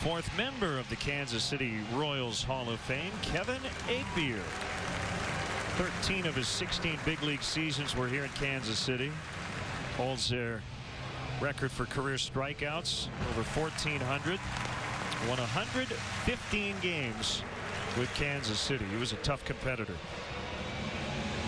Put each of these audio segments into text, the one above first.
fourth member of the Kansas City Royals Hall of Fame, Kevin Apier. 13 of his 16 big league seasons were here in Kansas City. Holds their record for career strikeouts, over 1,400. Won 115 games with Kansas City. He was a tough competitor.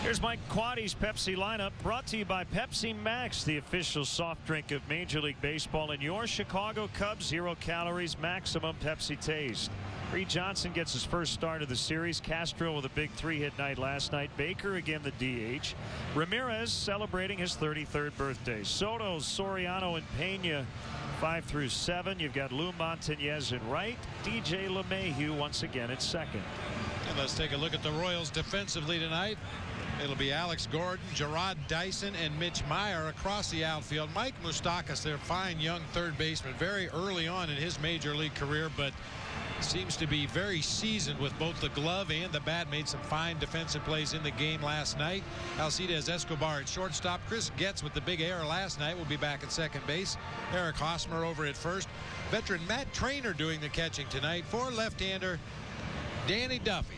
Here's Mike Quaddy's Pepsi lineup, brought to you by Pepsi Max, the official soft drink of Major League Baseball, and your Chicago Cubs. 0 calories, maximum Pepsi taste. Reed Johnson gets his first start of the series. Castro with a big 3-hit night last night. Baker again the DH. Ramirez celebrating his 33rd birthday. Soto, Soriano, and Pena 5 through 7. You've got Lou Montañez in right. DJ LeMahieu once again at second. And let's take a look at the Royals defensively tonight. It'll be Alex Gordon, Jarrod Dyson, and Mitch Meyer across the outfield. Mike Moustakas, their fine young third baseman, very early on in his major league career, but seems to be very seasoned with both the glove and the bat. Made some fine defensive plays in the game last night. Alcides Escobar at shortstop. Chris Getz with the big error last night will be back at second base. Eric Hosmer over at first. Veteran Matt Trainer doing the catching tonight for left-hander Danny Duffy.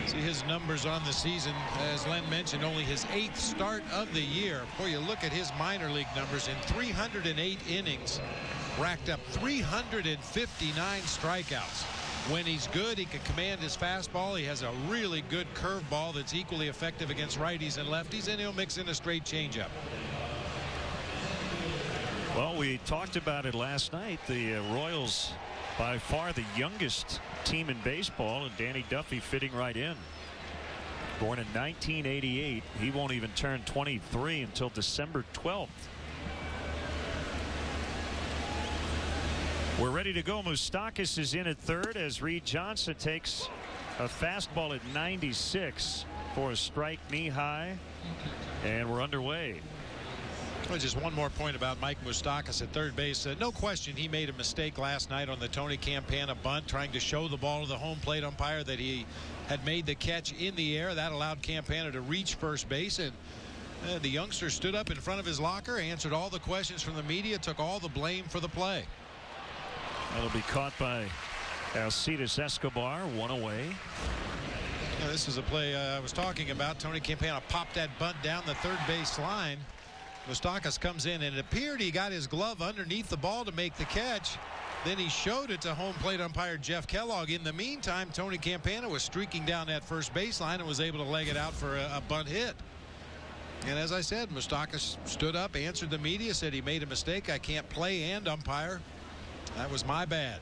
See his numbers on the season. As Len mentioned, only his 8th start of the year. Boy, you look at his minor league numbers. In 308 innings, racked up 359 strikeouts. When he's good, he can command his fastball. He has a really good curveball that's equally effective against righties and lefties, and he'll mix in a straight changeup. Well, we talked about it last night. The Royals, by far the youngest team in baseball, and Danny Duffy fitting right in. Born in 1988. He won't even turn 23 until December 12th. We're ready to go. Moustakas is in at third as Reed Johnson takes a fastball at 96 for a strike knee high, and we're underway. Well, just one more point about Mike Moustakas at third base. No question he made a mistake last night on the Tony Campana bunt, trying to show the ball to the home plate umpire that he had made the catch in the air. That allowed Campana to reach first base, and the youngster stood up in front of his locker, answered all the questions from the media, took all the blame for the play. That'll be caught by Alcides Escobar, one away. Yeah, this is a play I was talking about. Tony Campana popped that bunt down the third base line. Moustakas comes in, and it appeared he got his glove underneath the ball to make the catch. Then he showed it to home plate umpire Jeff Kellogg. In the meantime, Tony Campana was streaking down that first baseline and was able to leg it out for a bunt hit. And as I said, Moustakas stood up, answered the media, said he made a mistake. I can't play and umpire. That was my bad.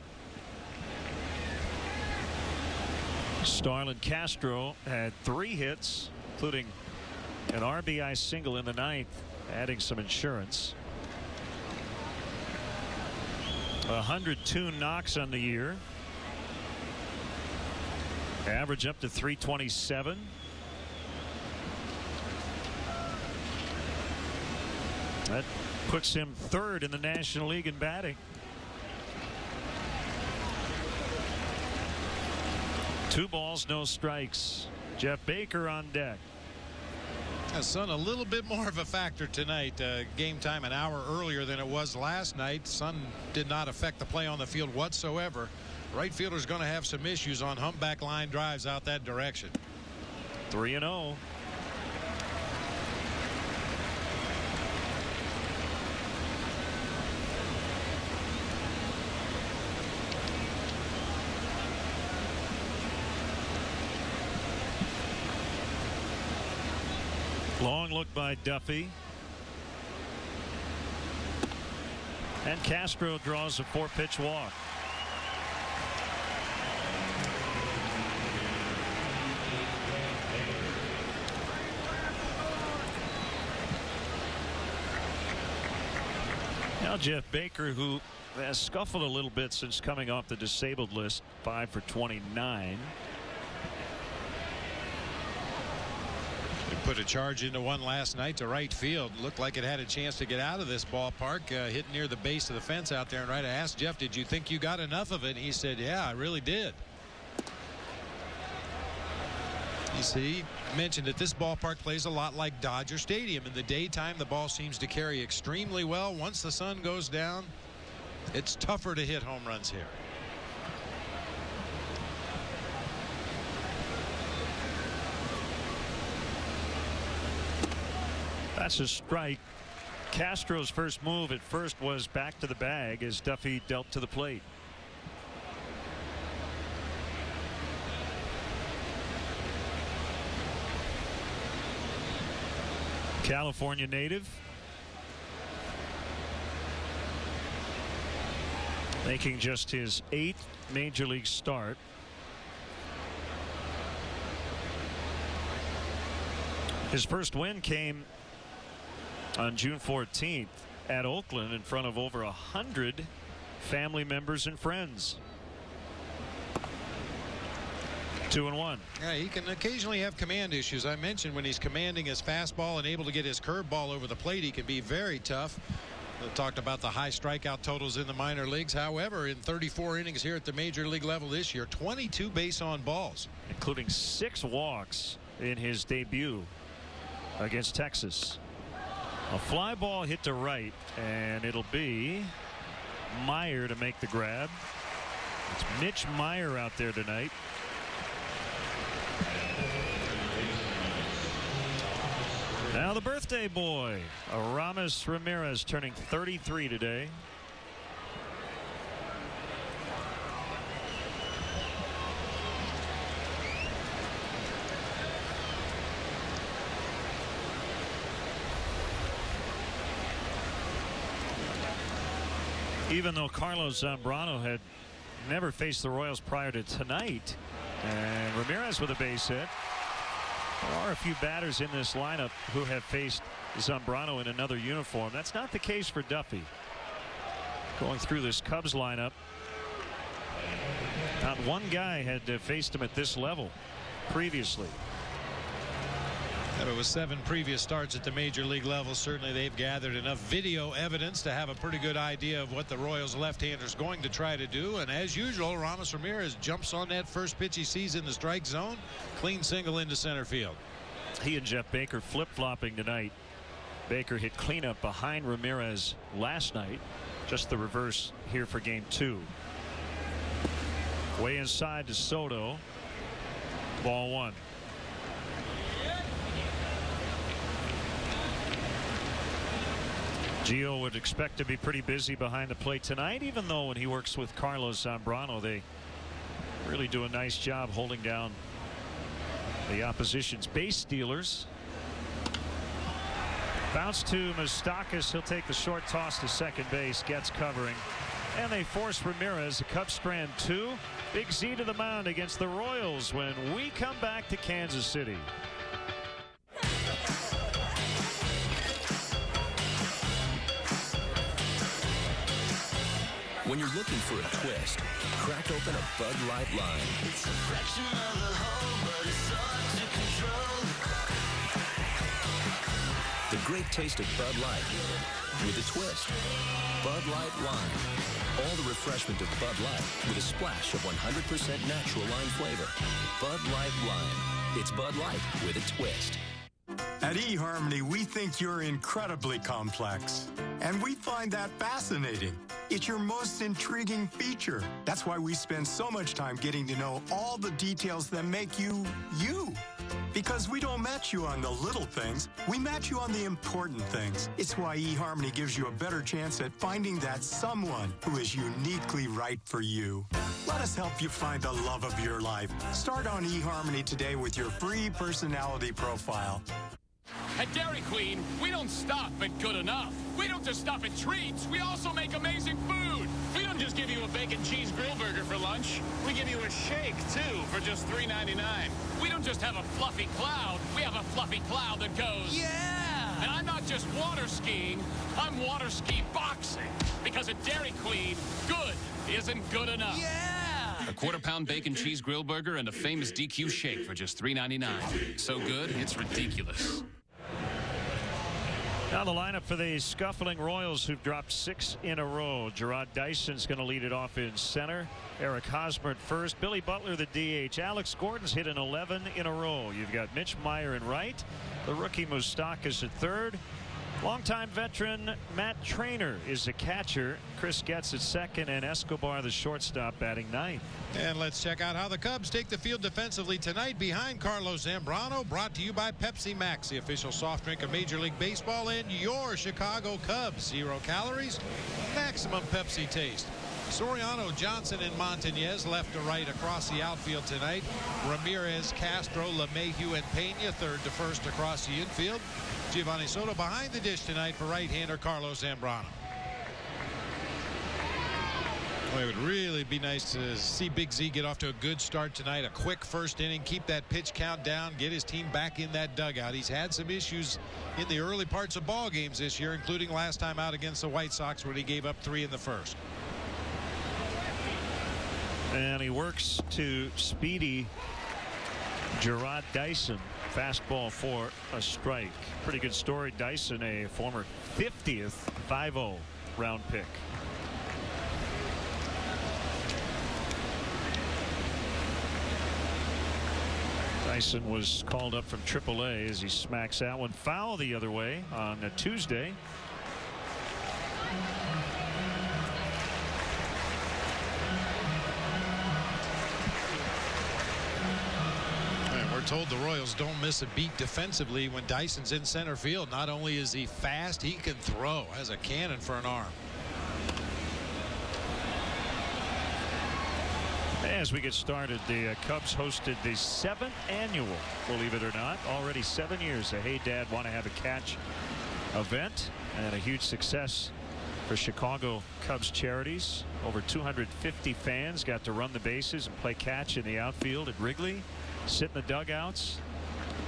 Starlin Castro had 3 hits, including an RBI single in the 9th, adding some insurance. 102 knocks on the year. Average up to 327. That puts him 3rd in the National League in batting. 2 balls, no strikes. Jeff Baker on deck. Sun a little bit more of a factor tonight. Game time an hour earlier than it was last night. Sun did not affect the play on the field whatsoever. Right fielder's going to have some issues on humpback line drives out that direction. 3-0. Long look by Duffy. And Castro draws a 4-pitch walk. Now Jeff Baker, who has scuffled a little bit since coming off the disabled list, 5 for 29. Put a charge into one last night to right field. Looked like it had a chance to get out of this ballpark. Hit near the base of the fence out there and right. I asked Jeff, did you think you got enough of it? And he said, yeah, I really did. You see, he mentioned that this ballpark plays a lot like Dodger Stadium. In the daytime, the ball seems to carry extremely well. Once the sun goes down, It's tougher to hit home runs here. That's a strike. Castro's first move at first was back to the bag as Duffy dealt to the plate. California native, making just his 8th major league start. His first win came on June 14th at Oakland in front of over 100 family members and friends. 2-1. Yeah, he can occasionally have command issues. I mentioned when he's commanding his fastball and able to get his curveball over the plate, he can be very tough. We talked about the high strikeout totals in the minor leagues. However, in 34 innings here at the major league level this year, 22 base on balls, including 6 walks in his debut against Texas. A fly ball hit to right, and it'll be Meyer to make the grab. It's Mitch Meyer out there tonight. Now the birthday boy, Aramis Ramirez, turning 33 today. Even though Carlos Zambrano had never faced the Royals prior to tonight, and Ramirez with a base hit. There are a few batters in this lineup who have faced Zambrano in another uniform. That's not the case for Duffy. Going through this Cubs lineup, not one guy had faced him at this level previously. It was 7 previous starts at the major league level. Certainly they've gathered enough video evidence to have a pretty good idea of what the Royals left-hander is going to try to do. And as usual, Aramis Ramirez jumps on that first pitch he sees in the strike zone. Clean single into center field. He and Jeff Baker flip-flopping tonight. Baker hit cleanup behind Ramirez last night. Just the reverse here for game 2. Way inside to Soto. Ball 1. Gio would expect to be pretty busy behind the plate tonight, even though when he works with Carlos Zambrano, they really do a nice job holding down the opposition's base stealers. Bounce to Moustakas. He'll take the short toss to second base. Gets covering. And they force Ramirez. The Cubs strand 2. Big Z to the mound against the Royals when we come back to Kansas City. When you're looking for a twist, crack open a Bud Light Lime. It's a fraction of the whole, but it's hard to control. The great taste of Bud Light with a twist. Bud Light Lime. All the refreshment of Bud Light with a splash of 100% natural lime flavor. Bud Light Lime. It's Bud Light with a twist. At eHarmony, we think you're incredibly complex, and we find that fascinating. It's your most intriguing feature. That's why we spend so much time getting to know all the details that make you, you. Because we don't match you on the little things, we match you on the important things. It's why eHarmony gives you a better chance at finding that someone who is uniquely right for you. Let us help you find the love of your life. Start on eHarmony today with your free personality profile. At Dairy Queen, we don't stop at good enough. We don't just stop at treats. We also make amazing food. We don't just give you a bacon cheese grill burger for lunch. We give you a shake, too, for just $3.99. We don't just have a fluffy cloud. We have a fluffy cloud that goes, yeah! And I'm not just water skiing. I'm water ski boxing. Because at Dairy Queen, good isn't good enough. Yeah! A quarter-pound bacon cheese grill burger and a famous DQ shake for just $3.99. So good, it's ridiculous. Now the lineup for the scuffling Royals, who've dropped 6 in a row. Jarrod Dyson's going to lead it off in center. Eric Hosmer at first. Billy Butler the DH. Alex Gordon's hit an 11 in a row. You've got Mitch Meyer in right. The rookie Moustakas at third. Longtime veteran Matt Trainer is the catcher. Chris Getz at second, and Escobar the shortstop batting ninth. And let's check out how the Cubs take the field defensively tonight behind Carlos Zambrano. Brought to you by Pepsi Max, the official soft drink of Major League Baseball and your Chicago Cubs. 0 calories, maximum Pepsi taste. Soriano, Johnson, and Montañez left to right across the outfield tonight. Ramirez, Castro, LeMahieu, and Pena third to first across the infield. Giovanni Soto behind the dish tonight for right-hander Carlos Zambrano. Well, it would really be nice to see Big Z get off to a good start tonight. A quick first inning, keep that pitch count down, get his team back in that dugout. He's had some issues in the early parts of ball games this year, including last time out against the White Sox when he gave up 3 in the first. And he works to speedy Gerard Dyson. Fastball for a strike. Pretty good story. Dyson, a former 50th 5-0 round pick. Dyson was called up from AAA as he smacks that one foul the other way on a Tuesday. Told the Royals don't miss a beat defensively when Dyson's in center field. Not only is he fast, he can throw. Has a cannon for an arm. As we get started, the Cubs hosted the 7th annual, believe it or not, already 7 years, a Hey Dad Want to Have a Catch event, and a huge success for Chicago Cubs charities. Over 250 fans got to run the bases and play catch in the outfield at Wrigley. Sit in the dugouts.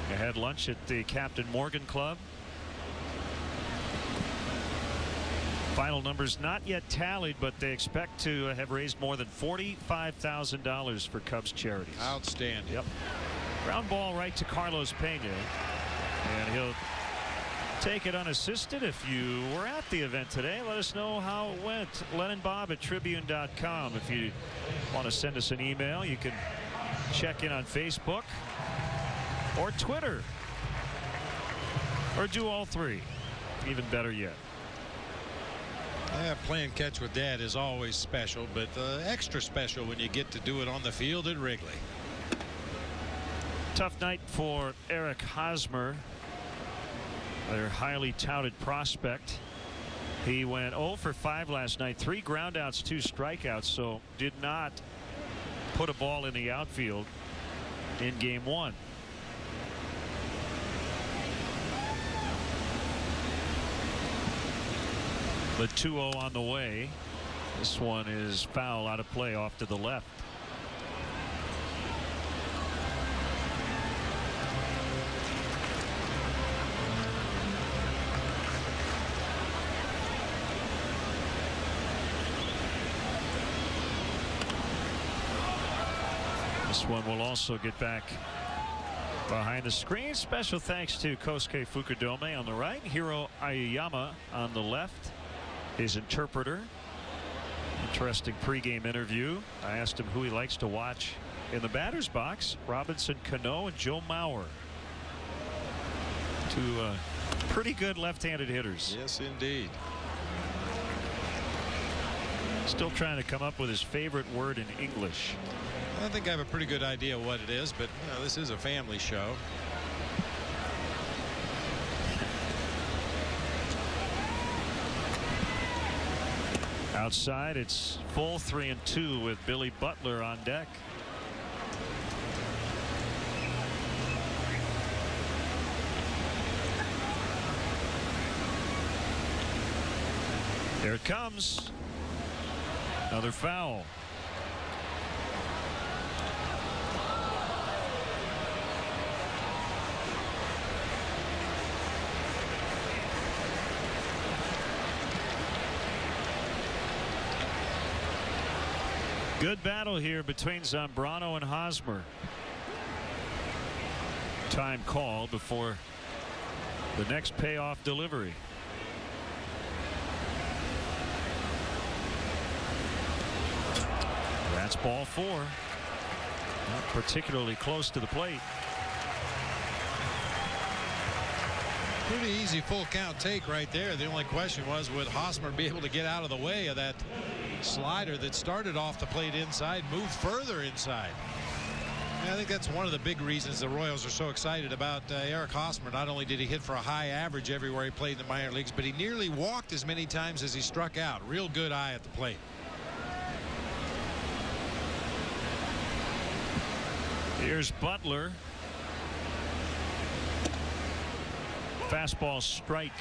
They had lunch at the Captain Morgan Club. Final numbers not yet tallied, but they expect to have raised more than $45,000 for Cubs charities. Outstanding. Yep. Ground ball right to Carlos Pena, and he'll take it unassisted. If you were at the event today, let us know how it went. LennonBob@Tribune.com. If you want to send us an email, you can check in on Facebook or Twitter, or do all three. Even better yet. Yeah, playing catch with Dad is always special, but extra special when you get to do it on the field at Wrigley. Tough night for Eric Hosmer, their highly touted prospect. He went 0 for 5 last night, 3 groundouts, 2 strikeouts, so did not put a ball in the outfield in game 1. The 2-0 on the way. This one is foul, out of play, off to the left. This one will also get back behind the screen. Special thanks to Kosuke Fukudome on the right, Hiro Aoyama on the left, his interpreter. Interesting pregame interview. I asked him who he likes to watch in the batter's box. Robinson Cano and Joe Mauer. 2 pretty good left-handed hitters. Yes, indeed. Still trying to come up with his favorite word in English. I think I have a pretty good idea what it is, but you know, this is a family show. Outside, it's full 3-2 with Billy Butler on deck. Here it comes. Another foul. Good battle here between Zambrano and Hosmer. Time called before the next payoff delivery. That's ball 4. Not particularly close to the plate. Pretty easy full count take right there. The only question was, would Hosmer be able to get out of the way of that slider that started off the plate inside, move further inside? And I think that's one of the big reasons the Royals are so excited about Eric Hosmer. Not only did he hit for a high average everywhere he played in the minor leagues, but he nearly walked as many times as he struck out. Real good eye at the plate. Here's Butler. Fastball strike.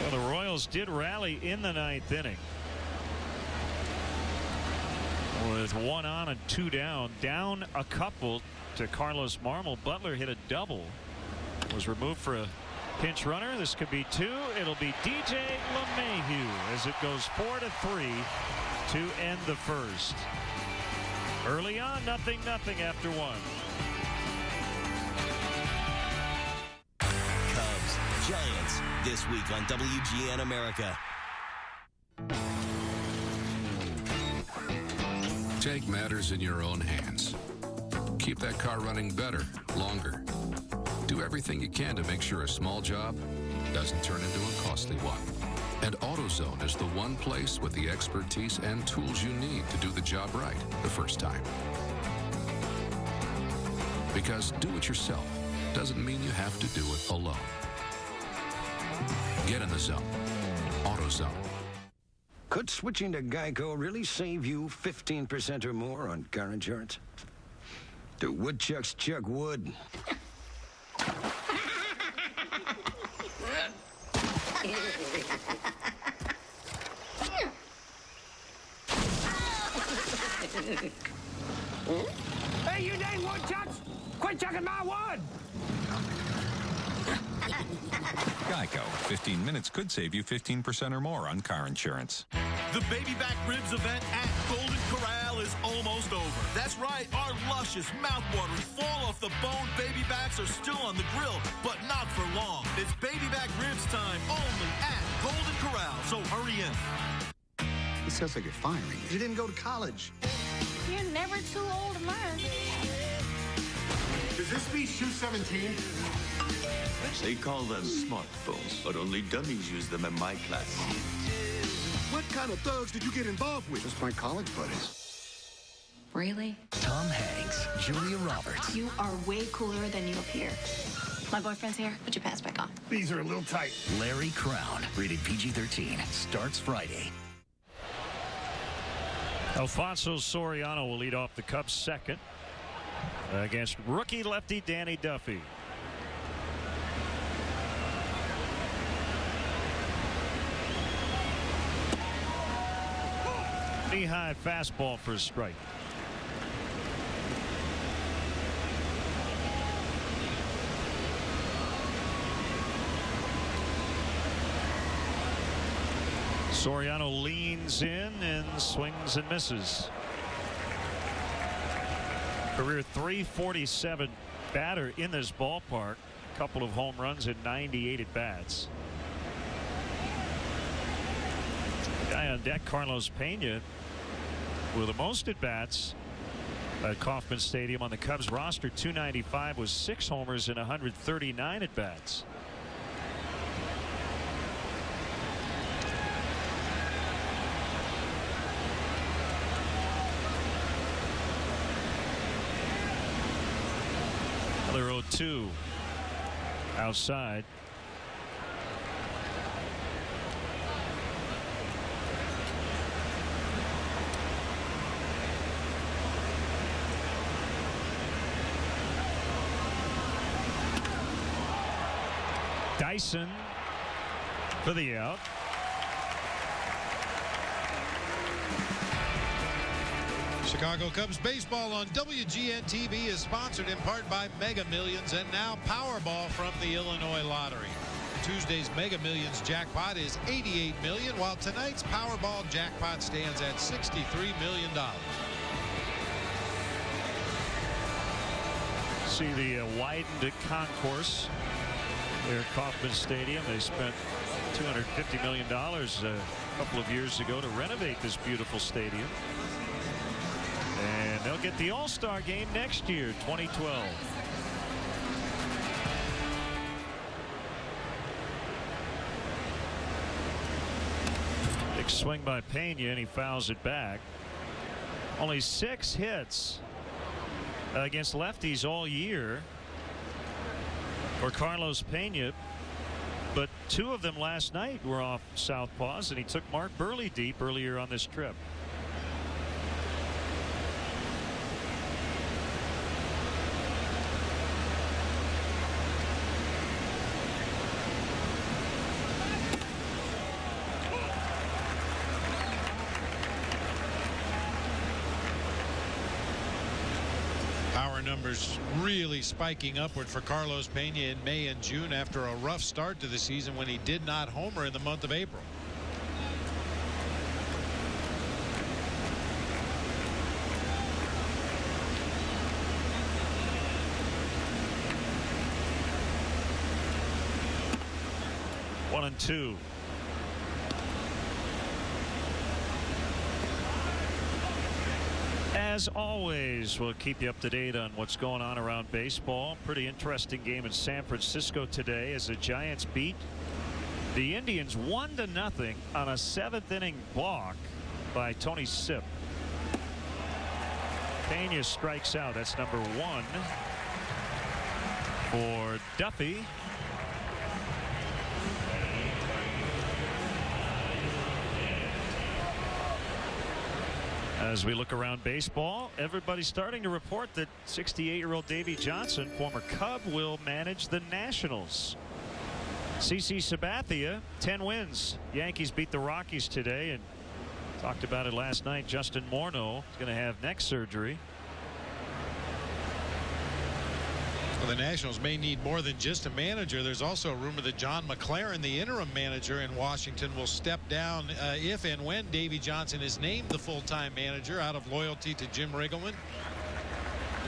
Well, the Royals did rally in the ninth inning. With 1 on and 2 down. Down a couple to Carlos Marmol. Butler hit a double. Was removed for a pinch runner. This could be 2. It'll be DJ LeMahieu as it goes 4-3 to end the first. Early on, 0-0 after 1. Cubs, Giants, this week on WGN America. Take matters in your own hands. Keep that car running better, longer. Do everything you can to make sure a small job doesn't turn into a costly one. And AutoZone is the one place with the expertise and tools you need to do the job right the first time. Because do it yourself doesn't mean you have to do it alone. Get in the zone. AutoZone. Could switching to Geico really save you 15% or more on car insurance? Do woodchucks chuck wood? Hey, you dang woodchucks! Quit chucking my wood! Geico. 15 minutes could save you 15% or more on car insurance. The Baby Back Ribs event at Golden Corral is almost over. That's right. Our luscious, mouthwatering, fall-off-the-bone baby backs are still on the grill, but not for long. It's Baby Back Ribs time only at Golden Corral, so hurry in. It sounds like you're firing me. You didn't go to college. You're never too old to learn. Does this be shoe 17? They call them smartphones, but only dummies use them in my class. What kind of thugs did you get involved with? Just my college buddies. Really? Tom Hanks, Julia Roberts. You are way cooler than you appear. My boyfriend's here. Put your pants back on. These are a little tight. Larry Crown, rated PG-13, starts Friday. Alfonso Soriano will lead off the Cubs second against rookie lefty Danny Duffy. Knee-high fastball for a strike. Soriano leans in and swings and misses. Career .347 batter in this ballpark. A couple of home runs and 98 at bats. Guy on deck, Carlos Pena, with the most at bats at Kauffman Stadium on the Cubs roster. 295 was 6 homers and 139 at bats. Another 0-2 outside. Dyson for the out. Chicago Cubs baseball on WGN TV is sponsored in part by Mega Millions and now Powerball from the Illinois Lottery. Tuesday's Mega Millions jackpot is $88 million, while tonight's Powerball jackpot stands at $63 million. See the widened concourse there at Kauffman Stadium. They spent $250 million a couple of years ago to renovate this beautiful stadium. And They'll get the All-Star game next year, 2012. Big swing by Pena, and he fouls it back. Only 6 hits against lefties all year for Carlos Pena, but 2 of them last night were off southpaws, and he took Mark Burley deep earlier on this trip. Numbers really spiking upward for Carlos Pena in May and June after a rough start to the season when he did not homer in the month of April. One and two. As always, we'll keep you up to date on what's going on around baseball. Pretty interesting game in San Francisco today as the Giants beat the Indians 1-0 on a 7th inning block by Tony Sipp. Pena strikes out. That's number 1 for Duffy. As we look around baseball, everybody's starting to report that 68-year-old Davey Johnson, former Cub, will manage the Nationals. CC Sabathia, 10 wins. Yankees beat the Rockies today, and talked about it last night. Justin Morneau is going to have neck surgery. Well, the Nationals may need more than just a manager. There's also a rumor that John McLaren, the interim manager in Washington, will step down if and when Davey Johnson is named the full-time manager out of loyalty to Jim Riggleman.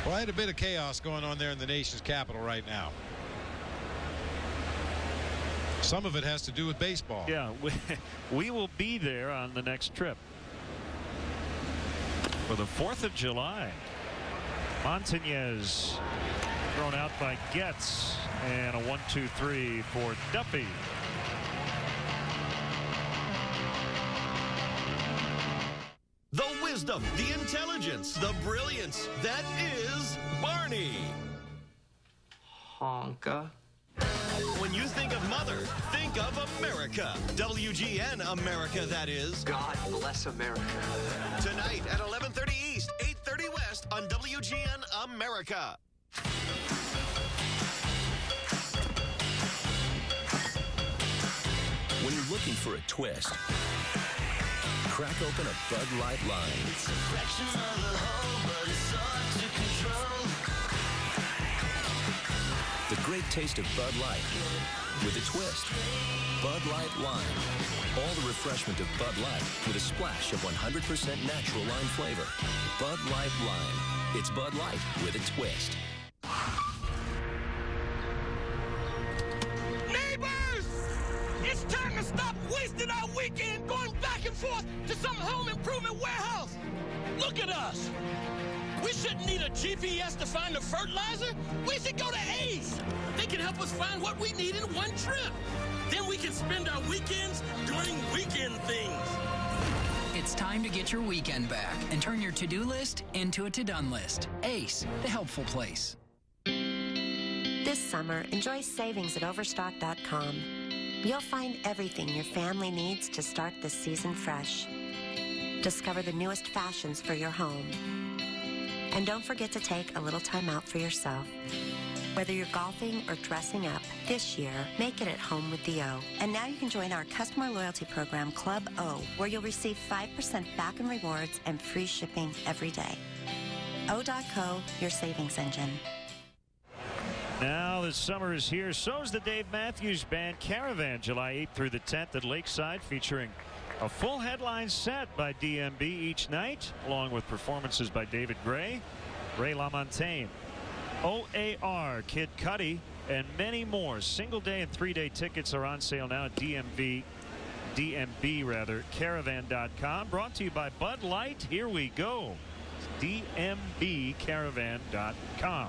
Quite a bit of chaos going on there in the nation's capital right now. Some of it has to do with baseball. Yeah, we will be there on the next trip for the 4th of July. Montañez thrown out by Getz, and a 1-2-3 for Duffy. The wisdom, the intelligence, the brilliance. That is Barney. Honka. When you think of mother, think of America. WGN America, that is. God bless America. Tonight at 11:30 East, 8:30 West on WGN America. When you're looking for a twist, crack open a Bud Light line. It's a fraction of the whole, but it's hard to control. The great taste of Bud Light with a twist. Bud Light Lime. All the refreshment of Bud Light with a splash of 100% natural lime flavor. Bud Light Lime. It's Bud Light with a twist. It's time to stop wasting our weekend going back and forth to some home improvement warehouse. Look at us. We shouldn't need a GPS to find the fertilizer. We should go to Ace. They can help us find what we need in one trip. Then we can spend our weekends doing weekend things. It's time to get your weekend back and turn your to-do list into a to-done list. Ace, the helpful place. This summer, enjoy savings at Overstock.com. You'll find everything your family needs to start the season fresh. Discover the newest fashions for your home. And don't forget to take a little time out for yourself. Whether you're golfing or dressing up, this year, make it at home with the O. And now you can join our customer loyalty program, Club O, where you'll receive 5% back in rewards and free shipping every day. O.co, your savings engine. Now that summer is here, so is the Dave Matthews Band Caravan, July 8th through the 10th at Lakeside, featuring a full headline set by DMB each night, along with performances by David Gray, Ray LaMontagne, OAR, Kid Cudi, and many more. Single day and 3-day tickets are on sale now at caravan.com. Brought to you by Bud Light. Here we go. dmbcaravan.com.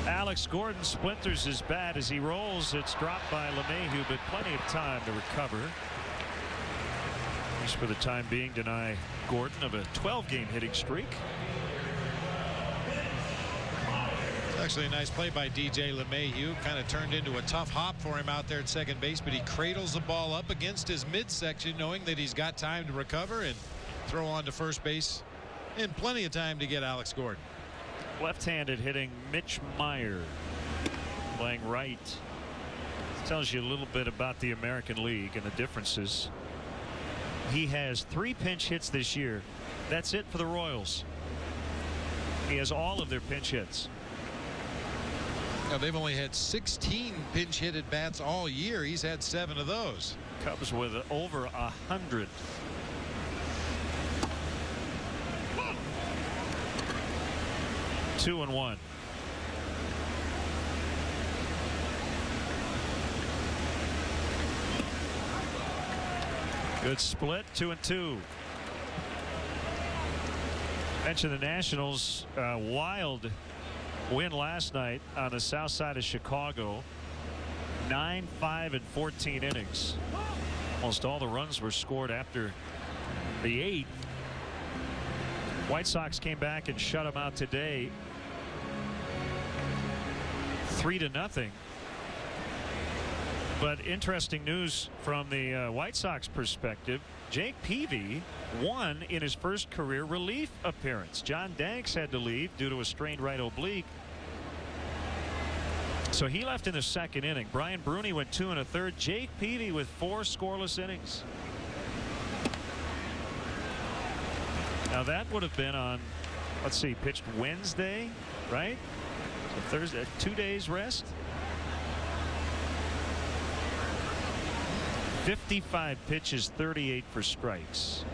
Alex Gordon splinters his bat as he rolls. It's dropped by LeMahieu, but plenty of time to recover. These, for the time being, deny Gordon of a 12-game hitting streak. It's actually a nice play by DJ LeMahieu. Kind of turned into a tough hop for him out there at second base, but he cradles the ball up against his midsection, knowing that he's got time to recover and throw on to first base in plenty of time to get Alex Gordon. Left-handed hitting Mitch Meyer, playing right. Tells you a little bit about the American League and the differences. He has 3 pinch hits this year. That's it for the Royals. He has all of their pinch hits. Now, they've only had 16 pinch hit at bats all year. He's had 7 of those. Cubs with over 100. Two and one. Good split. 2-2. Mentioned the Nationals wild win last night on the south side of Chicago. 9, 5, and 14 innings. Almost all the runs were scored after the 8th. White Sox came back and shut them out today. 3-0. But interesting news from the White Sox perspective. Jake Peavy won in his first career relief appearance. John Danks had to leave due to a strained right oblique. So he left in the second inning. Brian Bruni went 2 1/3. Jake Peavy with 4 scoreless innings. Now that would have been on, let's see, pitched Wednesday, right? So Thursday, 2 days rest. 55 pitches, 38 for strikes.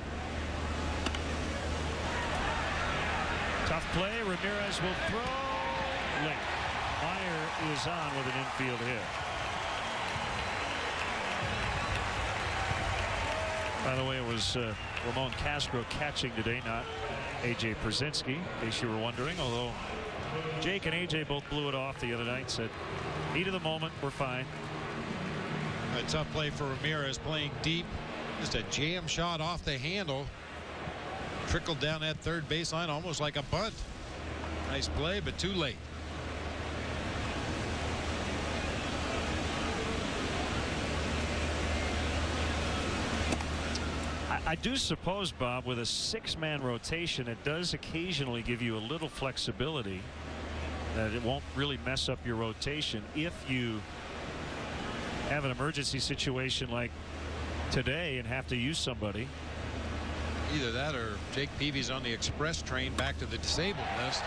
Tough play. Ramirez will throw late. Meyer is on with an infield hit. By the way, it was Ramon Castro catching today, not A.J. Przinsky, in case you were wondering, although Jake and A.J. both blew it off the other night, said, heat of the moment, we're fine. A tough play for Ramirez, playing deep. Just a jam shot off the handle. Trickled down that third baseline almost like a bunt. Nice play, but too late. I do suppose, Bob, with a 6-man rotation, it does occasionally give you a little flexibility that it won't really mess up your rotation if you have an emergency situation like today and have to use somebody. Either that or Jake Peavy's on the express train back to the disabled list.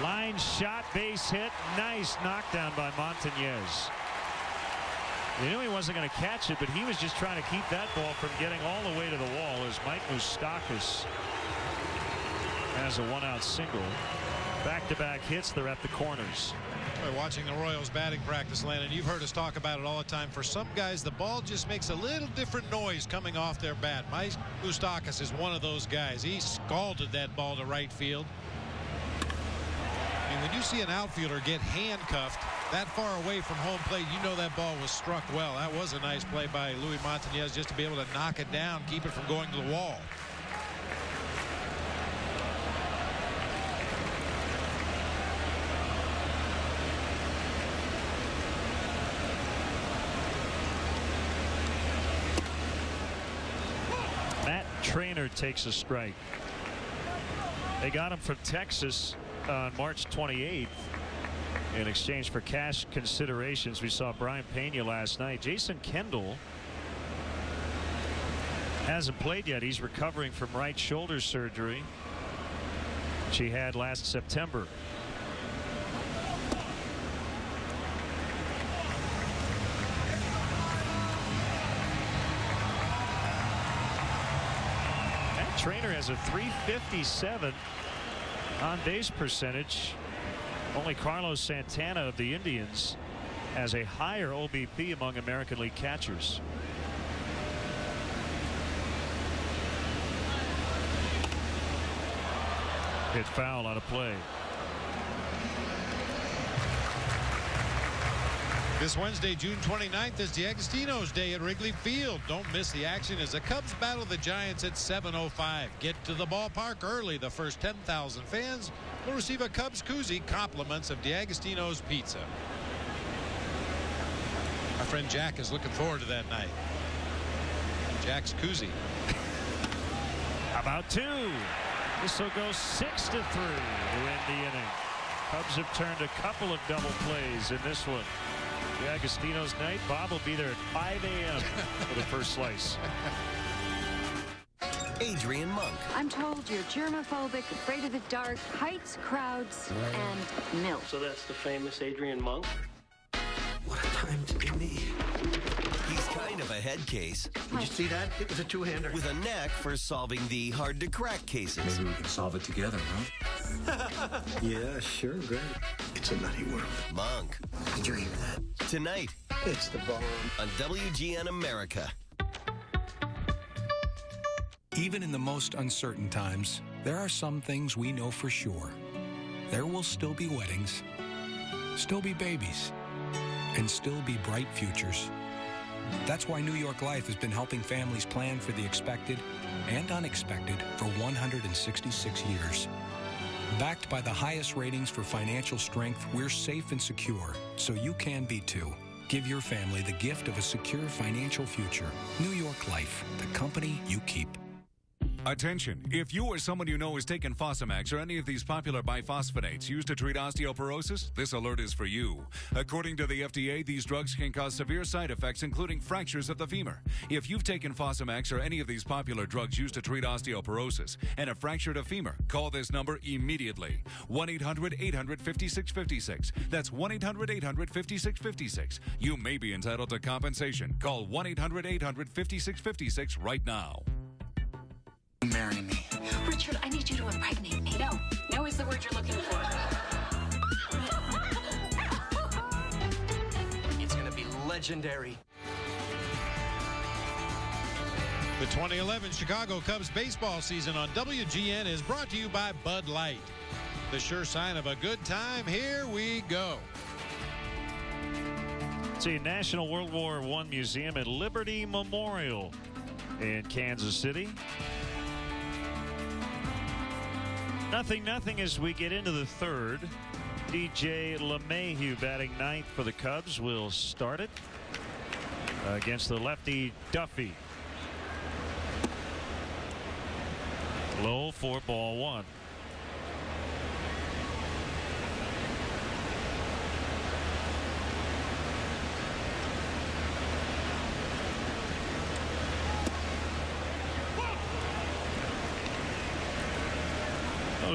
Line shot, base hit. Nice knockdown by Montañez. He knew he wasn't going to catch it, but he was just trying to keep that ball from getting all the way to the wall as Mike Moustakas has a 1-out single. Back-to-back hits. They're at the corners. Watching the Royals batting practice, Landon, you've heard us talk about it all the time. For some guys, the ball just makes a little different noise coming off their bat. Mike Moustakas is one of those guys. He scalded that ball to right field. And when you see an outfielder get handcuffed that far away from home plate, you know that ball was struck well. That was a nice play by Louis Montañez just to be able to knock it down, keep it from going to the wall. Matt Traynor takes a strike. They got him from Texas on March 28th in exchange for cash considerations. We saw Brian Pena last night. Jason Kendall hasn't played yet. He's recovering from right shoulder surgery, which he had last September. Matt Traynor has a .357 on base percentage. Only Carlos Santana of the Indians has a higher OBP among American League catchers. Hit foul on a play. This Wednesday, June 29th, is DeAgostino's Day at Wrigley Field. Don't miss the action as the Cubs battle the Giants at 7:05. Get to the ballpark early. The first 10,000 fans will receive a Cubs koozie, compliments of DeAgostino's Pizza. Our friend Jack is looking forward to that night. Jack's koozie. How about two? This will go 6-3 to end the inning. Cubs have turned a couple of double plays in this one. DeAgostino's night. Bob will be there at 5 a.m. for the first slice. Adrian Monk. I'm told you're germophobic, afraid of the dark, heights, crowds, and milk. So that's the famous Adrian Monk? What a time to be me. He's kind of a head case. Did you see that? It was a two-hander. With a knack for solving the hard-to-crack cases. Maybe we can solve it together, huh? Yeah, sure, Greg. It's a nutty world. Monk. Did you hear that? Tonight. It's the bomb. On WGN America. Even in the most uncertain times, there are some things we know for sure. There will still be weddings, still be babies, and still be bright futures. That's why New York Life has been helping families plan for the expected and unexpected for 166 years. Backed by the highest ratings for financial strength, we're safe and secure, so you can be too. Give your family the gift of a secure financial future. New York Life, the company you keep. Attention, if you or someone you know is taking Fosamax or any of these popular biphosphonates used to treat osteoporosis, this alert is for you. According to the FDA, these drugs can cause severe side effects, including fractures of the femur. If you've taken Fosamax or any of these popular drugs used to treat osteoporosis and have fractured a femur, call this number immediately. 1-800-800-5656. That's 1-800-800-5656. You may be entitled to compensation. Call 1-800-800-5656 right now. Marry me. Richard, I need you to impregnate me. No. No is the word you're looking for. It's gonna be legendary. The 2011 Chicago Cubs baseball season on WGN is brought to you by Bud Light. The sure sign of a good time. Here we go. It's a National World War I Museum at Liberty Memorial in Kansas City. 0-0 as we get into the third. DJ LeMahieu batting ninth for the Cubs will start it against the lefty Duffy. Low for ball one.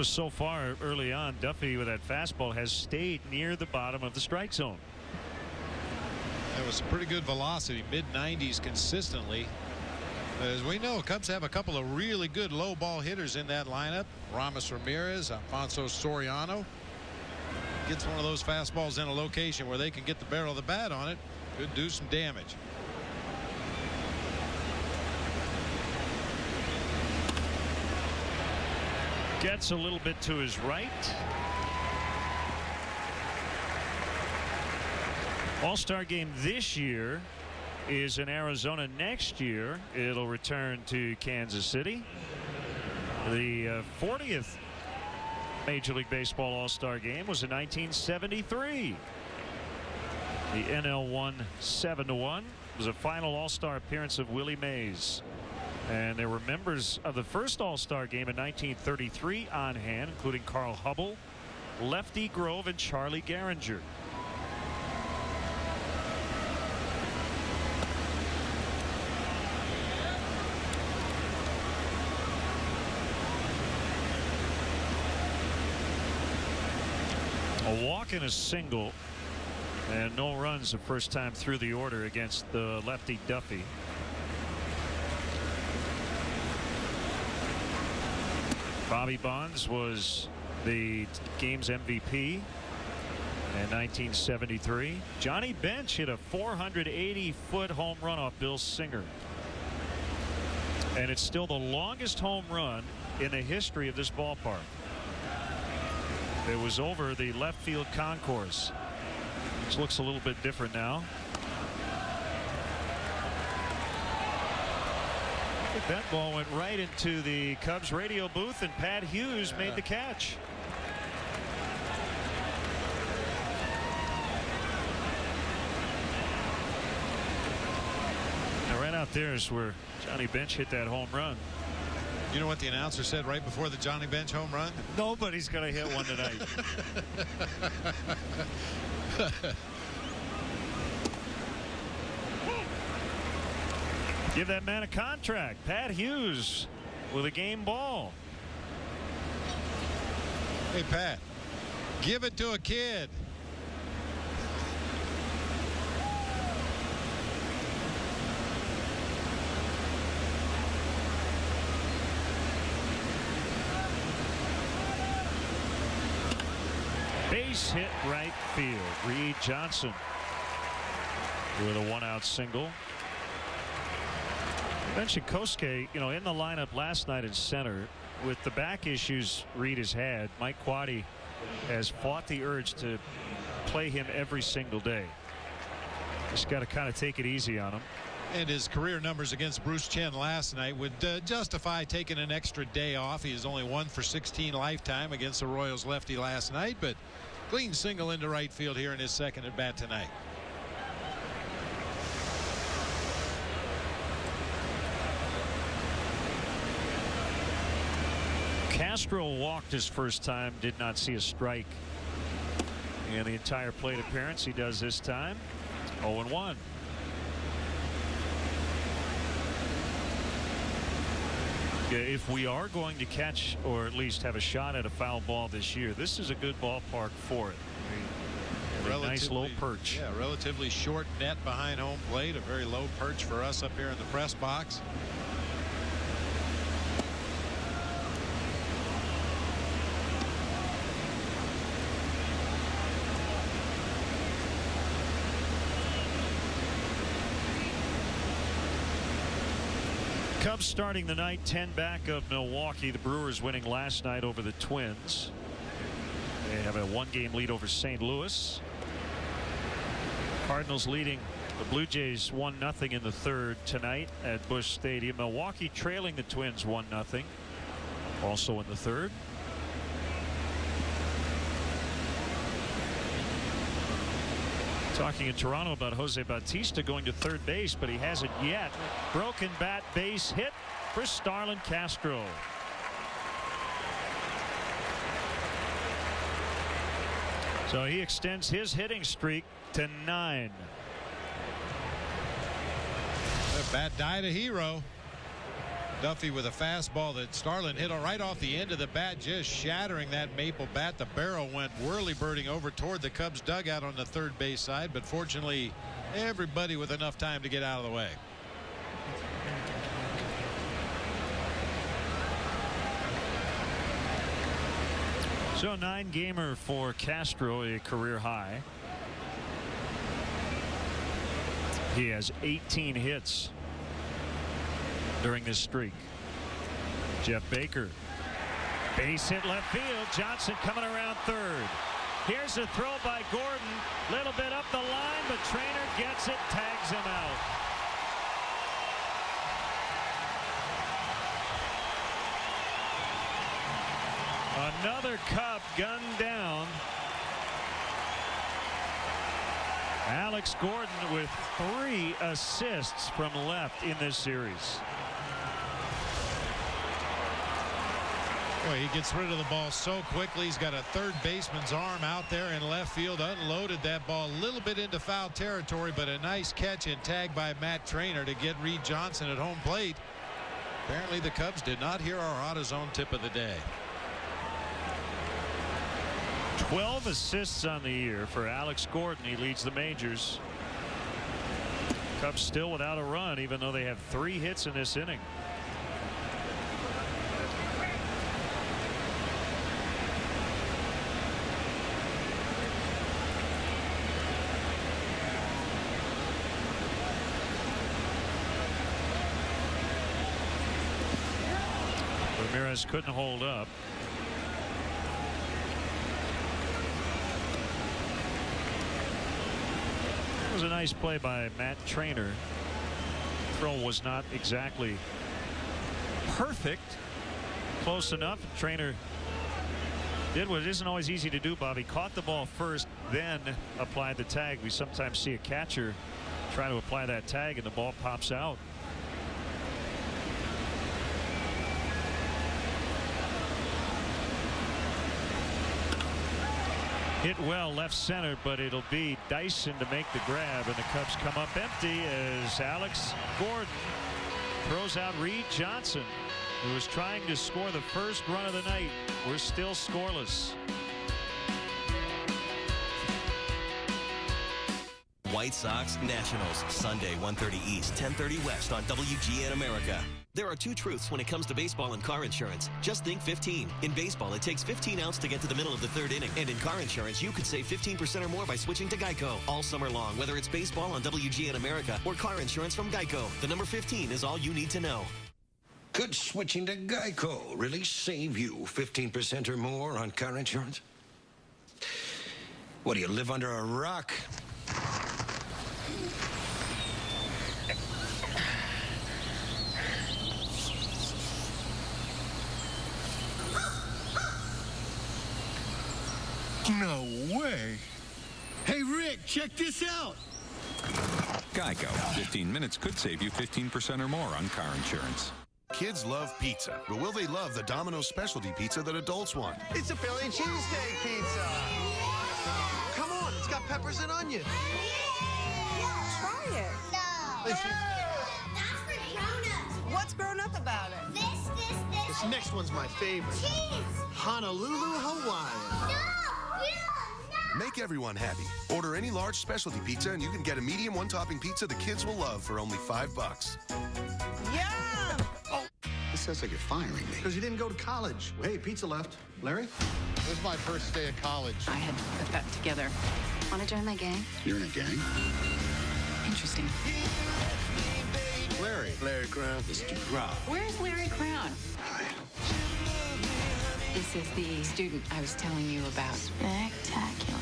So far early on, Duffy with that fastball has stayed near the bottom of the strike zone. That was pretty good velocity, mid-90s consistently. As we know, Cubs have a couple of really good low ball hitters in that lineup. Ramos Ramirez, Alfonso Soriano. Gets one of those fastballs in a location where they can get the barrel of the bat on it. Could do some damage. Gets a little bit to his right. All-Star game this year is in Arizona. Next year it'll return to Kansas City. The 40th Major League Baseball All-Star game was in 1973. The NL won 7-1. It was a final All-Star appearance of Willie Mays. And there were members of the first All-Star game in 1933 on hand, including Carl Hubble, Lefty Grove, and Charlie Gehringer. A walk and a single, and no runs the first time through the order against the lefty Duffy. Bobby Bonds was the game's MVP in 1973. Johnny Bench hit a 480-foot home run off Bill Singer. And it's still the longest home run in the history of this ballpark. It was over the left field concourse, which looks a little bit different now. That ball went right into the Cubs radio booth, and Pat Hughes made the catch. Now right out there is where Johnny Bench hit that home run. You know what the announcer said right before the Johnny Bench home run? Nobody's going to hit one tonight. Give that man a contract. Pat Hughes with a game ball. Hey, Pat, give it to a kid. Base hit right field. Reed Johnson with a 1-out single. I mentioned Kosuke, you know, in the lineup last night in center with the back issues Reed has had. Mike Quade has fought the urge to play him every single day. Just got to kind of take it easy on him. And his career numbers against Bruce Chen last night would justify taking an extra day off. He is only 1 for 16 lifetime against the Royals lefty last night, but clean single into right field here in his second at bat tonight. Castro walked his first time, did not see a strike in the entire plate appearance. He does this time. 0-1. If we are going to catch or at least have a shot at a foul ball this year, this is a good ballpark for it. A nice low perch. Yeah, relatively short net behind home plate. A very low perch for us up here in the press box. Cubs starting the night 10 back of Milwaukee. The Brewers winning last night over the Twins. They have a 1-game lead over St. Louis. Cardinals leading the Blue Jays 1-0 in the third tonight at Busch Stadium. Milwaukee trailing the Twins 1-0 also in the third. Talking in Toronto about Jose Bautista going to third base, but he hasn't yet. Broken bat, base hit for Starlin Castro. So he extends his hitting streak to 9. The bat died a hero. Duffy with a fastball that Starlin hit right off the end of the bat, just shattering that maple bat. The barrel went whirly-birding over toward the Cubs dugout on the third base side, but fortunately everybody with enough time to get out of the way. So 9-gamer for Castro, a career high. He has 18 hits during this streak. Jeff Baker, base hit left field. Johnson coming around third. Here's a throw by Gordon, little bit up the line, but Trainer gets it, tags him out. Another Cub gunned down. Alex Gordon with 3 assists from left in this series. Boy, he gets rid of the ball so quickly. He's got a third baseman's arm out there in left field. Unloaded that ball a little bit into foul territory, but a nice catch and tag by Matt Trainer to get Reed Johnson at home plate. Apparently the Cubs did not hear our AutoZone tip of the day. 12 assists on the year for Alex Gordon. He leads the majors. Cubs still without a run, even though they have 3 hits in this inning. Ramirez couldn't hold up. was a nice play by Matt Trainer. Throw was not exactly perfect. Close enough. Trainer did what isn't always easy to do, Bobby. Caught the ball first, then applied the tag. We sometimes see a catcher try to apply that tag and the ball pops out. Hit well left center, but it'll be Dyson to make the grab, and the Cubs come up empty as Alex Gordon throws out Reed Johnson, who was trying to score the first run of the night. We're still scoreless. White Sox Nationals, Sunday, 1:30 East, 10:30 West on WGN America. There are two truths when it comes to baseball and car insurance. Just think 15. In baseball, it takes 15 outs to get to the middle of the third inning. And in car insurance, you could save 15% or more by switching to Geico. All summer long, whether it's baseball on WGN America or car insurance from Geico. The number 15 is all you need to know. Could switching to Geico really save you 15% or more on car insurance? What, do you live under a rock? No way. Hey, Rick, check this out. Geico. 15 minutes could save you 15% or more on car insurance. Kids love pizza, but will they love the Domino's specialty pizza that adults want? It's a Philly cheesesteak pizza. Come on, it's got peppers and onions. Try it. No. That's for grown-ups. What's grown up about it? This next one's my favorite. Cheese. Honolulu, Hawaii. Make everyone happy. Order any large specialty pizza and you can get a medium one-topping pizza the kids will love for only $5. Yum! Oh, this sounds like you're firing me. Because you didn't go to college. Hey, pizza left. Larry? This is my first day of college. I had put that together. Want to join my gang? You're in a gang? Interesting. Larry. Larry Crown. Mr. Brown. Where's Larry Crown? This is the student I was telling you about. Spectacular.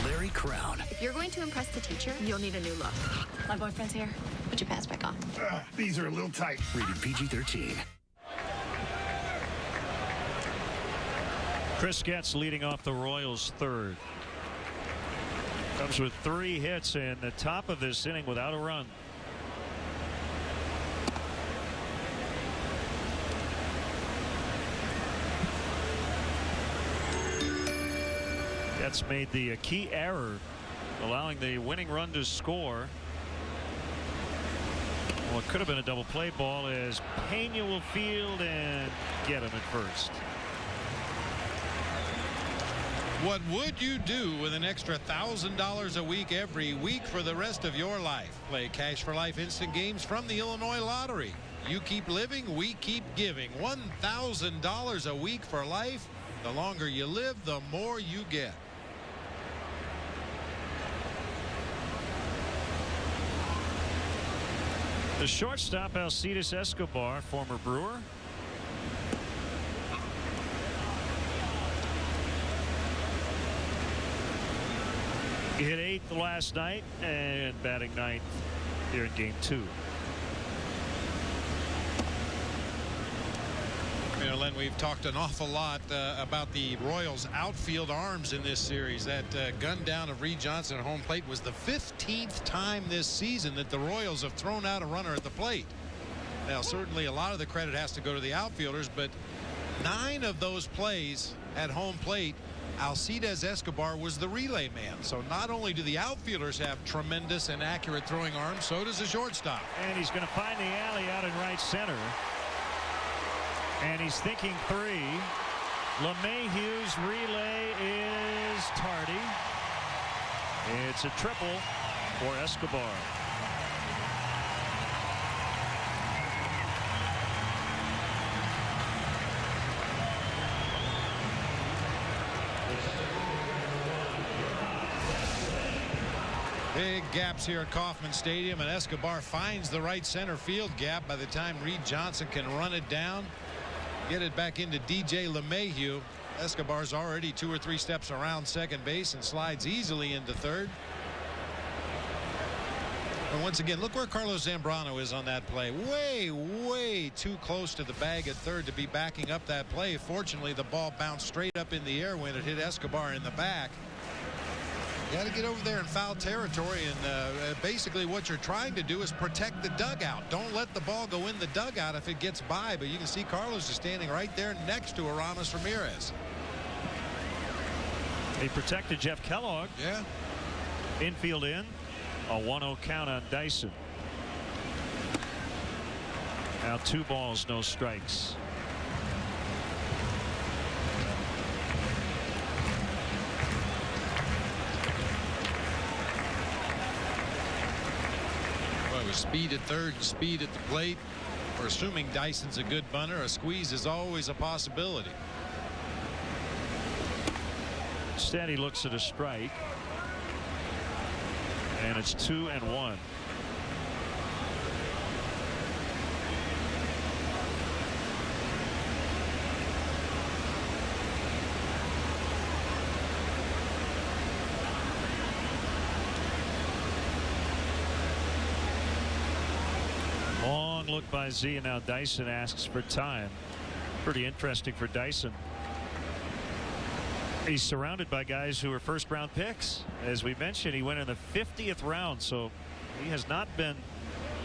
Larry Crown. If you're going to impress the teacher, you'll need a new look. My boyfriend's here. Put your pants back on. These are a little tight. Rated PG-13. Chris Getz leading off the Royals third. Comes with 3 hits in the top of this inning without a run. Getz made the key error, allowing the winning run to score. Well, it could have been a double play ball as Pena will field and get him at first. What would you do with an extra $1,000 a week every week for the rest of your life? Play Cash for Life instant games from the Illinois Lottery. You keep living, we keep giving. $1,000 a week for life. The longer you live, the more you get. The shortstop, Alcides Escobar, former Brewer. He hit 8th last night and batting 9th here in game 2. You know, Len, we've talked an awful lot about the Royals outfield arms in this series. That gun down of Reed Johnson at home plate was the 15th time this season that the Royals have thrown out a runner at the plate. Now, certainly a lot of the credit has to go to the outfielders, but 9 of those plays at home plate, Alcides Escobar was the relay man. So not only do the outfielders have tremendous and accurate throwing arms, so does the shortstop. And he's going to find the alley out in right center. And he's thinking 3. LeMahieu's relay is tardy. It's a triple for Escobar. Big gaps here at Kauffman Stadium, and Escobar finds the right center field gap. By the time Reed Johnson can run it down, get it back into DJ LeMahieu, Escobar's already 2 or 3 steps around second base and slides easily into third. And once again, look where Carlos Zambrano is on that play. Way too close to the bag at third to be backing up that play. Fortunately, the ball bounced straight up in the air when it hit Escobar in the back. You got to get over there in foul territory, and basically what you're trying to do is protect the dugout. Don't let the ball go in the dugout if it gets by, but you can see Carlos is standing right there next to Aramis Ramirez. He protected Jeff Kellogg. Yeah. Infield in. A 1-0 count on Dyson. Now 2 balls, no strikes. Well, with speed at third and speed at the plate, we're assuming Dyson's a good bunter. A squeeze is always a possibility. Instead, he looks at a strike. And it's 2-1. Long look by Z, and now Dyson asks for time. Pretty interesting for Dyson. He's surrounded by guys who are first-round picks. As we mentioned, he went in the 50th round, so he has not been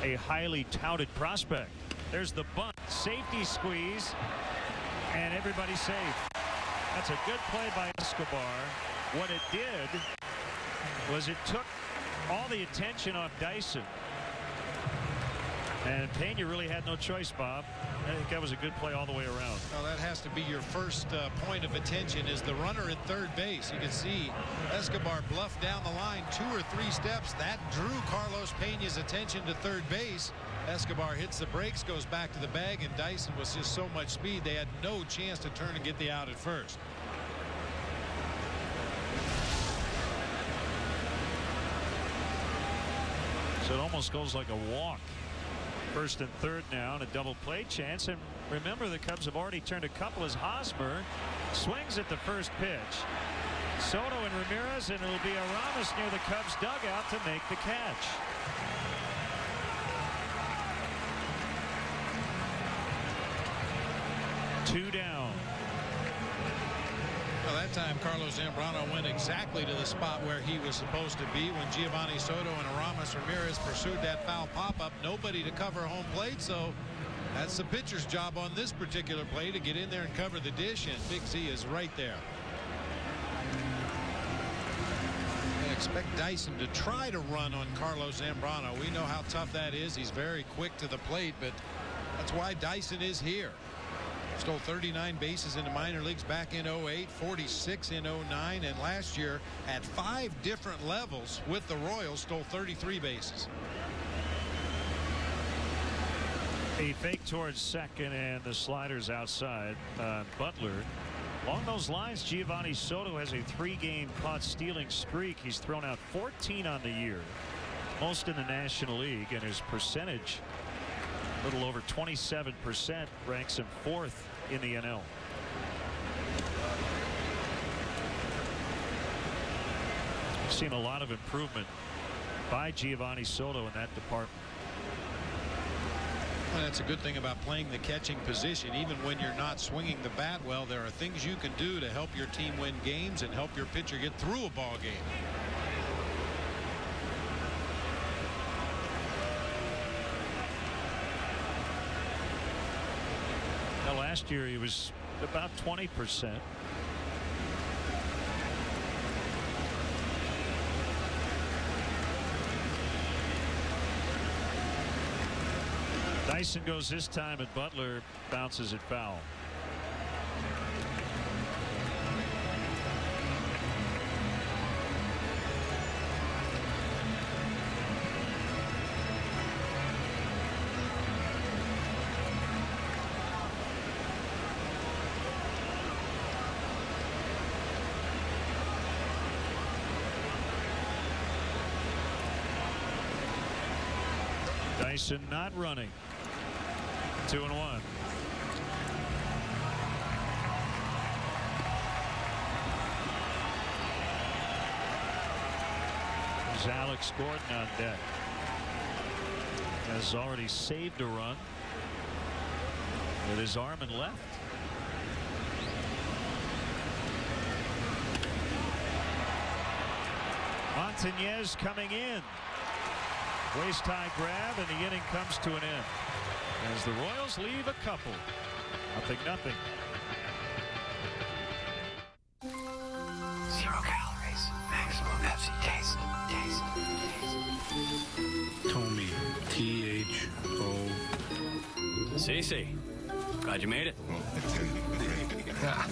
a highly touted prospect. There's the bunt, safety squeeze, and everybody's safe. That's a good play by Escobar. What it did was it took all the attention off Dyson. And Pena really had no choice, Bob. I think that was a good play all the way around. Well, that has to be your first point of attention, is the runner at third base. You can see Escobar bluffed down the line 2 or 3 steps. That drew Carlos Pena's attention to third base. Escobar hits the brakes, goes back to the bag, and Dyson was just so much speed they had no chance to turn and get the out at first. So it almost goes like a walk. First and third now, and a double play chance. And remember, the Cubs have already turned a couple as Hosmer swings at the first pitch. Soto and Ramirez, and it'll be Aramis near the Cubs dugout to make the catch. Two down. Well, that time Carlos Zambrano went exactly to the spot where he was supposed to be when Giovanni Soto and Aramis Ramirez pursued that foul pop-up. Nobody to cover home plate, so that's the pitcher's job on this particular play, to get in there and cover the dish, and Big Z is right there. I expect Dyson to try to run on Carlos Zambrano. We know how tough that is. He's very quick to the plate, but that's why Dyson is here. Stole 39 bases in the minor leagues back in 08, 46 in 09, and last year at 5 different levels with the Royals stole 33 bases. A fake towards second, and the sliders outside. Butler. Along those lines, Giovanni Soto has a 3-game caught stealing streak. He's thrown out 14 on the year, most in the National League, and his percentage, a little over 27%, ranks him 4th in the NL. We've seen a lot of improvement by Giovanni Soto in that department. Well, that's a good thing about playing the catching position. Even when you're not swinging the bat well, there are things you can do to help your team win games and help your pitcher get through a ball game. Last year he was about 20%. Dyson goes this time, and Butler bounces it foul. Dyson not running. 2-1. There's Alex Gordon on deck. has already saved a run with his arm and left. Montañez coming in. Waist high grab, and the inning comes to an end as the Royals leave a couple. 0-0. 0 calories. Maximum Pepsi taste. Tommy. T-H-O. Cece. Glad you made it.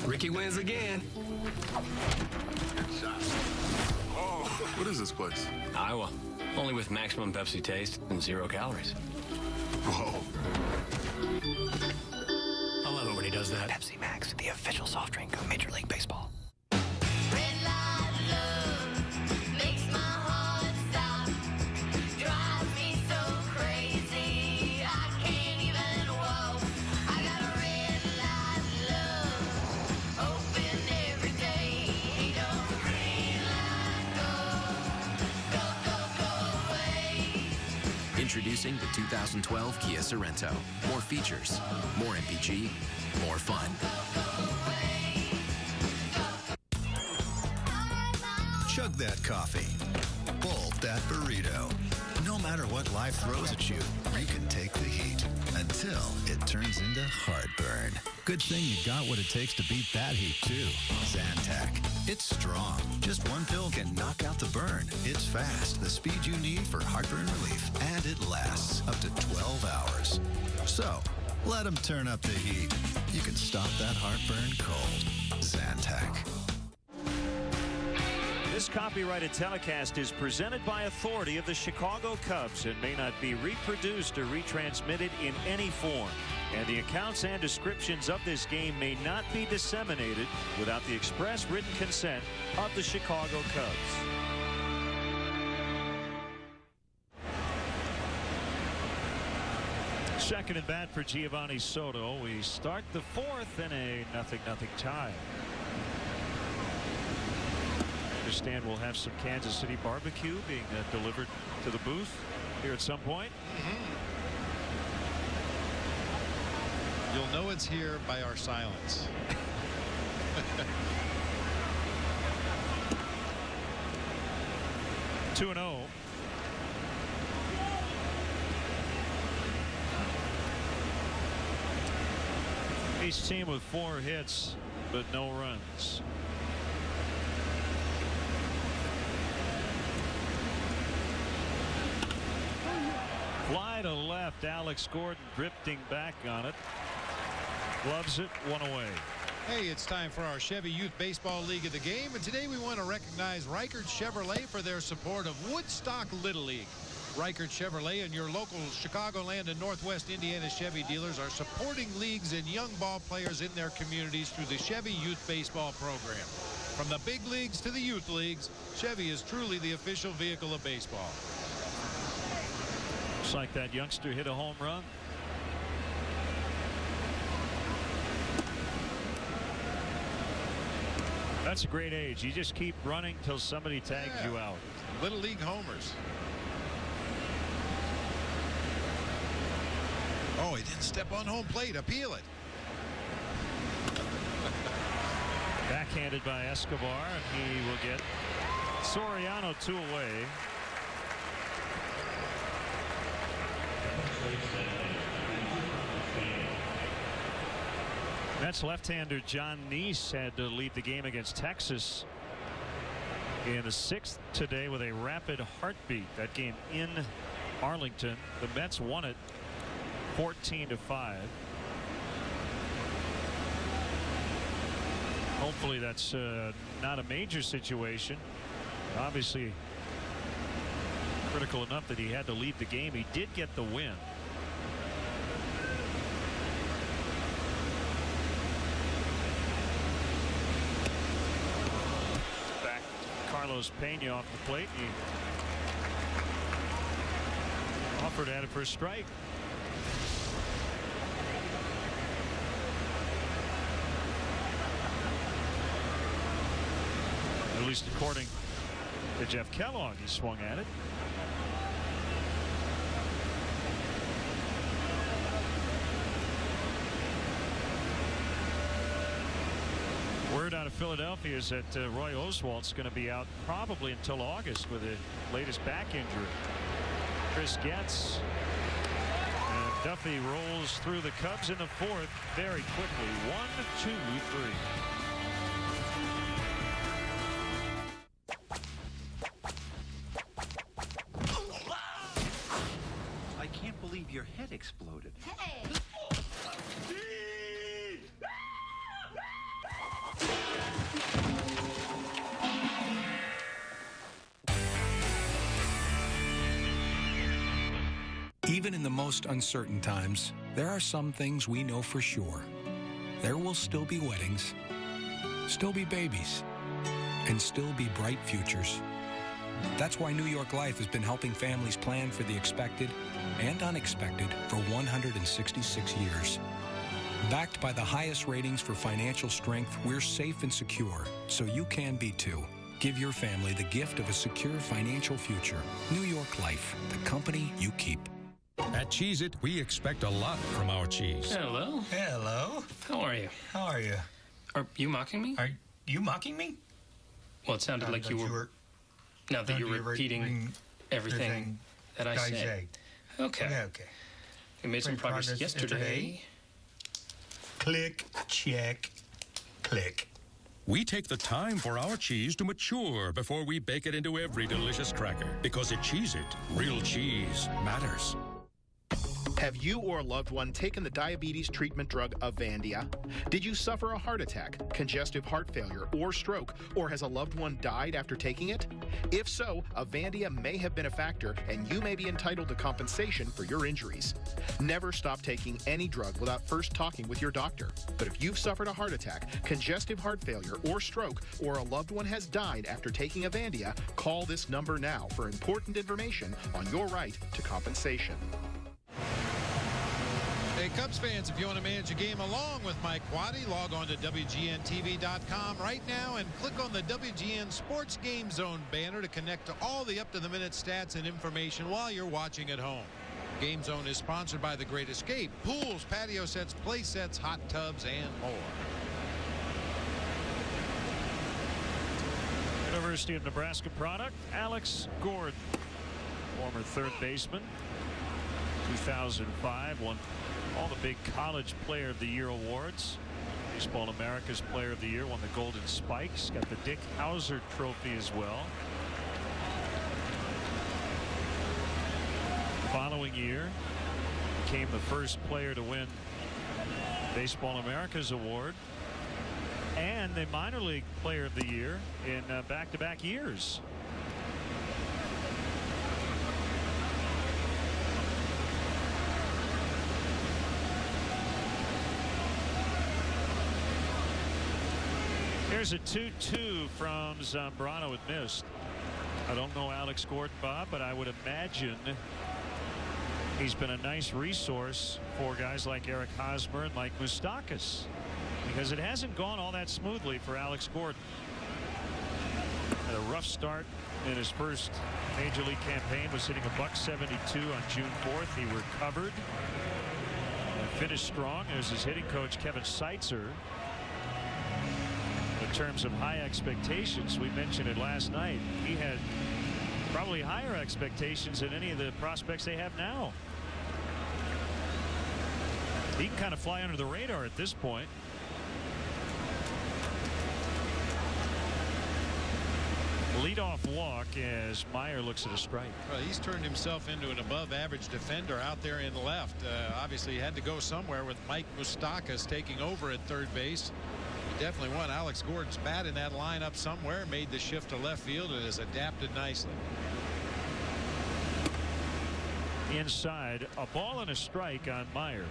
Ricky wins again. Oh, what is this place? Iowa. Only with maximum Pepsi taste and 0 calories. Whoa. I love it when he does that. Pepsi Max, the official soft drink of Major League Baseball. Introducing the 2012 Kia Sorento. More features, more MPG, more fun. Chug that coffee. Bolt that burrito. No matter what life throws at you, you can take the heat until it turns into heartburn. Good thing you got what it takes to beat that heat, too. Zantac. It's strong. Just one pill can knock out the burn. It's fast, the speed you need for heartburn relief, and it lasts up to 12 hours. So, let them turn up the heat. You can stop that heartburn cold. Zantac. This copyrighted telecast is presented by authority of the Chicago Cubs and may not be reproduced or retransmitted in any form. And the accounts and descriptions of this game may not be disseminated without the express written consent of the Chicago Cubs. Second at bat for Giovanni Soto. We start the fourth in a 0-0 tie. I understand we'll have some Kansas City barbecue being delivered to the booth here at some point. You'll know it's here by our silence. Two and 0. Each team with 4 hits, but no runs. Fly to left. Alex Gordon drifting back on it. Loves it. 1 away. Hey, it's time for our Chevy Youth Baseball League of the Game, and today we want to recognize Reichert Chevrolet for their support of Woodstock Little League. Reichert Chevrolet and your local Chicagoland and Northwest Indiana Chevy dealers are supporting leagues and young ball players in their communities through the Chevy Youth Baseball program. From the big leagues to the youth leagues, Chevy is truly the official vehicle of baseball. Looks like that youngster hit a home run. That's a great age. You just keep running till somebody tags you out. Little league homers. Oh, he didn't step on home plate. Appeal it. Backhanded by Escobar, and he will get Soriano 2 away. Mets left-hander John Neese had to leave the game against Texas in the 6th today with a rapid heartbeat. That game in Arlington. The Mets won it 14-5. Hopefully that's not a major situation. Obviously critical enough that he had to leave the game. He did get the win. Back Carlos Pena off the plate. He offered at it for a strike. At least according to Jeff Kellogg, he swung at it. Word out of Philadelphia is that Roy Oswalt's going to be out probably until August with the latest back injury. Chris Getz. And Duffy rolls through the Cubs in the fourth very quickly. 1, 2, 3. I can't believe your head exploded. Hey! Even in the most uncertain times, there are some things we know for sure. There will still be weddings, still be babies, and still be bright futures. That's why New York Life has been helping families plan for the expected and unexpected for 166 years. Backed by the highest ratings for financial strength, we're safe and secure, so you can be too. Give your family the gift of a secure financial future. New York Life, the company you keep. At Cheez-It, we expect a lot from our cheese. Hello. Hello. How are you? How are you? Are you mocking me? Are you mocking me? Well, it sounded like you were. Now that you're repeating everything that I say. Okay. Okay. We made some progress yesterday. Click, check, click. We take the time for our cheese to mature before we bake it into every delicious cracker. Because at Cheez-It, real cheese matters. Have you or a loved one taken the diabetes treatment drug Avandia? Did you suffer a heart attack, congestive heart failure, or stroke, or has a loved one died after taking it? If so, Avandia may have been a factor, and you may be entitled to compensation for your injuries. Never stop taking any drug without first talking with your doctor. But if you've suffered a heart attack, congestive heart failure, or stroke, or a loved one has died after taking Avandia, call this number now for important information on your right to compensation. Hey, Cubs fans, if you want to manage a game along with Mike Quade, log on to WGNTV.com right now and click on the WGN Sports Game Zone banner to connect to all the up-to-the-minute stats and information while you're watching at home. Game Zone is sponsored by The Great Escape, pools, patio sets, play sets, hot tubs, and more. University of Nebraska product, Alex Gordon, former third baseman, 2005, won all the big College Player of the Year awards. Baseball America's Player of the Year, won the Golden Spikes, got the Dick Hauser Trophy as well. The following year, became the first player to win Baseball America's award and the Minor League Player of the Year in back-to-back years. Here's a 2-2 from Zambrano at missed. I don't know Alex Gordon, Bob, but I would imagine he's been a nice resource for guys like Eric Hosmer and Mike Moustakas, because it hasn't gone all that smoothly for Alex Gordon. Had a rough start in his first major league campaign, was hitting $172 on June 4th. He recovered and finished strong. There's his hitting coach, Kevin Seitzer. In terms of high expectations, we mentioned it last night. He had probably higher expectations than any of the prospects they have now. He can kind of fly under the radar at this point. Leadoff walk as Meyer looks at a strike. Well, he's turned himself into an above-average defender out there in left. Obviously, he had to go somewhere with Mike Moustakas taking over at third base. Definitely won Alex Gordon's bat in that lineup somewhere. Made the shift to left field and has adapted nicely. Inside, a ball and a strike on Meyer.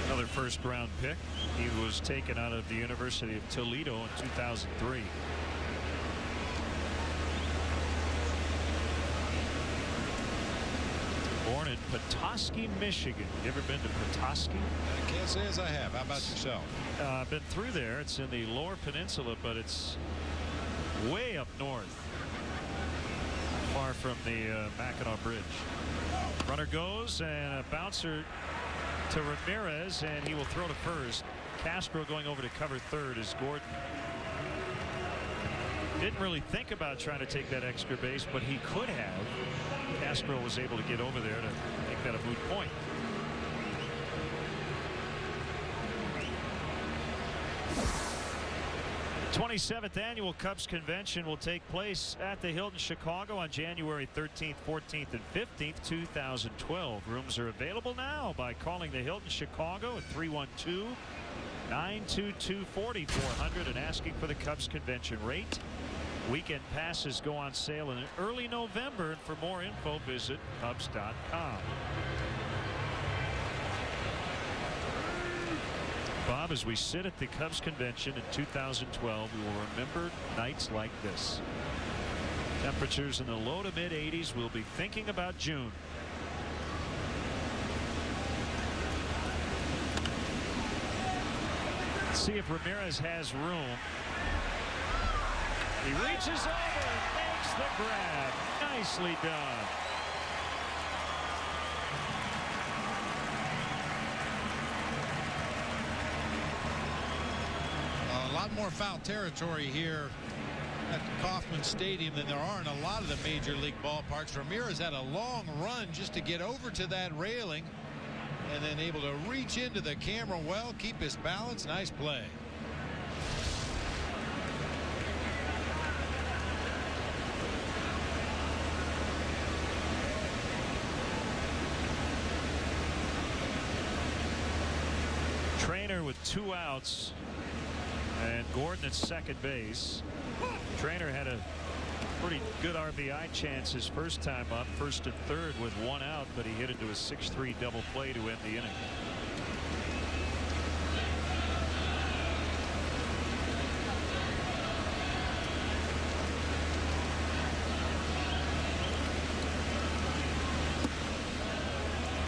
Another first-round pick. He was taken out of the University of Toledo in 2003. Born in Petoskey, Michigan. You ever been to Petoskey? I can't say as I have. How about yourself? I've been through there. It's in the Lower Peninsula, but it's way up north, far from the Mackinac Bridge. Runner goes, and a bouncer to Ramirez, and he will throw to first. Castro going over to cover third as Gordon didn't really think about trying to take that extra base, but he could have. Castro was able to get over there to make that a moot point. The 27th Annual Cubs Convention will take place at the Hilton Chicago on January 13th, 14th, and 15th, 2012. Rooms are available now by calling the Hilton Chicago at 312-922-4400 and asking for the Cubs Convention rate. Weekend passes go on sale in early November, and for more info visit Cubs.com. Bob, as we sit at the Cubs Convention in 2012, we will remember nights like this. Temperatures in the low to mid 80s. We'll be thinking about June. Let's see if Ramirez has room. He reaches over and makes the grab. Nicely done. A lot more foul territory here at Kauffman Stadium than there are in a lot of the major league ballparks. Ramirez had a long run just to get over to that railing and then able to reach into the camera well, keep his balance. Nice play. Trainer with 2 outs. And Gordon at second base. Trainer had a pretty good RBI chance his first time up, first and third with 1 out, but he hit into a 6-3 double play to end the inning.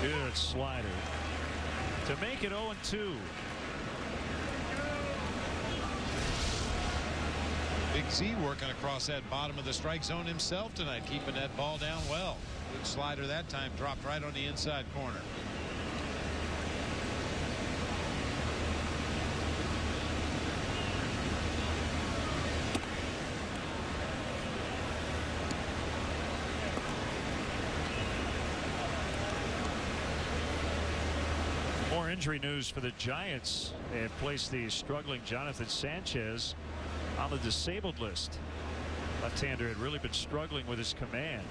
Good slider to make it 0-2. Big Z working across that bottom of the strike zone himself tonight, keeping that ball down well. Good slider that time, dropped right on the inside corner. More injury news for the Giants. They have placed the struggling Jonathan Sanchez on the disabled list. Left-hander had really been struggling with his command.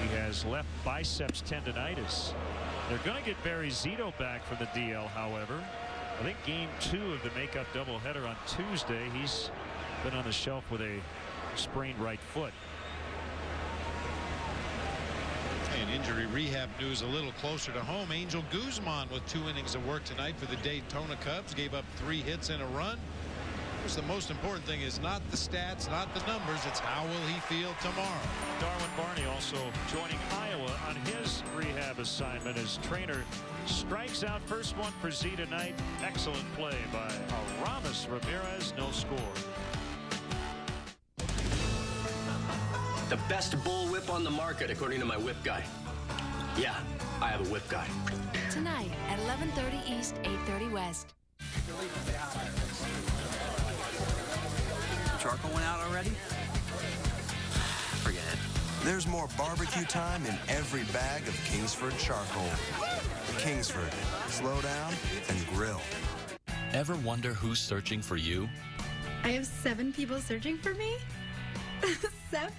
He has left biceps tendonitis. They're going to get Barry Zito back from the DL, however. I think game 2 of the makeup doubleheader on Tuesday. He's been on the shelf with a sprained right foot. And injury rehab news a little closer to home. Angel Guzman with 2 innings of work tonight for the Daytona Cubs. Gave up 3 hits and a run. The most important thing is not the stats, not the numbers. It's how will he feel tomorrow. Darwin Barney also joining Iowa on his rehab assignment as Trainer strikes out. First one for Z tonight. Excellent play by Aramis Ramirez. No score. The best bullwhip on the market, according to my whip guy. Yeah, I have a whip guy. Tonight at 11:30 East, 8:30 West. Charcoal went out already? Forget it. There's more barbecue time in every bag of Kingsford charcoal. Kingsford. Slow down and grill. Ever wonder who's searching for you? I have 7 people searching for me? 7?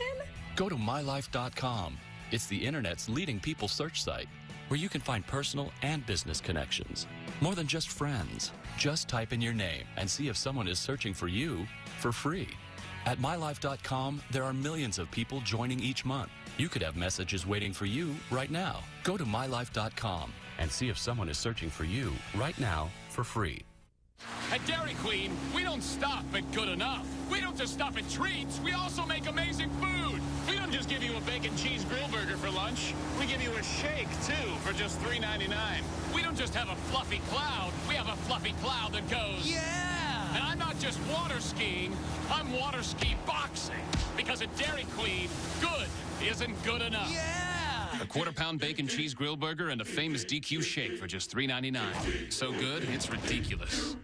Go to mylife.com. It's the internet's leading people search site, where you can find personal and business connections. More than just friends. Just type in your name and see if someone is searching for you for free. At mylife.com, there are millions of people joining each month. You could have messages waiting for you right now. Go to mylife.com and see if someone is searching for you right now for free. At Dairy Queen, we don't stop at good enough. We don't just stop at treats, we also make amazing food. We don't just give you a bacon cheese grill burger for lunch. We give you a shake, too, for just $3.99. We don't just have a fluffy cloud, we have a fluffy cloud that goes... Yeah! And I'm not just water skiing, I'm water ski boxing. Because at Dairy Queen, good isn't good enough. Yeah! A quarter-pound bacon cheese grill burger and a famous DQ shake for just $3.99. So good, it's ridiculous.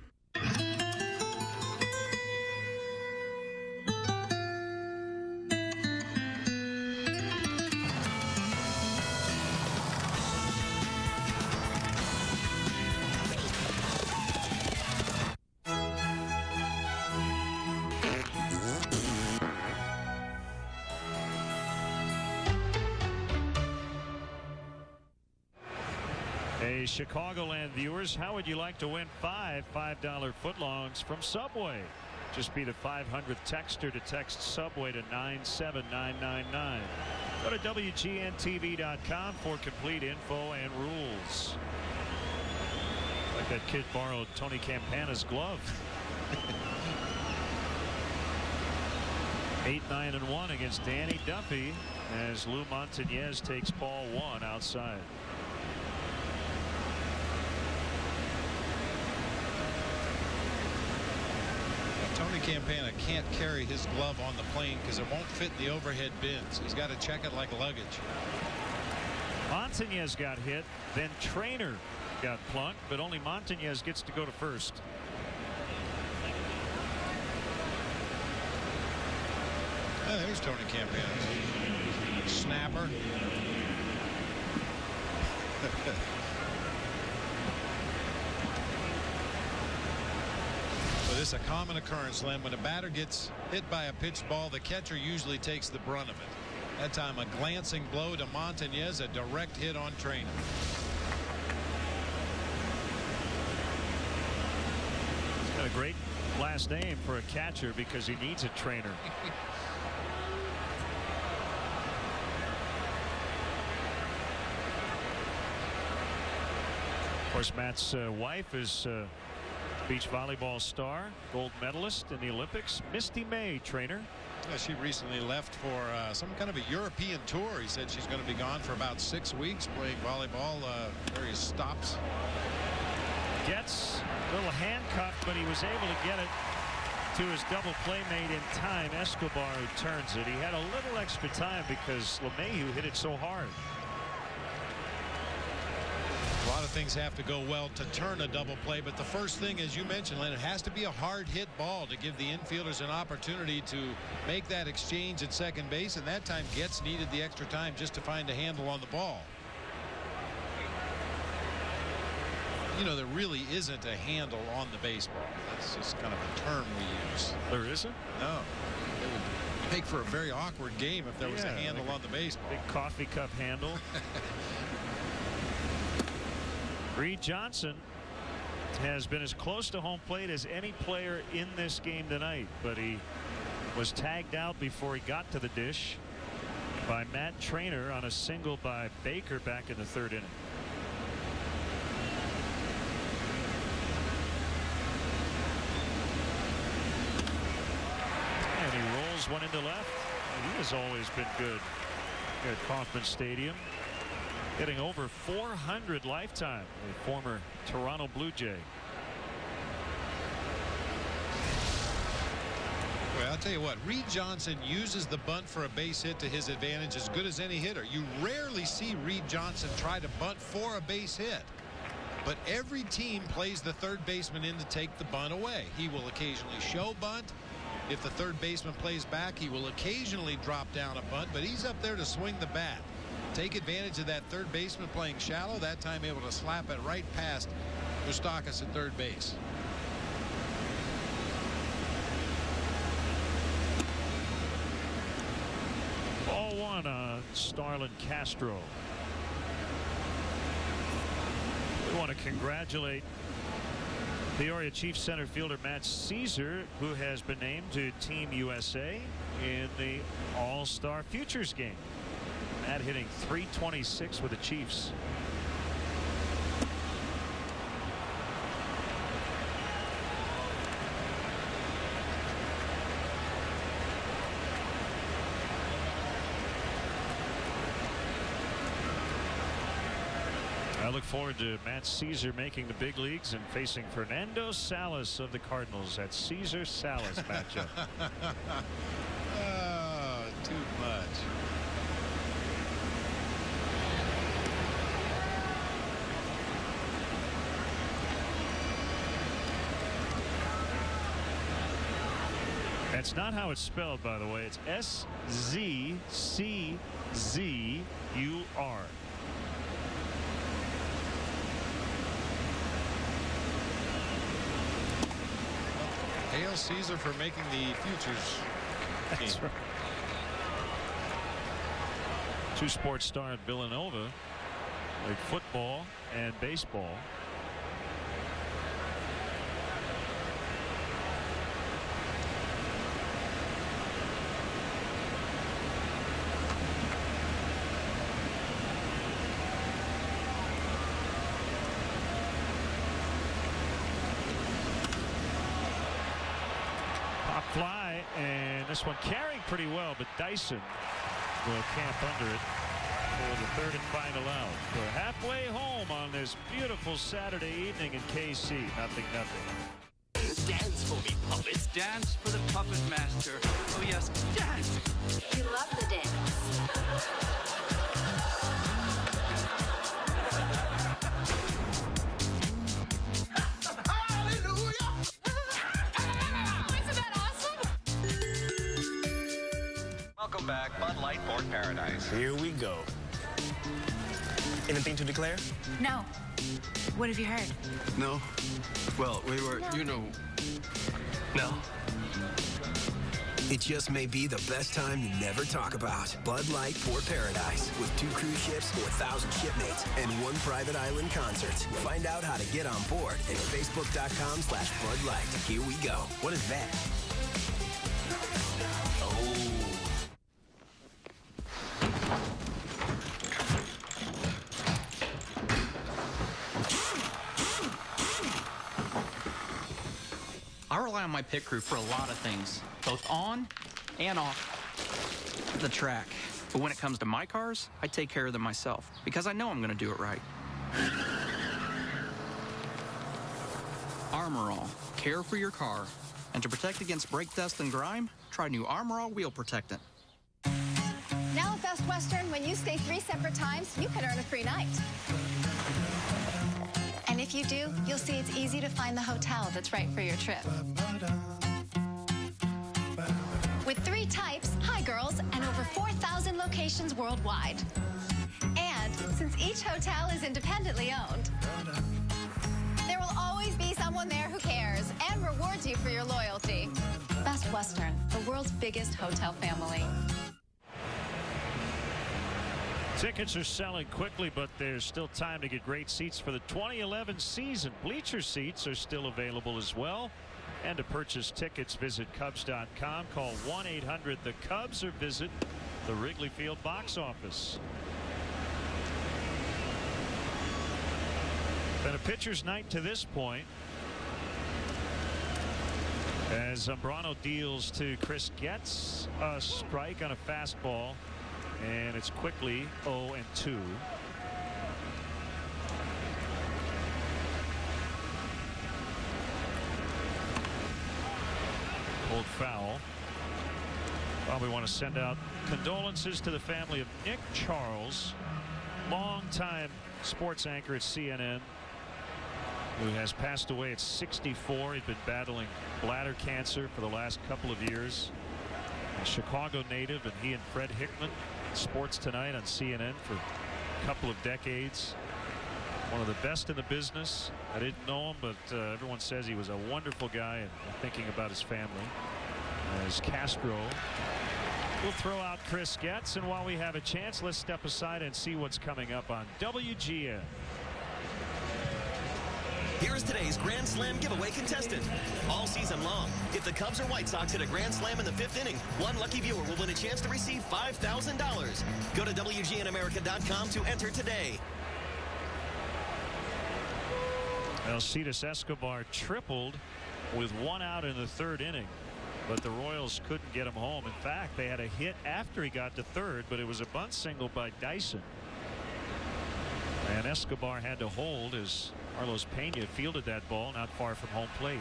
Hey, Chicagoland viewers, how would you like to win $5 footlongs from Subway? Just be the 500th texter to text Subway to 97999. Go to WGNTV.com for complete info and rules. Like that kid borrowed Tony Campana's glove. 8-9-1 against Danny Duffy as Lou Montañez takes Paul 1 outside. Tony Campana can't carry his glove on the plane because it won't fit in the overhead bins. He's got to check it like luggage. Montañez got hit, then Trainer got plunked, but only Montañez gets to go to first. Oh, there's Tony Campana. Snapper. This is a common occurrence, Len. When a batter gets hit by a pitched ball, the catcher usually takes the brunt of it. That time a glancing blow to Montañez, a direct hit on Trainer. He's got a great last name for a catcher because he needs a trainer. Of course, Matt's wife is beach volleyball star, gold medalist in the Olympics, Misty May, Trainer. Yeah, she recently left for some kind of a European tour. He said she's going to be gone for about 6 weeks playing volleyball, various stops. Gets a little handcuffed, but he was able to get it to his double playmate in time. Escobar, who turns it. He had a little extra time because LeMahieu hit it so hard. A lot of things have to go well to turn a double play, but the first thing, as you mentioned, Len, it has to be a hard hit ball to give the infielders an opportunity to make that exchange at second base, and that time Getz needed the extra time just to find a handle on the ball. You know, there really isn't a handle on the baseball. That's just kind of a term we use. There isn't? No. It would make for a very awkward game if there was a handle on the baseball. Big coffee cup handle. Reed Johnson has been as close to home plate as any player in this game tonight, but he was tagged out before he got to the dish by Matt Trainer on a single by Baker back in the third inning. And he rolls one into left. He has always been good at Kauffman Stadium. Getting over 400 lifetime, a former Toronto Blue Jay. Well, I'll tell you what, Reed Johnson uses the bunt for a base hit to his advantage as good as any hitter. You rarely see Reed Johnson try to bunt for a base hit. But every team plays the third baseman in to take the bunt away. He will occasionally show bunt. If the third baseman plays back, he will occasionally drop down a bunt, but he's up there to swing the bat. Take advantage of that third baseman playing shallow, that time able to slap it right past Moustakas at third base. Ball one on Starlin Castro. We want to congratulate Peoria Chiefs center fielder Matt Caesar, who has been named to Team USA in the All-Star Futures game. Matt hitting .326 with the Chiefs. I look forward to Matt Caesar making the big leagues and facing Fernando Salas of the Cardinals. That Caesar Salas matchup. Too much. That's not how it's spelled, by the way. It's S-Z-C-Z-U-R. Hail Caesar for making the futures team. That's right. Two sports star at Villanova, like football and baseball. Fly, and this one carrying pretty well, but Dyson will camp under it for the third and final out. We're halfway home on this beautiful Saturday evening in KC. 0-0. Dance for me, puppets. Dance for the puppet master. Oh, yes, dance. You love the dance. Welcome back, Bud Light Port Paradise. Here we go. Anything to declare? No. What have you heard? No. Well, we were, No. It just may be the best time you never talk about. Bud Light Port Paradise with 2 cruise ships, 1,000 shipmates, and 1 private island concert. Find out how to get on board at facebook.com/Bud Light. Here we go. What is that? I rely on my pit crew for a lot of things, both on and off the track. But when it comes to my cars, I take care of them myself because I know I'm going to do it right. Armor All. Care for your car. And to protect against brake dust and grime, try new Armor All Wheel Protectant. Now at Best Western, when you stay 3 separate times, you could earn a free night. And if you do, you'll see it's easy to find the hotel that's right for your trip. With 3 types, Hi Girls, and over 4,000 locations worldwide. And since each hotel is independently owned, there will always be someone there who cares and rewards you for your loyalty. Best Western, the world's biggest hotel family. Tickets are selling quickly, but there's still time to get great seats for the 2011 season. Bleacher seats are still available as well. And to purchase tickets, visit Cubs.com. Call 1-800-THE-CUBS or visit the Wrigley Field box office. Been a pitcher's night to this point, as Zambrano deals to Chris Getz a strike on a fastball. And it's quickly 0-2. Old foul. Well, we want to send out condolences to the family of Nick Charles, longtime sports anchor at CNN, who has passed away at 64. He'd been battling bladder cancer for the last couple of years. A Chicago native, and he and Fred Hickman, Sports Tonight on CNN for a couple of decades. One of the best in the business. I didn't know him, but everyone says he was a wonderful guy, and thinking about his family. As Castro will throw out Chris Getz, and while we have a chance, let's step aside and see what's coming up on WGN. Here is today's Grand Slam giveaway contestant. All season long, if the Cubs or White Sox hit a Grand Slam in the 5th inning, one lucky viewer will win a chance to receive $5,000. Go to WGNAmerica.com to enter today. Alcides Escobar tripled with 1 out in the 3rd inning, but the Royals couldn't get him home. In fact, they had a hit after he got to 3rd, but it was a bunt single by Dyson. And Escobar had to hold as Carlos Pena fielded that ball not far from home plate.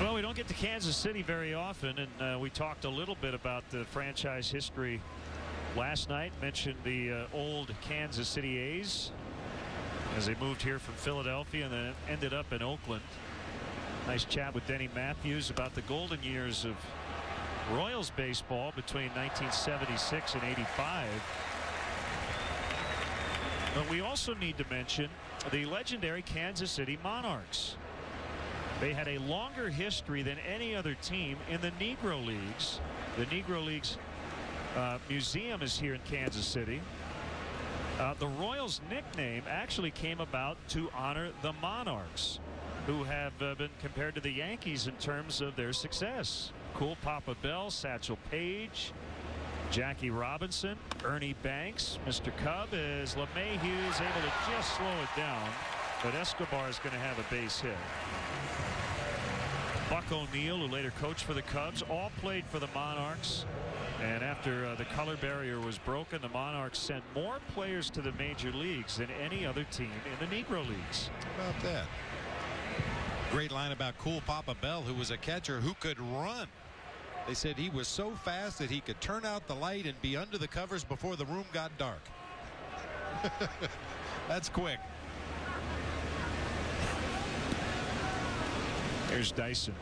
Well, we don't get to Kansas City very often, and we talked a little bit about the franchise history last night. Mentioned the old Kansas City A's as they moved here from Philadelphia and then ended up in Oakland. Nice chat with Denny Matthews about the golden years of Royals baseball between 1976 and 85. But we also need to mention the legendary Kansas City Monarchs. They had a longer history than any other team in the Negro Leagues. The Negro Leagues museum is here in Kansas City. The Royals nickname actually came about to honor the Monarchs, who have been compared to the Yankees in terms of their success. Cool Papa Bell, Satchel Paige, Jackie Robinson, Ernie Banks, Mr. Cub, as LeMahieu is able to just slow it down, but Escobar is going to have a base hit. Buck O'Neil, who later coached for the Cubs, all played for the Monarchs. And after the color barrier was broken, the Monarchs sent more players to the major leagues than any other team in the Negro Leagues. How about that? Great line about Cool Papa Bell, who was a catcher who could run. They said he was so fast that he could turn out the light and be under the covers before the room got dark. That's quick. Here's Dyson.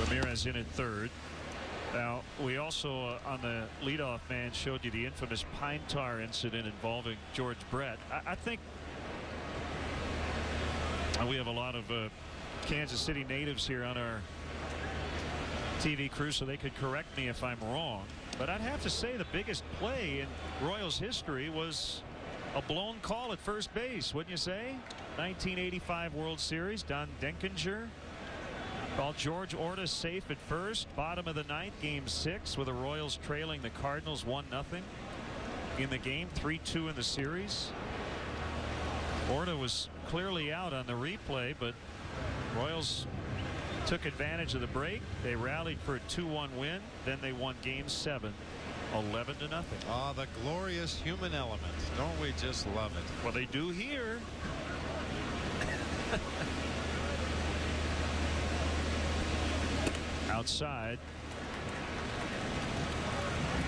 Ramirez in at third. Now, we also on the leadoff man showed you the infamous pine tar incident involving George Brett. I think we have a lot of Kansas City natives here on our TV crew, so they could correct me if I'm wrong. But I'd have to say the biggest play in Royals history was a blown call at first base, wouldn't you say? 1985 World Series, Don Denkinger called George Orta safe at first, bottom of the ninth, game 6, with the Royals trailing the Cardinals 1-0 in the game, 3-2 in the series. Orta was clearly out on the replay, but Royals took advantage of the break. They rallied for a 2-1 win. Then they won game 7, 11-0. Ah, the glorious human element. Don't we just love it? Well, they do here. Outside.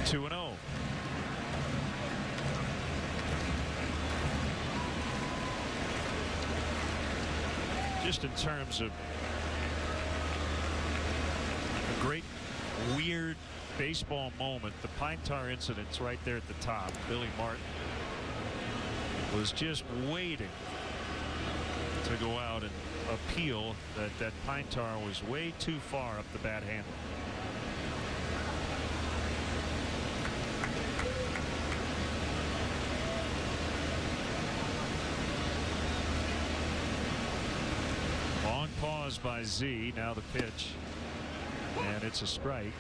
2-0. Just in terms of a great weird baseball moment, the pine tar incident's right there at the top. Billy Martin was just waiting to go out and appeal that pine tar was way too far up the bat handle. Long pause by Z. Now the pitch, and it's a strike.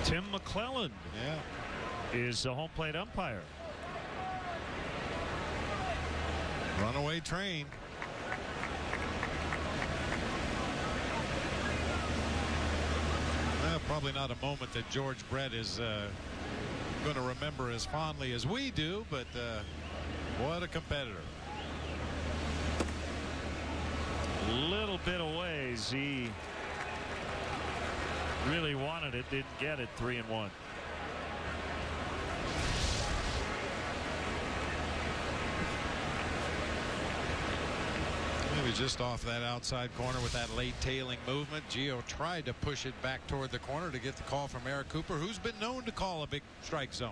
Tim McClelland is the home plate umpire. Runaway train. Well, probably not a moment that George Brett is going to remember as fondly as we do, but what a competitor. Little bit away. Z really wanted it, didn't get it. 3-1. Maybe just off that outside corner with that late tailing movement. Gio tried to push it back toward the corner to get the call from Eric Cooper, who's been known to call a big strike zone.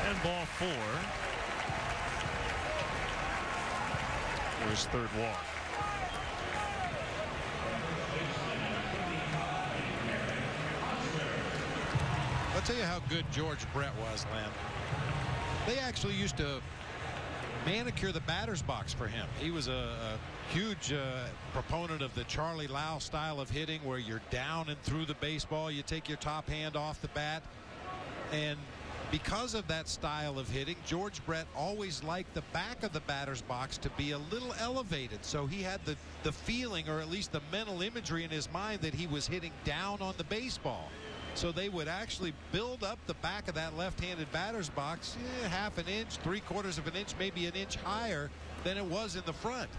And ball 4. For his third walk. I'll tell you how good George Brett was, Len. They actually used to manicure the batter's box for him. He was a huge proponent of the Charlie Lau style of hitting, where you're down and through the baseball, you take your top hand off the bat, and because of that style of hitting, George Brett always liked the back of the batter's box to be a little elevated. So he had the feeling, or at least the mental imagery in his mind, that he was hitting down on the baseball. So they would actually build up the back of that left-handed batter's box half an inch, 3/4 of an inch, maybe an inch higher than it was in the front,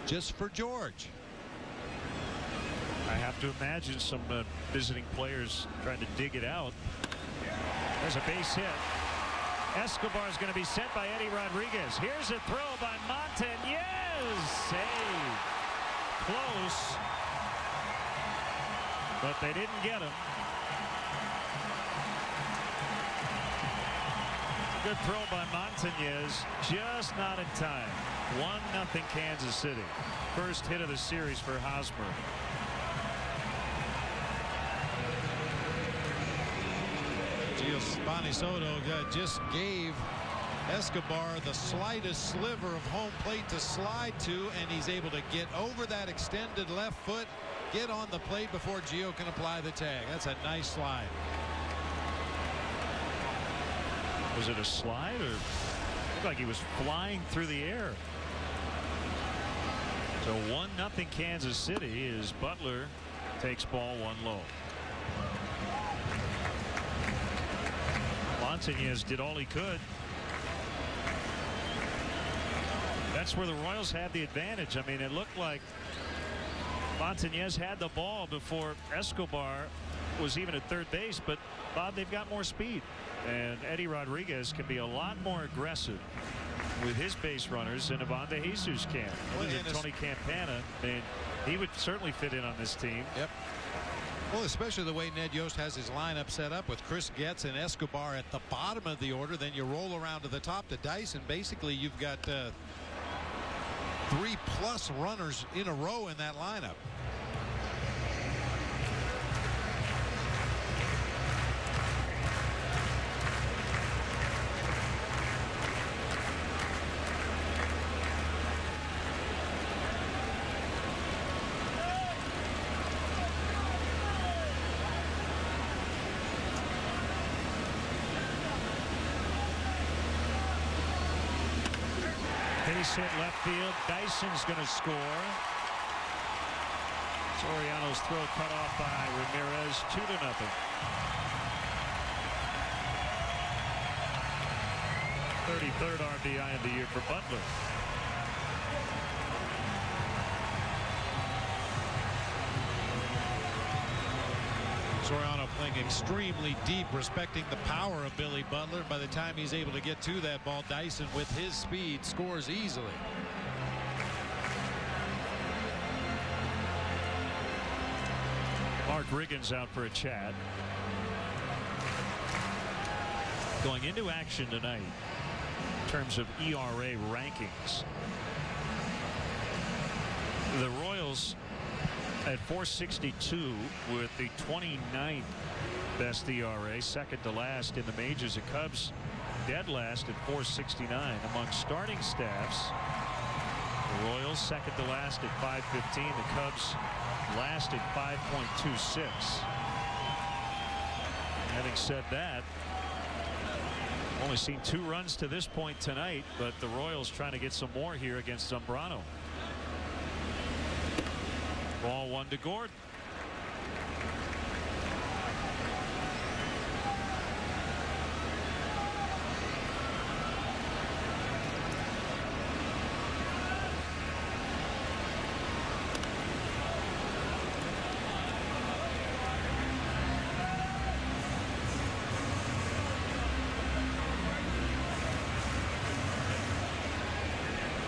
just for George. I have to imagine some visiting players trying to dig it out. There's a base hit. Escobar is going to be sent by Eddie Rodriguez. Here's a throw by Montañez. Save. Close. But they didn't get him. Good throw by Montañez. Just not in time. 1-0 Kansas City. First hit of the series for Hosmer. Giovanni Soto just gave Escobar the slightest sliver of home plate to slide to, and he's able to get over that extended left foot, get on the plate before Gio can apply the tag. That's a nice slide. Was it a slide, or looked like he was flying through the air? So 1-0 Kansas City as Butler takes ball 1 low. Montañez did all he could. That's where the Royals had the advantage. I mean, it looked like Montañez had the ball before Escobar was even at third base, but Bob, they've got more speed, and Eddie Rodriguez can be a lot more aggressive with his base runners than Ivan De Jesus can. Well, Tony Campana, I mean, he would certainly fit in on this team. Yep. Well, especially the way Ned Yost has his lineup set up with Chris Getz and Escobar at the bottom of the order. Then you roll around to the top to Dyson. Basically, you've got 3+ runners in a row in that lineup. Base hit left field. Dyson's going to score. Soriano's throw cut off by Ramirez. 2-0. Third RBI of the year for Butler. Soriano playing extremely deep, respecting the power of Billy Butler. By the time he's able to get to that ball, Dyson, with his speed, scores easily. Mark Riggins out for a chat. Going into action tonight in terms of ERA rankings, the Royals at 4.62 with the 29th best ERA, second to last in the majors. The Cubs dead last at 4.69. Among starting staffs, the Royals second to last at 5.15. The Cubs last at 5.26. Having said that, only seen 2 runs to this point tonight, but the Royals trying to get some more here against Zambrano. Ball 1 to Gordon.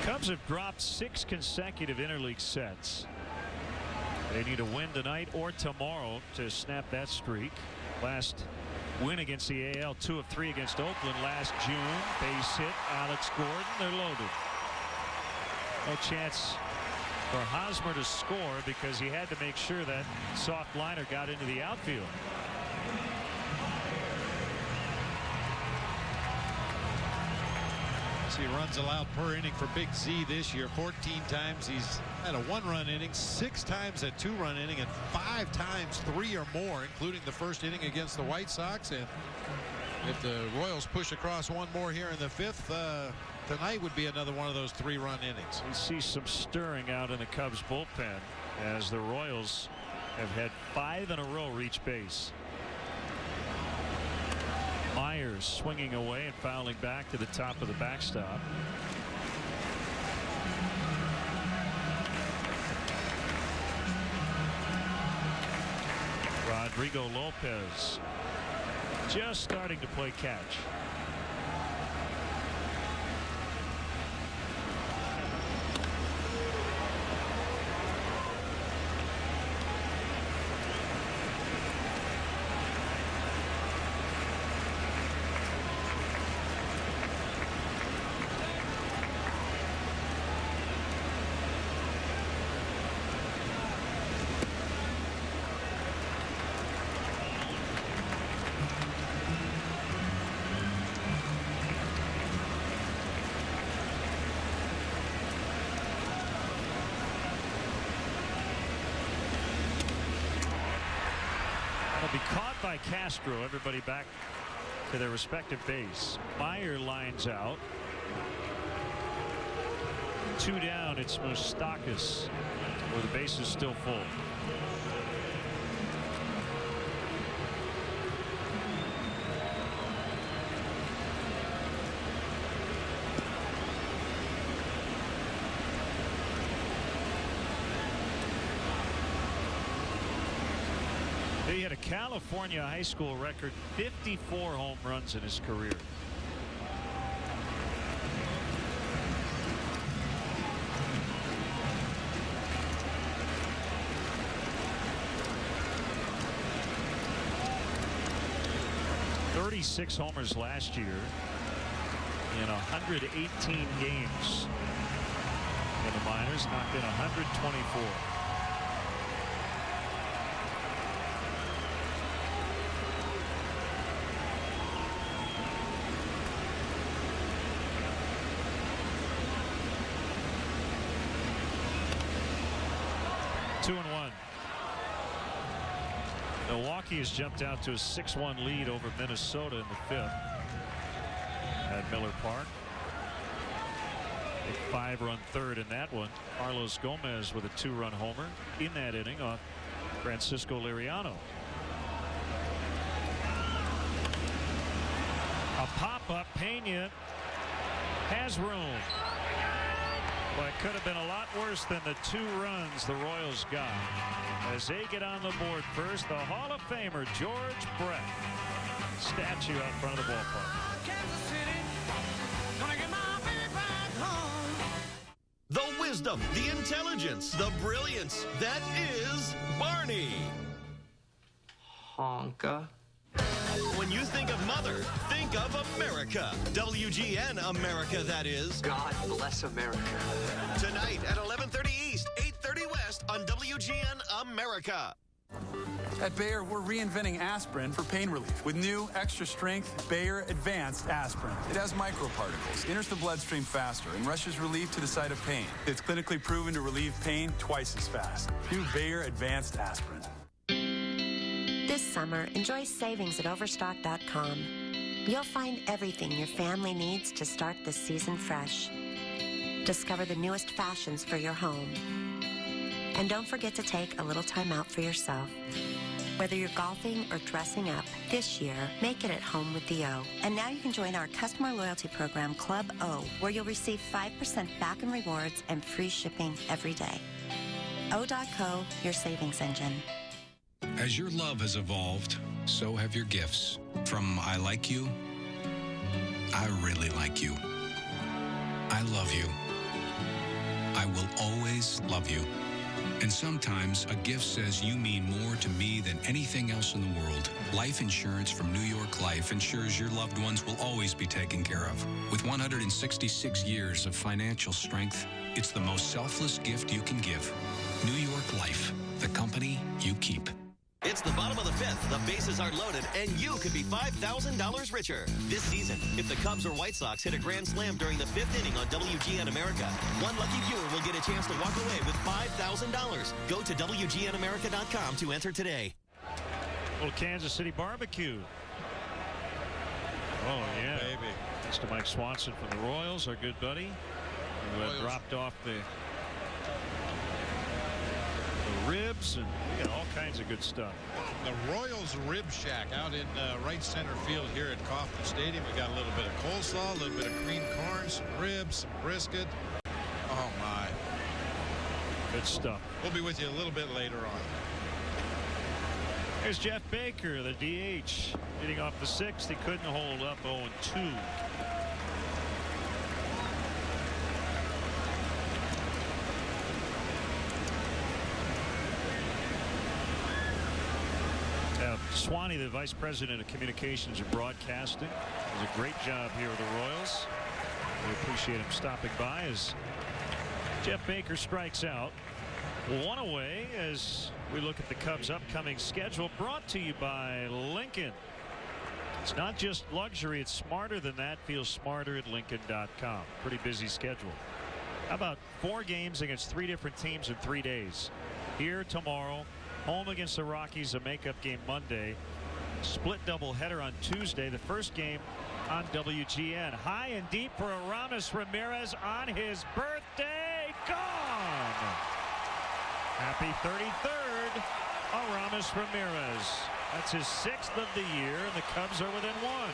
Cubs have dropped 6 consecutive interleague sets. They need a win tonight or tomorrow to snap that streak. Last win against the AL, 2 of 3 against Oakland last June. Base hit, Alex Gordon. They're loaded. No chance for Hosmer to score because he had to make sure that soft liner got into the outfield. See runs allowed per inning for Big Z this year. 14 times he's had a 1-run inning, 6 times a 2-run inning, and 5 times 3 or more, including the first inning against the White Sox. And If the Royals push across one more here in the 5th, tonight would be another one of those 3-run innings. We see some stirring out in the Cubs bullpen as the Royals have had 5 in a row reach base. Myers swinging away and fouling back to the top of the backstop. Rodrigo Lopez just starting to play catch. Be caught by Castro. Everybody back to their respective base. Meyer lines out. 2 down. It's Moustakas where the base is still full. He had a California high school record 54 home runs in his career. "36 homers last year in 118 games in the minors, knocked in 124. Milwaukee has jumped out to a 6-1 lead over Minnesota in the 5th at Miller Park. A 5-run third in that one. Carlos Gomez with a 2-run homer in that inning off Francisco Liriano. A pop-up. Pena has room. Well, it could have been a lot worse than the 2 runs the Royals got. As they get on the board first, the Hall of Famer George Brett. Statue out front of the ballpark. Kansas City, gonna get my baby back home. The wisdom, the intelligence, the brilliance. That is Barney. Honka. When you think of mother, think of America. WGN America, that is. God bless America. Tonight at 11:30 East, 8:30 West on WGN America. At Bayer, we're reinventing aspirin for pain relief with new extra strength Bayer Advanced Aspirin. It has microparticles, enters the bloodstream faster, and rushes relief to the site of pain. It's clinically proven to relieve pain twice as fast. New Bayer Advanced Aspirin. This summer, enjoy savings at Overstock.com. You'll find everything your family needs to start the season fresh. Discover the newest fashions for your home. And don't forget to take a little time out for yourself. Whether you're golfing or dressing up, this year, make it at home with the O. And now you can join our customer loyalty program, Club O, where you'll receive 5% back in rewards and free shipping every day. O.co, your savings engine. As your love has evolved, so have your gifts. From I like you, I really like you. I love you. I will always love you. And sometimes a gift says you mean more to me than anything else in the world. Life insurance from New York Life ensures your loved ones will always be taken care of. With 166 years of financial strength, it's the most selfless gift you can give. New York Life, the company you keep. It's the bottom of the 5th. The bases are loaded, and you could be $5,000 richer. This season, if the Cubs or White Sox hit a grand slam during the 5th inning on WGN America, one lucky viewer will get a chance to walk away with $5,000. Go to WGNAmerica.com to enter today. Little Kansas City barbecue Oh, yeah. Baby. Mr. Mike Swanson from the Royals, our good buddy, who had dropped off the ribs, and we got all kinds of good stuff. The Royals Rib Shack out in right center field here at Kauffman Stadium. We got a little bit of coleslaw, a little bit of green corn, some ribs, some brisket. Oh, my. Good stuff. We'll be with you a little bit later on. There's Jeff Baker, the DH, hitting off the sixth. He couldn't hold up. 0-2. Swanee, the Vice President of Communications and Broadcasting, does a great job here with the Royals. We appreciate him stopping by as Jeff Baker strikes out. One away as we look at the Cubs' upcoming schedule, brought to you by Lincoln. It's not just luxury, it's smarter than that. Feel smarter at Lincoln.com. Pretty busy schedule. How about 4 games against 3 different teams in 3 days? Here tomorrow, home against the Rockies, a makeup game Monday. Split doubleheader on Tuesday. The first game on WGN. High and deep for Aramis Ramirez on his birthday. Gone! Happy 33rd, Aramis Ramirez. That's his 6th of the year, and the Cubs are within 1.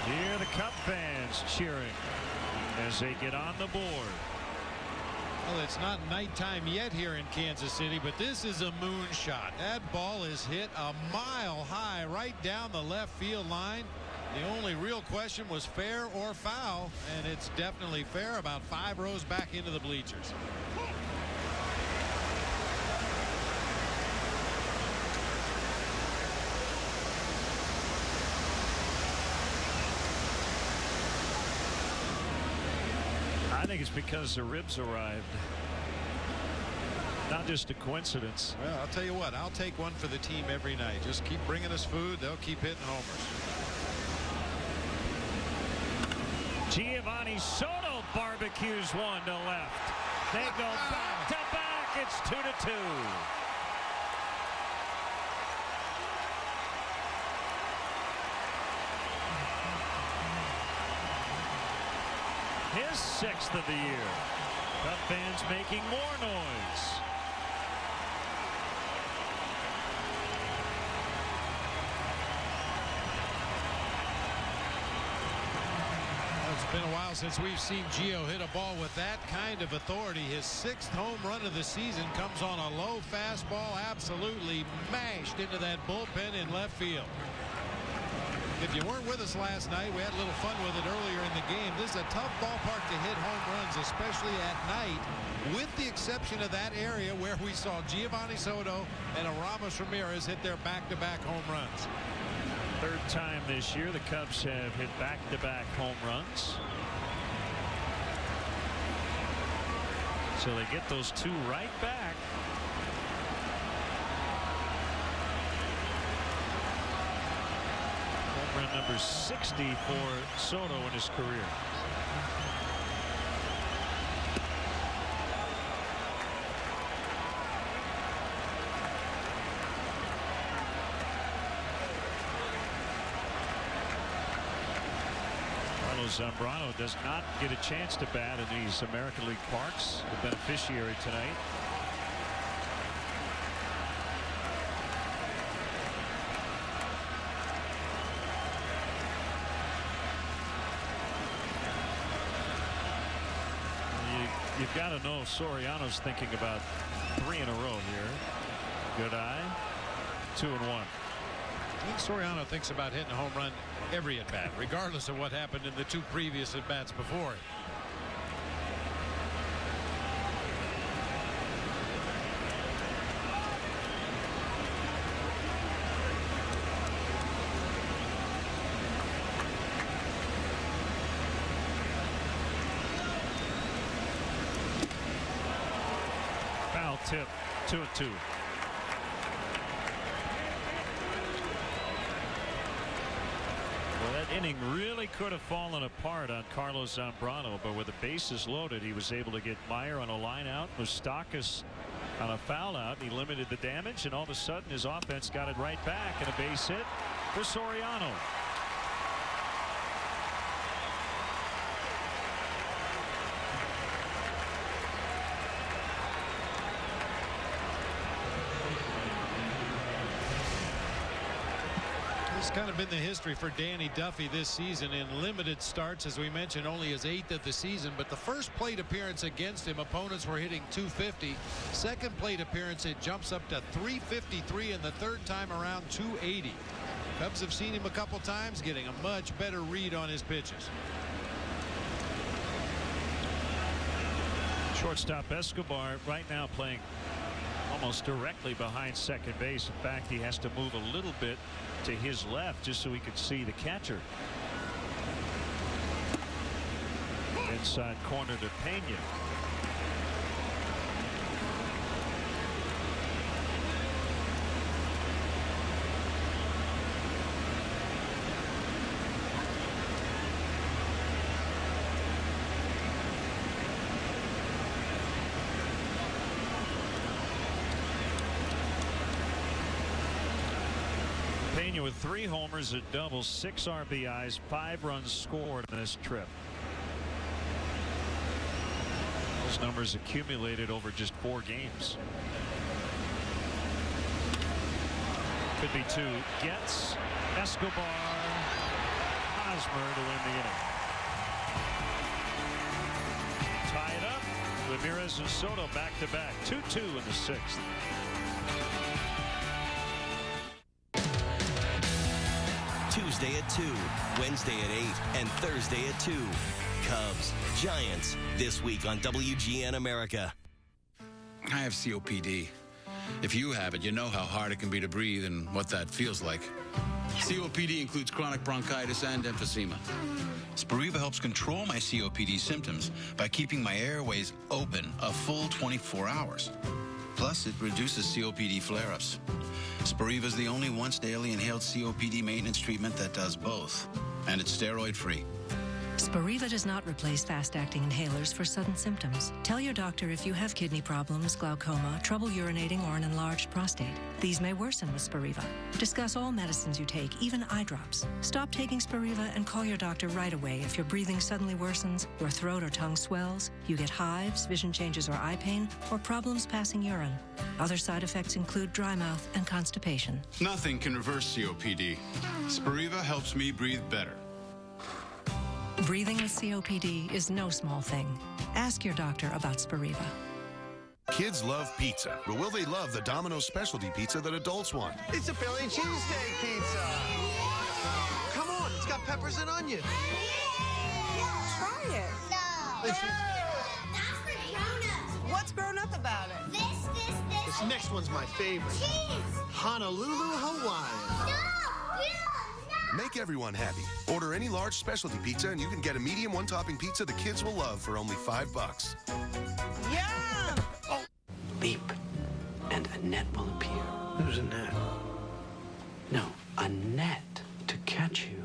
Here the Cub fans cheering as they get on the board. Well, it's not nighttime yet here in Kansas City, but this is a moonshot. That ball is hit a mile high right down the left field line. The only real question was fair or foul, and it's definitely fair, about 5 rows back into the bleachers. I think it's because the ribs arrived. Not just a coincidence. Well, I'll tell you what, I'll take one for the team every night. Just keep bringing us food. They'll keep hitting homers. Giovanni Soto barbecues one to left. They go back to back. It's 2-2. His 6th of the year. Cub fans making more noise. It's been a while since we've seen Gio hit a ball with that kind of authority. His 6th home run of the season comes on a low fastball, absolutely mashed into that bullpen in left field. If you weren't with us last night, we had a little fun with it earlier in the game. This is a tough ballpark to hit home runs, especially at night, with the exception of that area where we saw Giovanni Soto and Aramis Ramirez hit their back-to-back home runs. 3rd time this year the Cubs have hit back-to-back home runs. So they get those 2 right back. Home run number 60 for Soto in his career. Zambrano does not get a chance to bat in these American League parks. The beneficiary tonight. You've got to know Soriano's thinking about 3 in a row here. Good eye. 2-1. I think Soriano thinks about hitting a home run every at bat, regardless of what happened in the 2 previous at bats before it. Foul tip. 2-2. Well, that inning really could have fallen apart on Carlos Zambrano, but with the bases loaded, he was able to get Meyer on a line out, Moustakas on a foul out. He limited the damage, and all of a sudden his offense got it right back, and a base hit for Soriano. It's kind of been the history for Danny Duffy this season in limited starts. As we mentioned, only his 8th of the season, but the first plate appearance against him, opponents were hitting .250. Second plate appearance, it jumps up to .353, and the third time around .280. Cubs have seen him a couple times, getting a much better read on his pitches. Shortstop Escobar right now playing almost directly behind second base. In fact, he has to move a little bit to his left just so he could see the catcher. Inside corner to Pena. Pena with 3 homers, a double, 6 RBIs, 5 runs scored in this trip. Those numbers accumulated over just 4 games. Could be 2. Gets Escobar, Hosmer to win the inning. Tie it up. Ramirez and Soto back to back. 2-2 in the 6th. Tuesday at 2, Wednesday at 8, and Thursday at 2. Cubs, Giants, this week on WGN America. I have COPD. If you have it, you know how hard it can be to breathe and what that feels like. COPD includes chronic bronchitis and emphysema. Spiriva helps control my COPD symptoms by keeping my airways open a full 24 hours. Plus, it reduces COPD flare-ups. Spiriva is the only once-daily inhaled COPD maintenance treatment that does both, and it's steroid-free. Spiriva does not replace fast-acting inhalers for sudden symptoms. Tell your doctor if you have kidney problems, glaucoma, trouble urinating, or an enlarged prostate. These may worsen with Spiriva. Discuss all medicines you take, even eye drops. Stop taking Spiriva and call your doctor right away if your breathing suddenly worsens, your throat or tongue swells, you get hives, vision changes or eye pain, or problems passing urine. Other side effects include dry mouth and constipation. Nothing can reverse COPD. Spiriva helps me breathe better. Breathing with COPD is no small thing. Ask your doctor about Spiriva. Kids love pizza, but will they love the Domino's specialty pizza that adults want? It's a Philly cheesesteak pizza. Come on, it's got peppers and onions. Try it. No. That's for grown-ups. What's grown-up about it? This next one's my favorite. Cheese. Honolulu, Hawaii. No. Make everyone happy. Order any large specialty pizza and you can get a medium one-topping pizza the kids will love for only $5. Yum! Oh. Leap, and a net will appear. Who's a net? No, a net to catch you.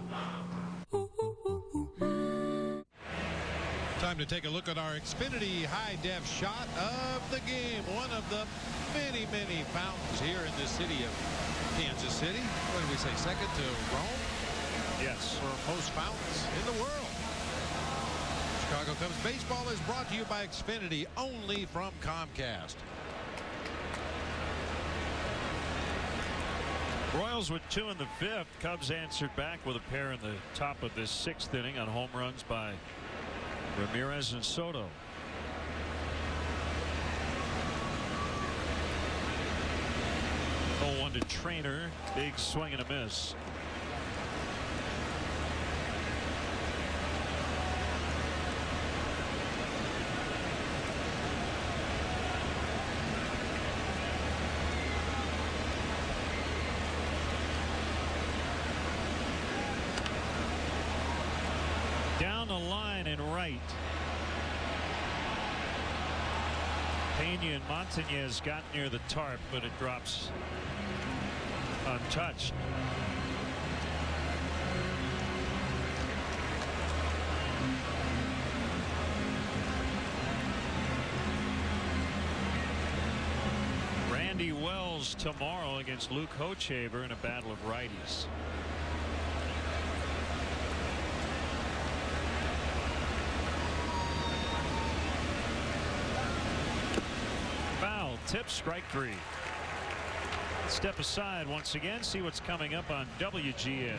Time to take a look at our Xfinity high-def shot of the game. One of the many, many fountains here in the city of Kansas City. What did we say, second to Rome? Yes. For most fountains in the world. Chicago Cubs baseball is brought to you by Xfinity, only from Comcast. Royals with 2 in the 5th. Cubs answered back with a pair in the top of this 6th inning on home runs by Ramirez and Soto. Oh, 1 to Trainer. Big swing and a miss. Down the line and right. Pena and Montañez got near the tarp, but it drops untouched. Wells tomorrow against Luke Hochevar in a battle of righties. Foul, tip, strike 3. Step aside once again, see what's coming up on WGN.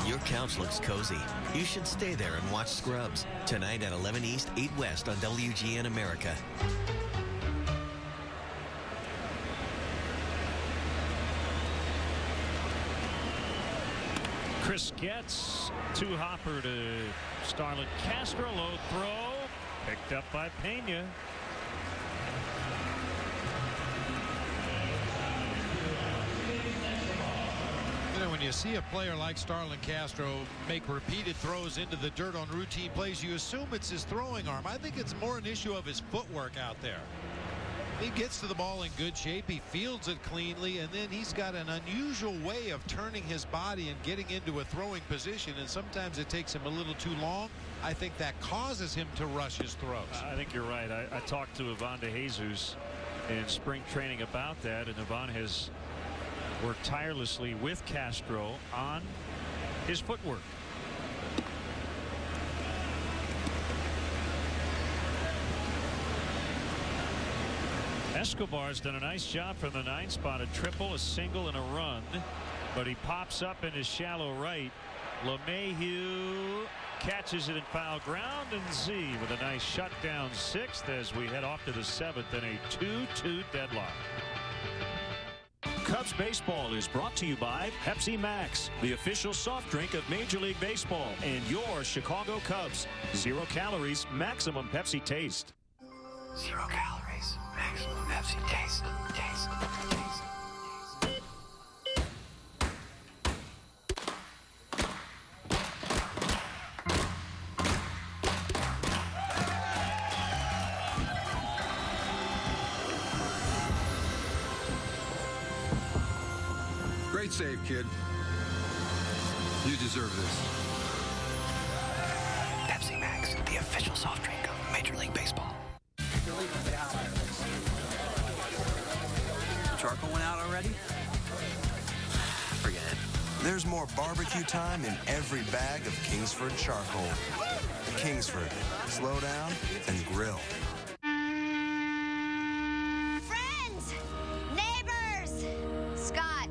Your couch looks cozy. You should stay there and watch Scrubs. Tonight at 11 East, 8 West on WGN America. Chris Getz, two-hopper to Starlin Castro. Low throw, picked up by Pena. When you see a player like Starlin Castro make repeated throws into the dirt on routine plays, you assume it's his throwing arm. I think it's more an issue of his footwork out there. He gets to the ball in good shape, he fields it cleanly, and then he's got an unusual way of turning his body and getting into a throwing position, and sometimes it takes him a little too long. I think that causes him to rush his throws. I think you're right. I talked to Ivan DeJesus in spring training about that, and Ivan has worked tirelessly with Castro on his footwork. Escobar's done a nice job from the 9 spot, a triple, a single, and a run, but he pops up in his shallow right. LeMahieu catches it in foul ground, and Z with a nice shutdown 6th as we head off to the 7th in a 2-2 deadlock. Cubs baseball is brought to you by Pepsi Max, the official soft drink of Major League Baseball, and your Chicago Cubs. 0 calories, maximum Pepsi taste. 0 calories, maximum Pepsi taste. Great save, kid. You deserve this. Pepsi Max, the official soft drink of Major League Baseball. Charcoal went out already? Forget it. There's more barbecue time in every bag of Kingsford charcoal. Kingsford. Slow down and grill. Friends! Neighbors! Scott!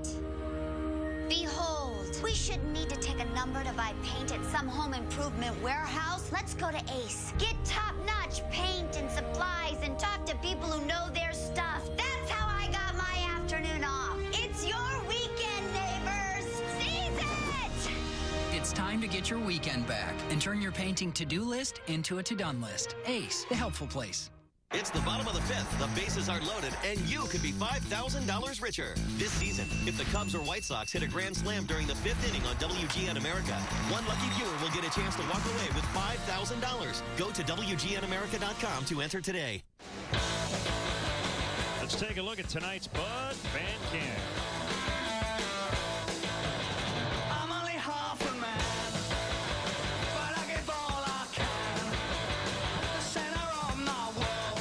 Behold, we shouldn't need to take a number to buy paint at some home improvement warehouse. Let's go to Ace. Get top-notch paint and supplies and talk to people who know their stuff. That's how I got my afternoon off. It's your weekend, neighbors. Seize it! It's time to get your weekend back and turn your painting to-do list into a to-done list. Ace, the helpful place. It's the bottom of the 5th. The bases are loaded, and you could be $5,000 richer. This season, if the Cubs or White Sox hit a grand slam during the 5th inning on WGN America, one lucky viewer will get a chance to walk away with $5,000. Go to WGNAmerica.com to enter today. Let's take a look at tonight's Bud Van Camp. I'm only half a man, but I give all I can. The center of my world,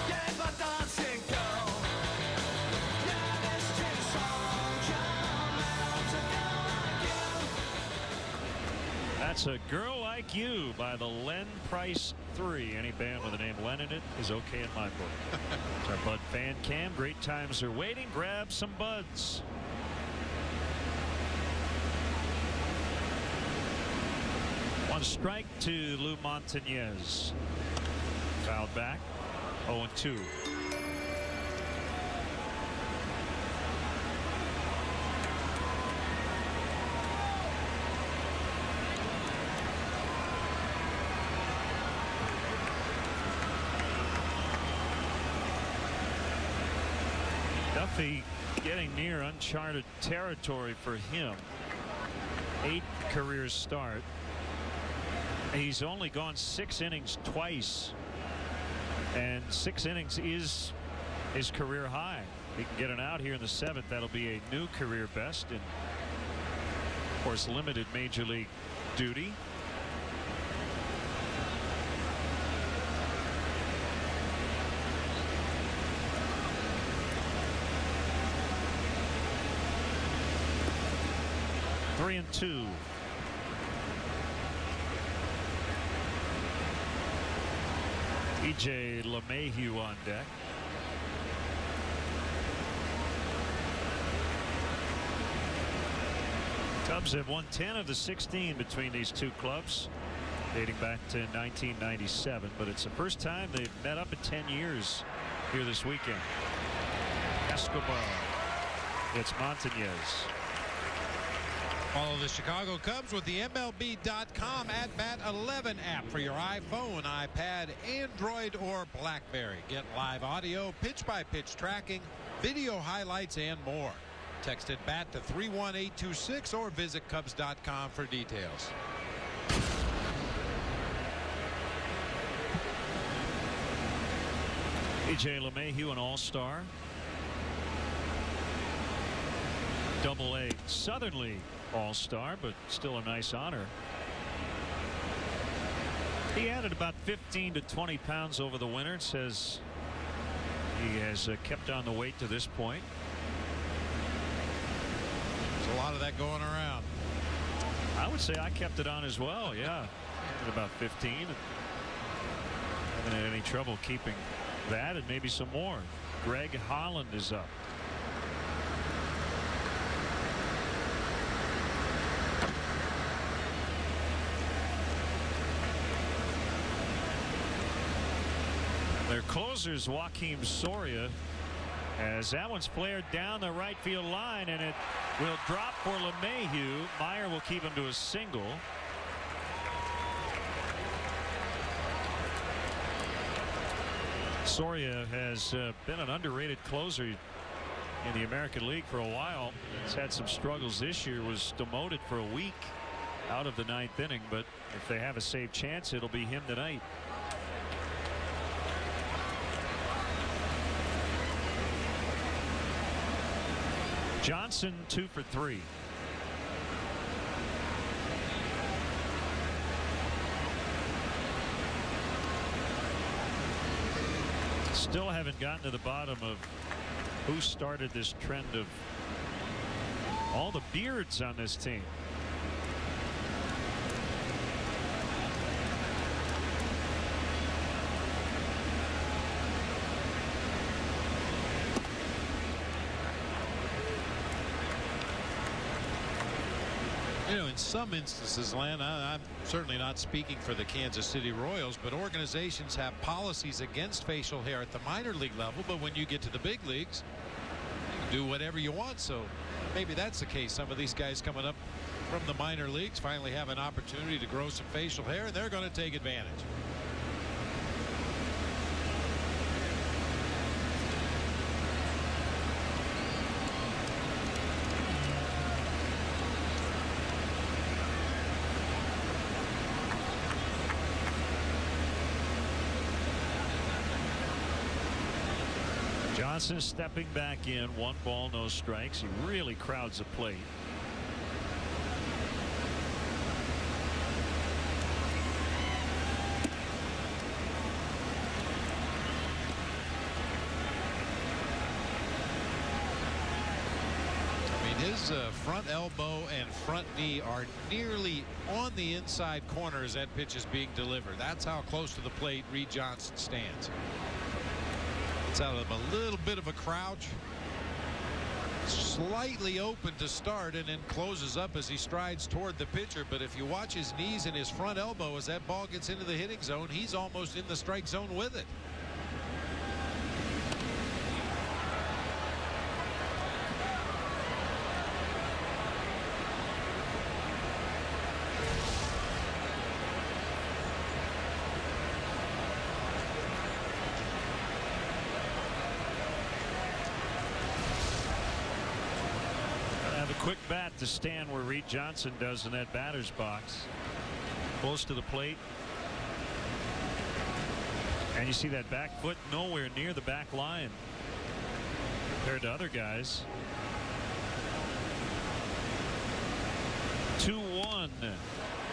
yeah, but dancing girl. Yeah, this teen song, come out to girl like you. That's A Girl Like You by the Len Price 3. Any band with the name Len in it is okay in my book. It's our Bud Fan Cam. Great times are waiting. Grab some buds. One strike to Lou Montañez. Fouled back. 0-2. Duffy getting near uncharted territory for him. 8 career start. He's only gone 6 innings twice, and 6 innings is his career high. He can get an out here in the 7th. That'll be a new career best, and of course limited major league duty. 3-2. E.J. LeMahieu on deck. Cubs have won 10 of the 16 between these two clubs, dating back to 1997, but it's the first time they've met up in 10 years here this weekend. Escobar. It's Montañez. Follow the Chicago Cubs with the MLB.com At-Bat 11 app for your iPhone, iPad, Android, or BlackBerry. Get live audio, pitch-by-pitch tracking, video highlights, and more. Text at BAT to 31826 or visit Cubs.com for details. E.J. LeMahieu, an all-star. Double-A Southern League all-star, but still a nice honor. He added about 15 to 20 pounds over the winter. It says he has kept on the weight to this point. There's a lot of that going around. I would say I kept it on as well. Yeah, at about 15. Haven't had any trouble keeping that, and maybe some more. Greg Holland is up. Their closers, Joakim Soria, as that one's flared down the right field line, and it will drop for LeMahieu. Meyer will keep him to a single. Soria has been an underrated closer in the American League for a while. He's had some struggles this year, was demoted for a week out of the ninth inning, but if they have a safe chance, it'll be him tonight. Johnson 2 for 3. Still haven't gotten to the bottom of who started this trend of all the beards on this team. You know, in some instances, Len, I'm certainly not speaking for the Kansas City Royals, but organizations have policies against facial hair at the minor league level, but when you get to the big leagues, you can do whatever you want. So maybe that's the case. Some of these guys coming up from the minor leagues finally have an opportunity to grow some facial hair, and they're going to take advantage. Johnson stepping back in. 1 ball, no strikes. He really crowds the plate. I mean, his front elbow and front knee are nearly on the inside corner as that pitch is being delivered. That's how close to the plate Reed Johnson stands. It's out of a little bit of a crouch, slightly open to start, and then closes up as he strides toward the pitcher. But if you watch his knees and his front elbow as that ball gets into the hitting zone, he's almost in the strike zone with it. Quick bat to stand where Reed Johnson does in that batter's box, close to the plate, and you see that back foot nowhere near the back line compared to other guys. 2-1,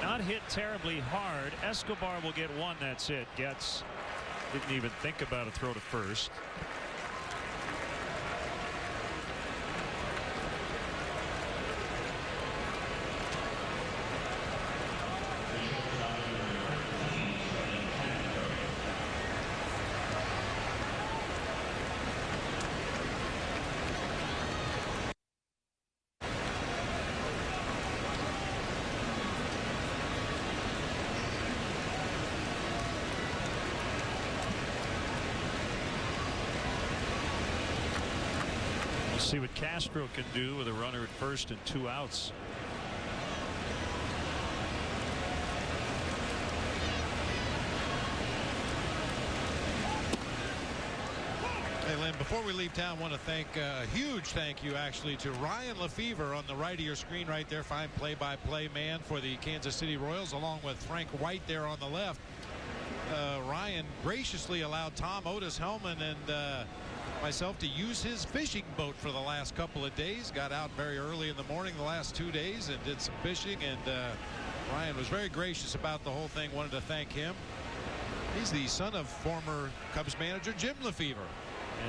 not hit terribly hard. Escobar will get one. That's it. Getz didn't even think about a throw to first. We'll see what Castro can do with a runner at first and 2 outs. Hey, Lynn, before we leave town, I want to thank a huge thank you actually to Ryan Lefevre on the right of your screen right there. Fine play-by-play man for the Kansas City Royals, along with Frank White there on the left. Ryan graciously allowed Tom Otis Hellman and myself to use his fishing boat for the last couple of days. Got out very early in the morning the last 2 days and did some fishing, and Ryan was very gracious about the whole thing. Wanted to thank him. He's the son of former Cubs manager Jim Lefevre.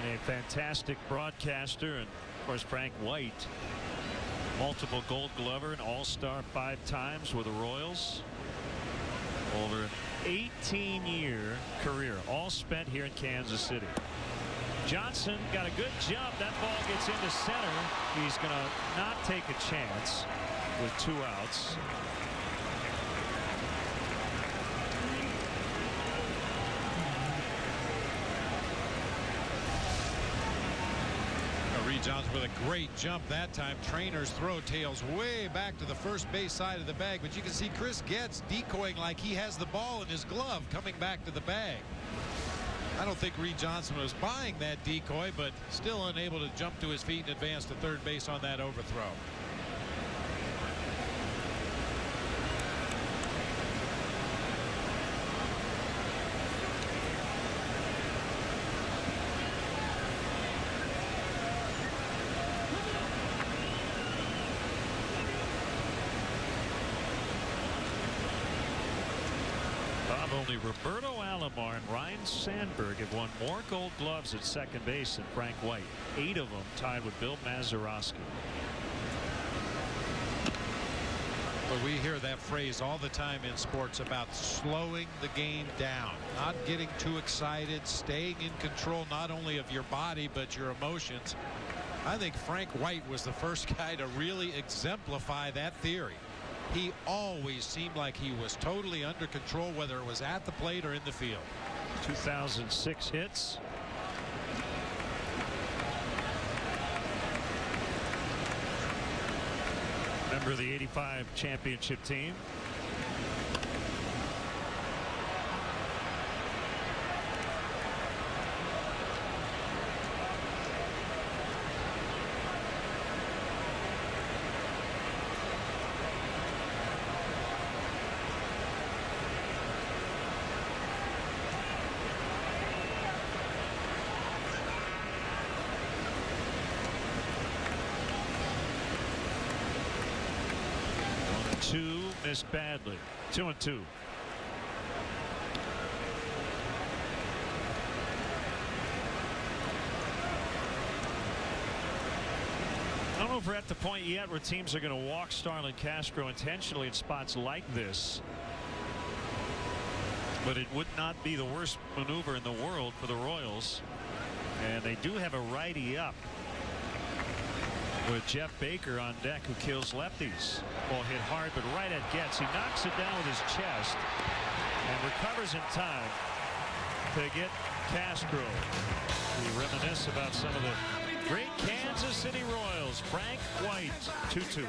And a fantastic broadcaster, and of course Frank White, multiple Gold Glover and All-Star 5 times with the Royals. Over an 18-year career, all spent here in Kansas City. Johnson got a good jump. That ball gets into center. He's going to not take a chance with 2 outs. Reed Johnson with a great jump that time. Trainer's throw tails way back to the first base side of the bag, but you can see Chris Getz decoying like he has the ball in his glove coming back to the bag. I don't think Reed Johnson was buying that decoy, but still unable to jump to his feet and advance to third base on that overthrow. Only Roberto Alomar and Ryan Sandberg have won more Gold Gloves at second base than Frank White. 8 of them tied with Bill Mazeroski. Well, we hear that phrase all the time in sports about slowing the game down, not getting too excited, staying in control not only of your body but your emotions. I think Frank White was the first guy to really exemplify that theory. He always seemed like he was totally under control, whether it was at the plate or in the field. 2006 hits. Member of the '85 championship team. Missed badly. 2-2. I don't know if we're at the point yet where teams are going to walk Starlin Castro intentionally in spots like this, but it would not be the worst maneuver in the world for the Royals, and they do have a righty up with Jeff Baker on deck, who kills lefties. Ball hit hard, but right at Getz. He knocks it down with his chest and recovers in time to get Castro. We reminisce about some of the great Kansas City Royals. Frank White, 2-2.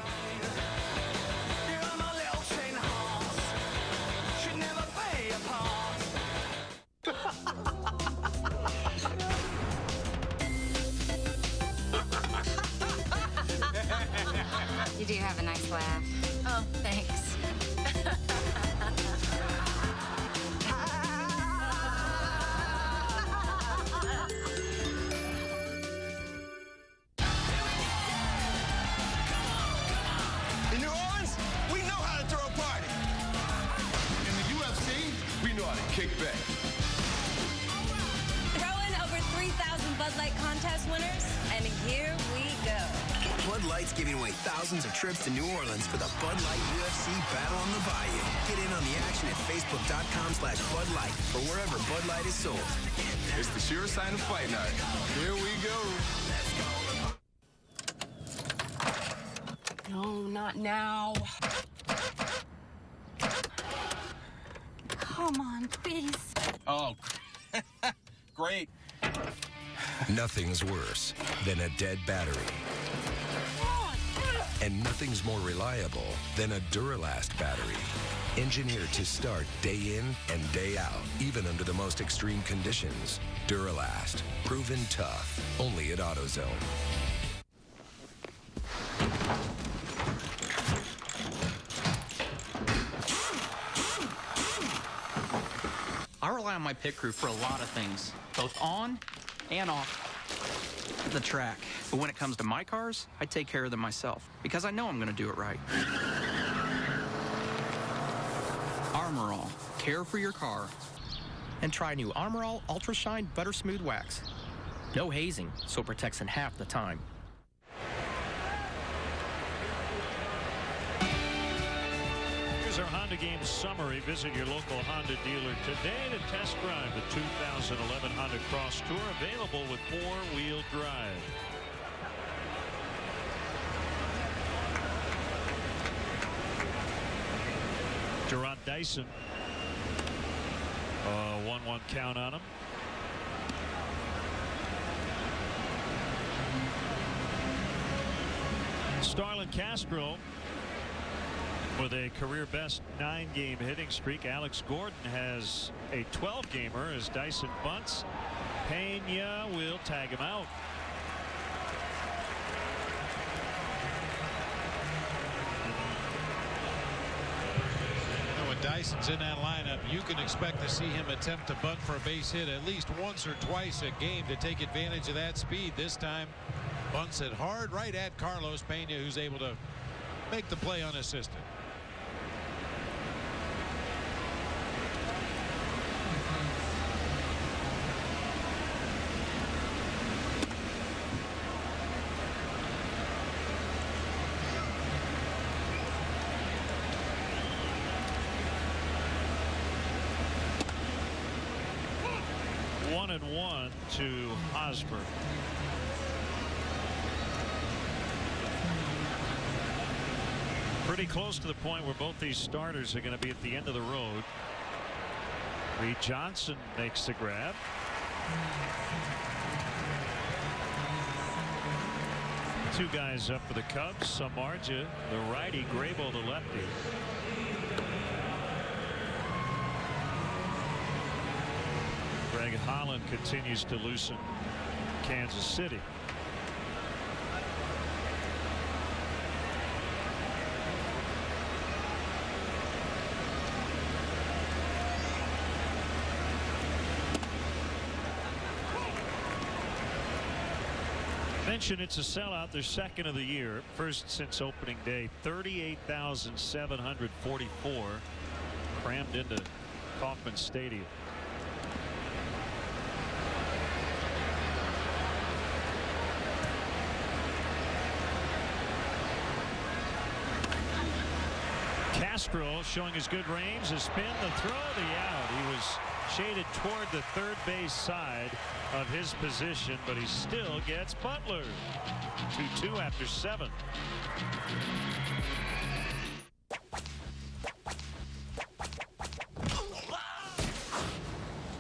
You do have a nice laugh. Oh, thanks. In New Orleans, we know how to throw a party. In the UFC, we know how to kick back. Throw in over 3,000 Bud Light contest winners, and here we go. Bud Light's giving away thousands of trips to New Orleans for the Bud Light UFC Battle on the Bayou. Get in on the action at Facebook.com/Bud Light or wherever Bud Light is sold. It's the sure sign of fight night. Here we go. No, not now. Come on, please. Oh, great. Nothing's worse than a dead battery. And nothing's more reliable than a Duralast battery. Engineered to start day in and day out, even under the most extreme conditions. Duralast. Proven tough. Only at AutoZone. I rely on my pit crew for a lot of things, both on and off the track. But when it comes to my cars, I take care of them myself because I know I'm going to do it right. Armor All. Care for your car. And try new Armor All Ultra Shine Butter Smooth Wax. No hazing, so it protects in half the time. Here's our Honda game summary. Visit your local Honda dealer today to test drive the 2011 Honda Cross Tour, available with four-wheel drive. Jarrod Dyson. 1-1 count on him. Starlin Castro with a career best 9-game hitting streak. Alex Gordon has a 12-gamer as Dyson bunts. Pena will tag him out. When Dyson's in that lineup, you can expect to see him attempt to bunt for a base hit at least once or twice a game to take advantage of that speed. This time, bunts it hard right at Carlos Pena, who's able to make the play unassisted. And 1 to Hosmer. Pretty close to the point where both these starters are going to be at the end of the road. Reed Johnson makes the grab. Two guys up for the Cubs. Samardzija, the righty, Grable, the lefty. Greg Holland continues to loosen Kansas City. Mention it's a sellout, their second of the year, first since opening day. 38,744 crammed into Kauffman Stadium. Castro showing his good range, the spin, the throw, the out. He was shaded toward the third base side of his position, but he still gets Butler. 2-2 after 7.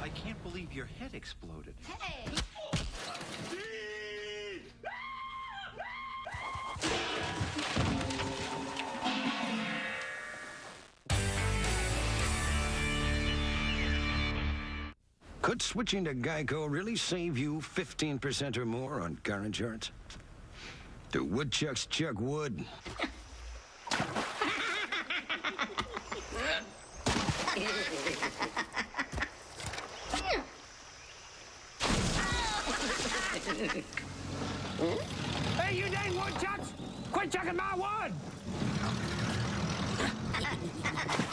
I can't believe your head exploded. Hey! Could switching to Geico really save you 15% or more on car insurance? Do woodchucks chuck wood? Hey, you dang woodchucks! Quit chucking my wood!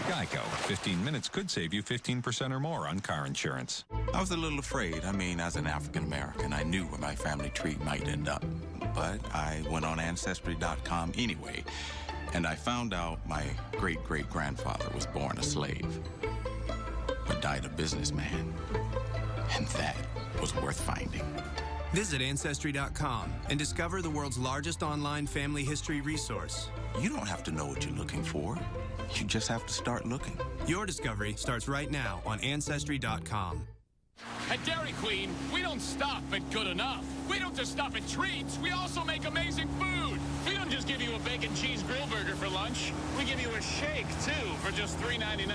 Geico. 15 minutes could save you 15% or more on car insurance. I was a little afraid. I mean, as an African American, I knew where my family tree might end up. But I went on Ancestry.com anyway, and I found out my great-great-grandfather was born a slave, but died a businessman. And that was worth finding. Visit Ancestry.com and discover the world's largest online family history resource. You don't have to know what you're looking for. You just have to start looking. Your discovery starts right now on Ancestry.com. At Dairy Queen, we don't stop at good enough. We don't just stop at treats. We also make amazing food. We don't just give you a bacon cheese grill burger for lunch. We give you a shake, too, for just $3.99.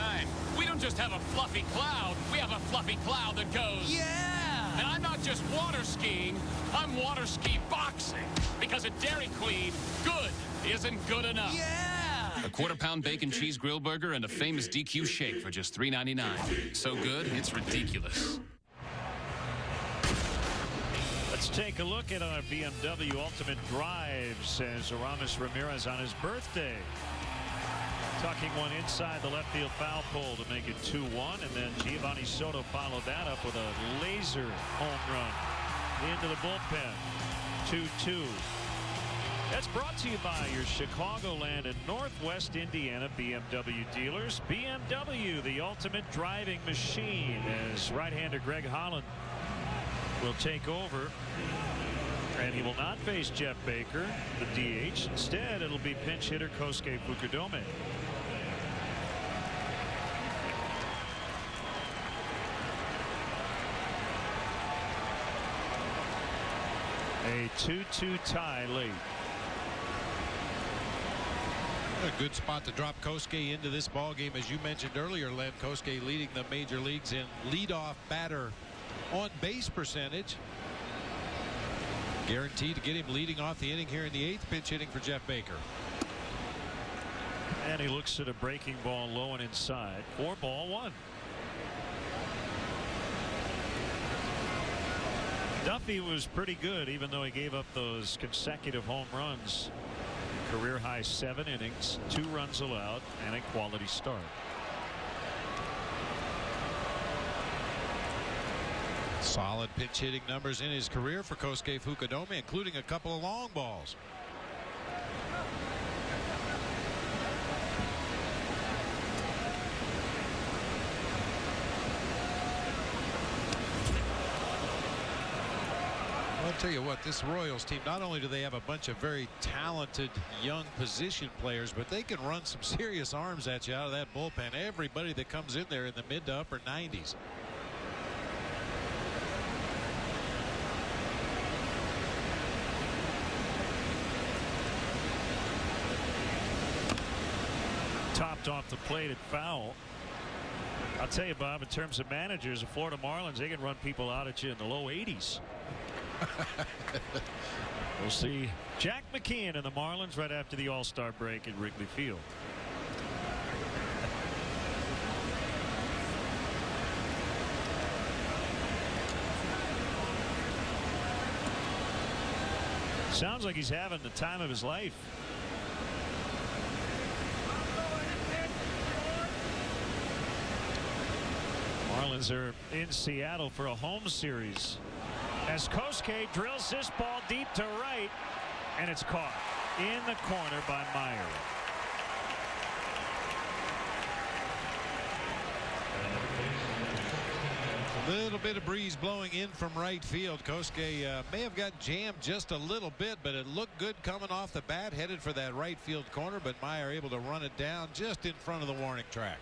We don't just have a fluffy cloud. We have a fluffy cloud that goes... Yeah! And I'm not just water skiing. I'm water ski boxing. Because at Dairy Queen, good isn't good enough. Yeah! A quarter-pound bacon cheese grill burger and a famous DQ shake for just $3.99. So good, it's ridiculous. Let's take a look at our BMW Ultimate Drives as Aramis Ramirez on his birthday. Tucking one inside the left field foul pole to make it 2-1, and then Giovanni Soto followed that up with a laser home run into the bullpen. 2-2. That's brought to you by your Chicagoland and Northwest Indiana BMW dealers. BMW, the ultimate driving machine, as right-hander Greg Holland will take over, and he will not face Jeff Baker, the DH. Instead, it'll be pinch hitter Kosuke Fukudome. A 2-2 tie late. A good spot to drop Kosuke into this ball game, as you mentioned earlier, Len. Kosuke leading the major leagues in leadoff batter on base percentage. Guaranteed to get him leading off the inning here in the 8th, pinch hitting for Jeff Baker. And he looks at a breaking ball low and inside. 4-1. Duffy was pretty good, even though he gave up those consecutive home runs. Career high 7 innings, 2 runs allowed, and a quality start. Solid pitch hitting numbers in his career for Kosuke Fukudome, including a couple of long balls. I'll tell you what, this Royals team, not only do they have a bunch of very talented young position players, but they can run some serious arms at you out of that bullpen. Everybody that comes in there in the mid to upper 90s. Topped off the plate at foul. I'll tell you, Bob, in terms of managers, the Florida Marlins, they can run people out at you in the low 80s. We'll see Jack McKeon and the Marlins right after the All-Star break at Wrigley Field. Sounds like he's having the time of his life. Marlins are in Seattle for a home series, as Kosuke drills this ball deep to right, and it's caught in the corner by Meyer. A little bit of breeze blowing in from right field. Kosuke may have got jammed just a little bit, but it looked good coming off the bat, headed for that right field corner, but Meyer able to run it down just in front of the warning track.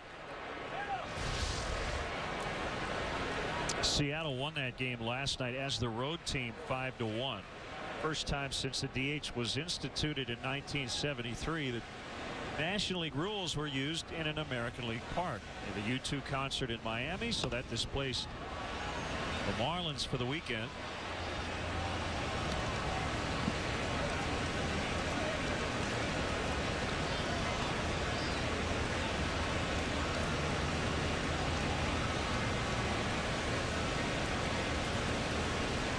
Seattle won that game last night as the road team 5-1. First time since the DH was instituted in 1973 that National League rules were used in an American League park. In the U2 concert in Miami, so that displaced the Marlins for the weekend.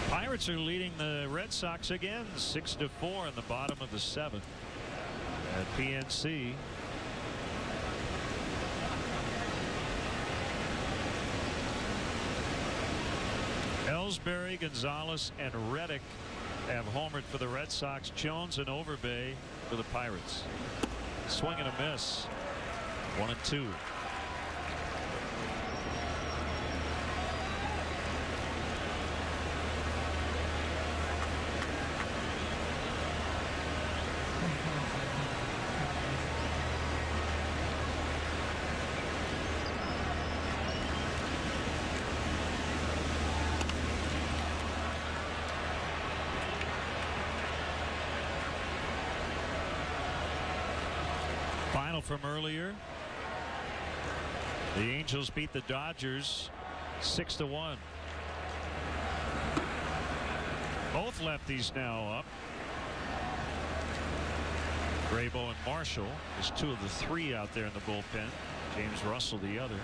Pirates are leading the Red Sox again 6-4 in the bottom of the 7th at PNC. Ellsbury, Gonzalez, and Reddick have homered for the Red Sox. Jones and Overbay for the Pirates. Swing and a miss. 1-2. final from earlier. The Angels beat the Dodgers 6-1. Both lefties now up. Graybo and Marshall is 2 of the 3 out there in the bullpen. James Russell the other.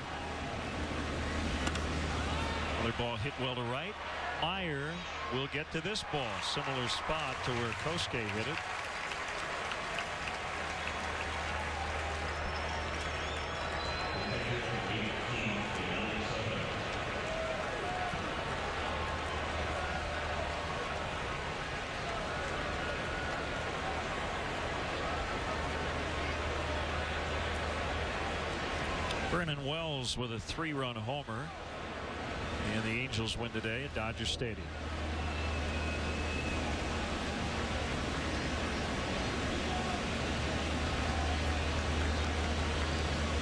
Another ball hit well to right. Meyer will get to this ball. Similar spot to where Kosuke hit it. Vernon Wells with a 3-run homer. And the Angels win today at Dodger Stadium.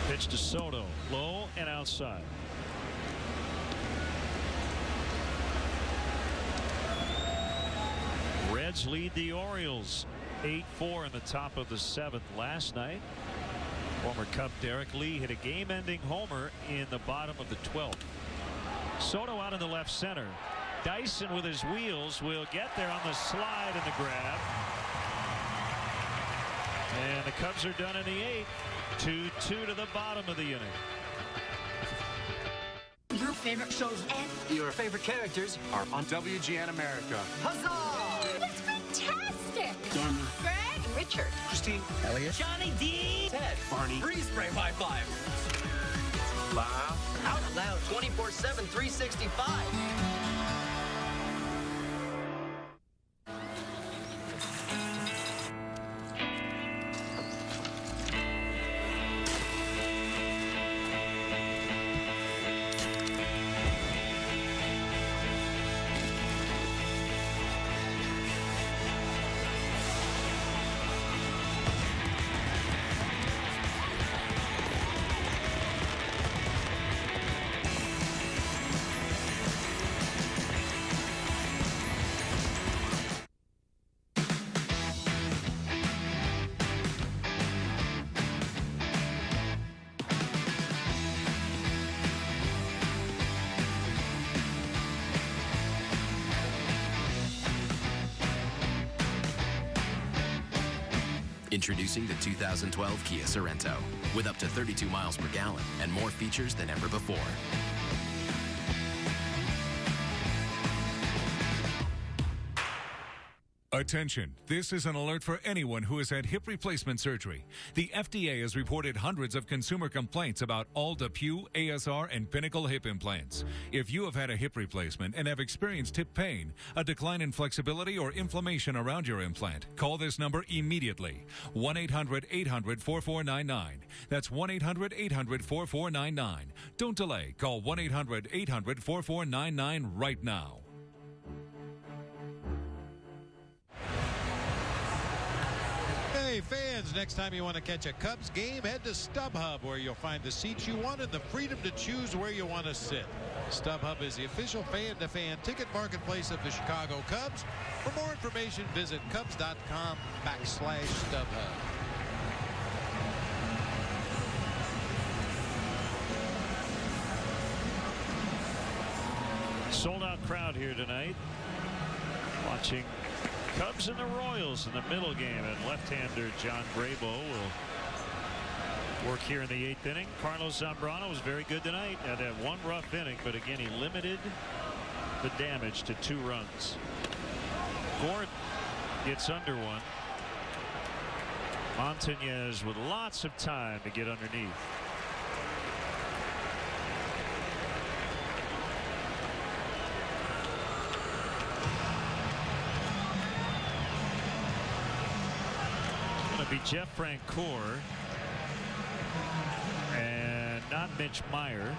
Pitch to Soto. Low and outside. Reds lead the Orioles 8-4 in the top of the 7th last night. Former Cub Derek Lee hit a game-ending homer in the bottom of the 12th. Soto out in the left center. Dyson with his wheels will get there on the slide and the grab. And the Cubs are done in the 8th. 2-2 to the bottom of the inning. Your favorite shows and your favorite characters are on WGN America. Huzzah! That's fantastic! Dharma. Greg, Richard, Christine, Elliot, Johnny D, Ted, Barney, Freeze Spray High Five. Loud. Out loud 24/7 365. Introducing the 2012 Kia Sorento. With up to 32 miles per gallon and more features than ever before. Attention, this is an alert for anyone who has had hip replacement surgery. The FDA has reported hundreds of consumer complaints about all DePuy, ASR, and Pinnacle hip implants. If you have had a hip replacement and have experienced hip pain, a decline in flexibility, or inflammation around your implant, call this number immediately. 1-800-800-4499. That's 1-800-800-4499. Don't delay. Call 1-800-800-4499 right now. Hey fans, next time you want to catch a Cubs game, head to StubHub, where you'll find the seats you want and the freedom to choose where you want to sit. StubHub is the official fan-to-fan ticket marketplace of the Chicago Cubs. For more information, visit Cubs.com/StubHub. Sold out crowd here tonight. Watching Cubs and the Royals in the middle game, and left-hander John Graybo will work here in the 8th inning. Carlos Zambrano was very good tonight. Had that one rough inning, but again he limited the damage to 2 runs. Gordon gets under one. Montañez with lots of time to get underneath. Be Jeff Francoeur and not Mitch Meyer.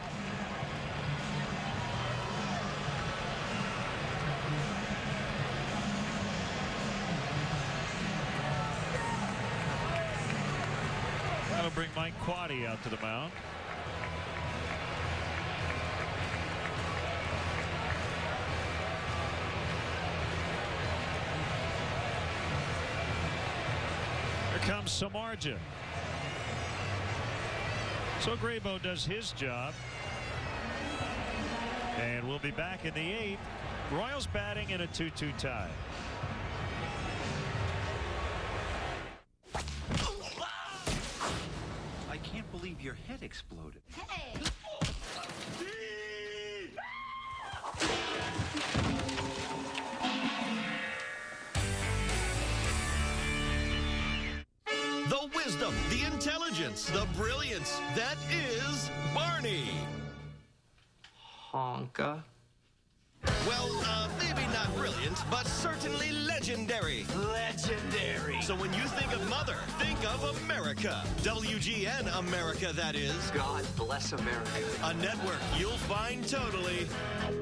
That'll bring Mike Quade out to the mound. Comes Samardzija. So Graybo does his job. And we'll be back in the 8th. Royals batting in a 2-2 tie. I can't believe your head exploded. Hey! The wisdom, the intelligence, the brilliance. That is Barney. Honka. Well, maybe not brilliant, but certainly legendary. Legendary. So when you think of Mother, think of America. WGN America, that is. God bless America. A network you'll find totally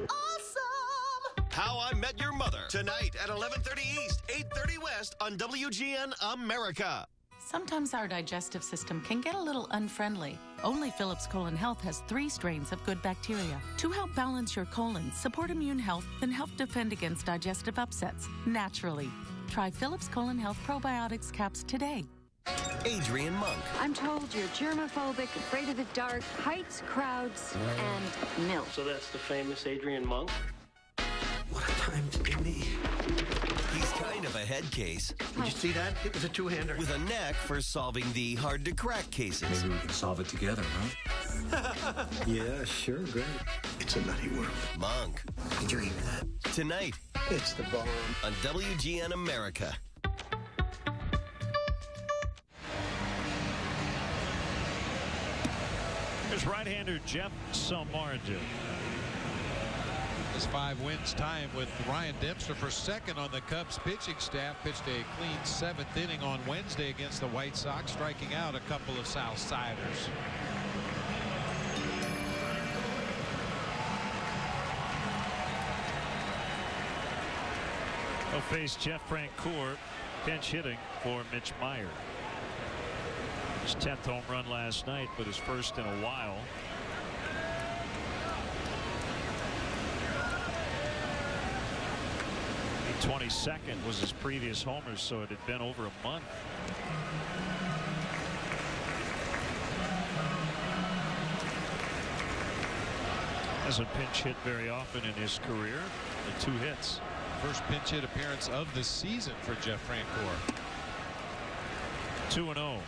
awesome. How I Met Your Mother. Tonight at 11:30 East, 8:30 West on WGN America. Sometimes our digestive system can get a little unfriendly. Only Philips Colon Health has 3 strains of good bacteria to help balance your colon, support immune health, and help defend against digestive upsets naturally. Try Philips Colon Health Probiotics Caps today. Adrian Monk. I'm told you're germophobic, afraid of the dark, heights, crowds, and milk. So that's the famous Adrian Monk? What a time to be me. He's kind of a head case. Did you see that? It was a two-hander. With a knack for solving the hard-to-crack cases. Maybe we can solve it together, huh? Yeah, sure, great. It's a nutty world. Monk. Did you hear that? Tonight. It's the bomb. On WGN America. Here's right-hander Jeff Samardzija. His 5 wins tie him with Ryan Dempster for second on the Cubs pitching staff. Pitched a clean 7th inning on Wednesday against the White Sox, striking out a couple of Southsiders. He'll face Jeff Francoeur, pinch hitting for Mitch Maier. His 10th home run last night, but his first in a while. The 22nd was his previous homer, so it had been over a month. Hasn't pinch hit very often in his career. The 2 hits. First pinch hit appearance of the season for Jeff Francoeur. 2-0.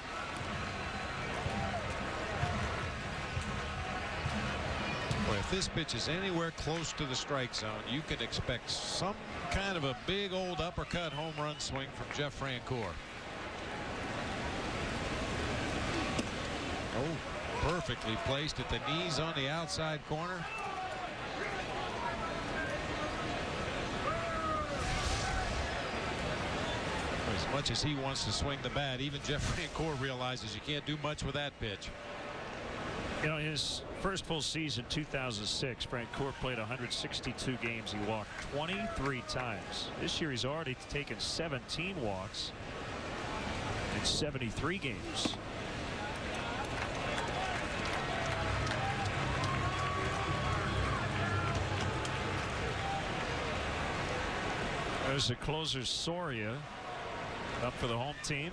Boy, if this pitch is anywhere close to the strike zone, you can expect some kind of a big old uppercut home run swing from Jeff Francoeur. Oh, perfectly placed at the knees on the outside corner. As much as he wants to swing the bat, even Jeff Francoeur realizes you can't do much with that pitch. You know, his first full season, 2006, Francoeur played 162 games. He walked 23 times. This year he's already taken 17 walks in 73 games. There's the closer, Soria, up for the home team.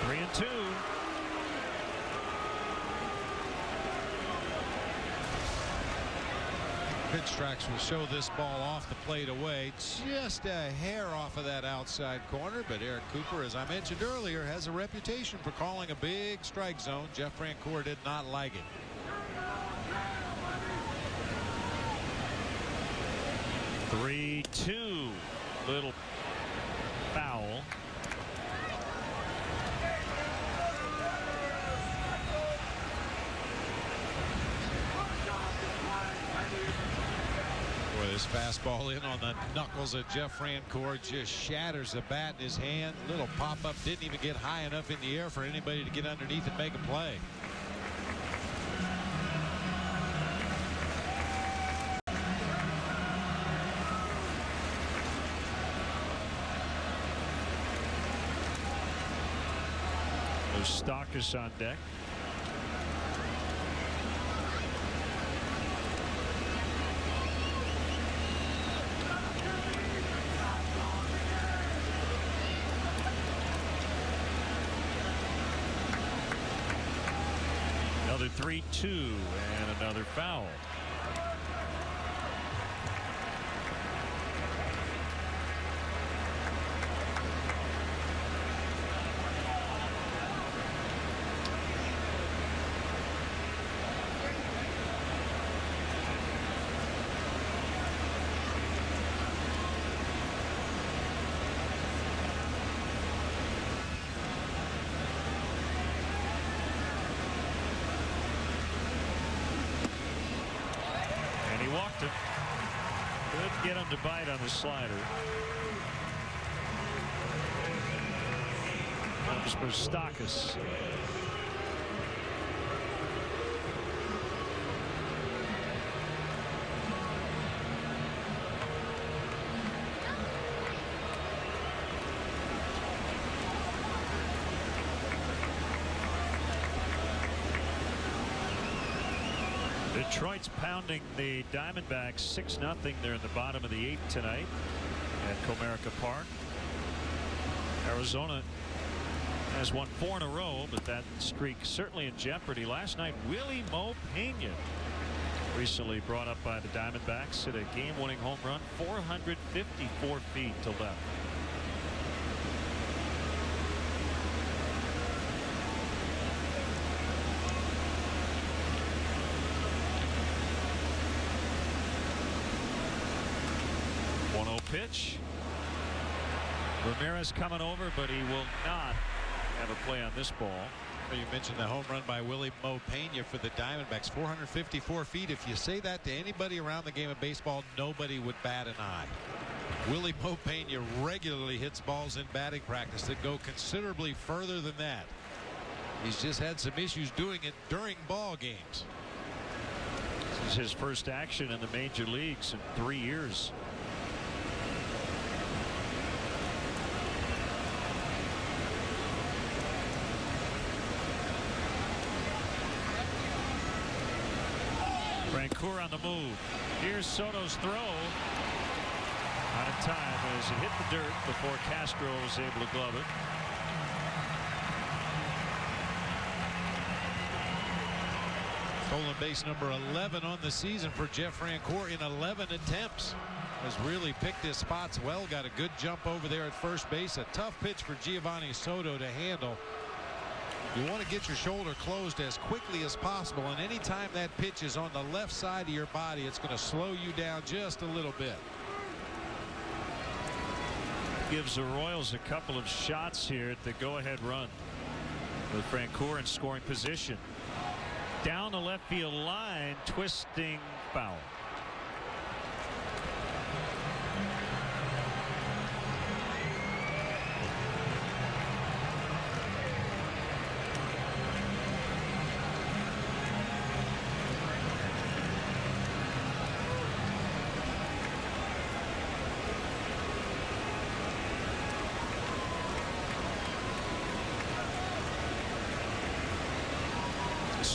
Three and 2. Pitch tracks will show this ball off the plate away, just a hair off of that outside corner. But Eric Cooper, as I mentioned earlier, has a reputation for calling a big strike zone. Jeff Francoeur did not like it. Three, 2. Little foul. Boy, this fastball in on the knuckles of Jeff Francoeur just shatters the bat in his hand. Little pop-up, didn't even get high enough in the air for anybody to get underneath and make a play. Moustakas on deck. Another 3-2 and another foul. Walked it. Couldn't get him to bite on the slider. Comes Moustakas. Detroit's pounding the Diamondbacks 6-0. They're in the bottom of the 8th tonight at Comerica Park. Arizona has won 4 in a row, but that streak certainly in jeopardy. Last night, Willie Mo Pena, recently brought up by the Diamondbacks, hit a game-winning home run, 454 feet to left. Pitch. Ramirez coming over, but he will not have a play on this ball. You mentioned the home run by Willie Mo Pena for the Diamondbacks. 454 feet. If you say that to anybody around the game of baseball, nobody would bat an eye. Willie Mo Pena regularly hits balls in batting practice that go considerably further than that. He's just had some issues doing it during ball games. This is his first action in the major leagues in 3 years. Francoeur on the move. Here's Soto's throw. Out of time as it hit the dirt before Castro was able to glove it. Stolen base number 11 on the season for Jeff Francoeur in 11 attempts. Has really picked his spots well. Got a good jump over there at first base. A tough pitch for Giovanni Soto to handle. You want to get your shoulder closed as quickly as possible, and anytime that pitch is on the left side of your body, it's going to slow you down just a little bit. Gives the Royals a couple of shots here at the go-ahead run with Francoeur in scoring position. Down the left field line, twisting foul.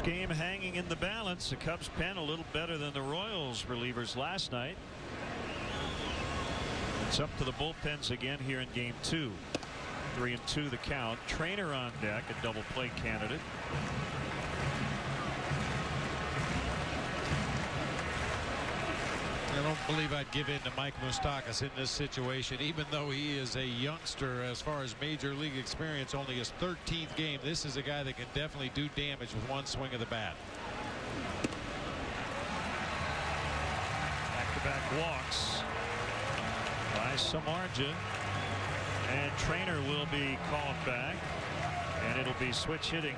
Game hanging in the balance. The Cubs pen a little better than the Royals relievers last night. It's up to the bullpens again here in game 2. 3-2 the count. Trainer on deck, a double play candidate. I don't believe I'd give in to Mike Moustakas in this situation, even though he is a youngster as far as major league experience, only his 13th game. This is a guy that can definitely do damage with one swing of the bat. Back-to-back walks by Samardzija, and Trainer will be called back, and it'll be switch hitting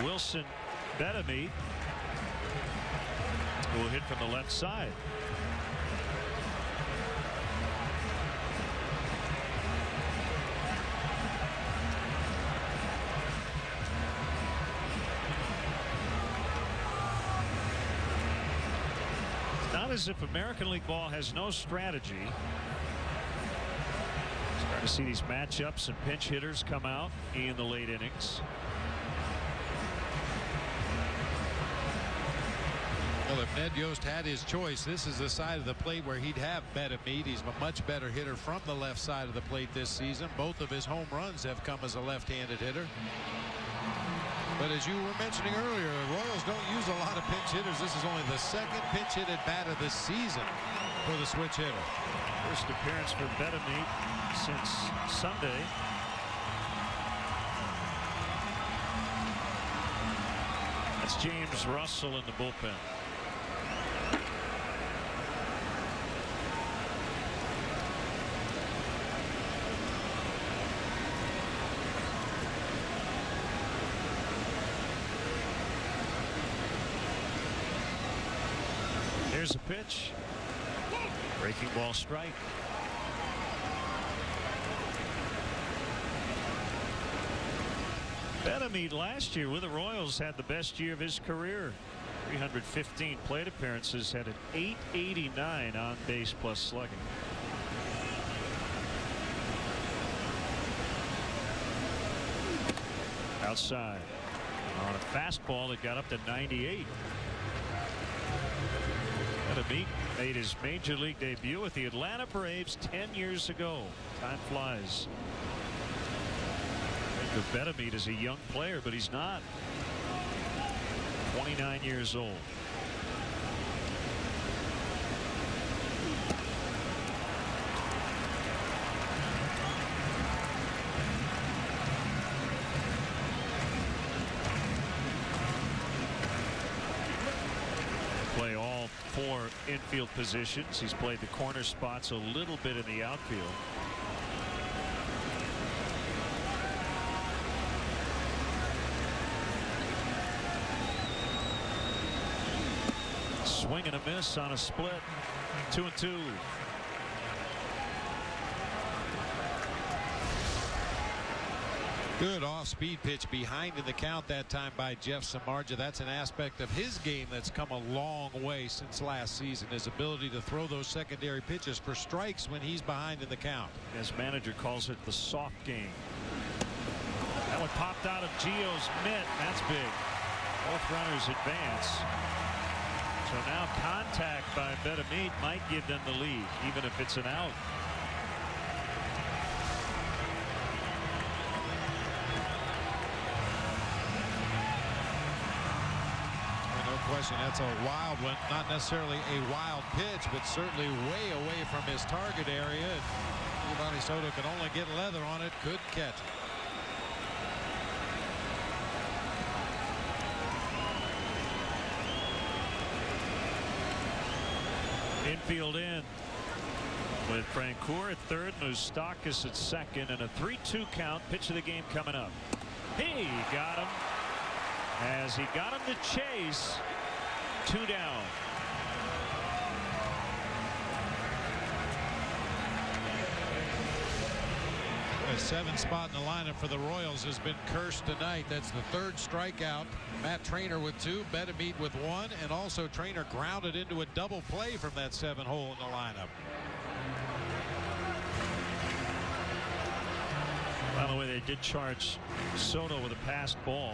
Wilson Betemit, who will hit from the left side. Not as if American League ball has no strategy. Starting to see these matchups and pinch hitters come out in the late innings. Well, if Ned Yost had his choice, this is the side of the plate where he'd have Betemit. He's a much better hitter from the left side of the plate this season. Both of his home runs have come as a left-handed hitter. But as you were mentioning earlier, the Royals don't use a lot of pinch hitters. This is only the second pinch hit at bat of the season for the switch hitter. First appearance for Betemit since Sunday. That's James Russell in the bullpen. Here's a pitch. Breaking ball strike. Betemit last year with the Royals had the best year of his career. 315 plate appearances, had an .889 on base plus slugging. Outside on a fastball that got up to 98. Betemit made his major league debut with the Atlanta Braves 10 years ago. Time flies. Think of Betemit as a young player, but he's not. 29 years old. Play all 4 infield positions. He's played the corner spots a little bit in the outfield. Swing and a miss on a split. 2-2. Good off-speed pitch behind in the count that time by Jeff Samardzija. That's an aspect of his game that's come a long way since last season. His ability to throw those secondary pitches for strikes when he's behind in the count. His manager calls it the soft game. That one popped out of Gio's mitt. That's big. Both runners advance. So now contact by Betemit might give them the lead, even if it's an out. Question, that's a wild one. Not necessarily a wild pitch, but certainly way away from his target area. Giovanni Soto could only get leather on it, could catch it. Infield in with Francoeur at third, Moustakas at second, and a 3-2 count. Pitch of the game coming up. He got him as he got him to chase. 2 down. A 7 spot in the lineup for the Royals has been cursed tonight. That's the 3rd strikeout. Matt Trainer with 2, Betemit with 1, and also Trainer grounded into a double play from that 7 hole in the lineup. By the way, they did charge Soto with a passed ball.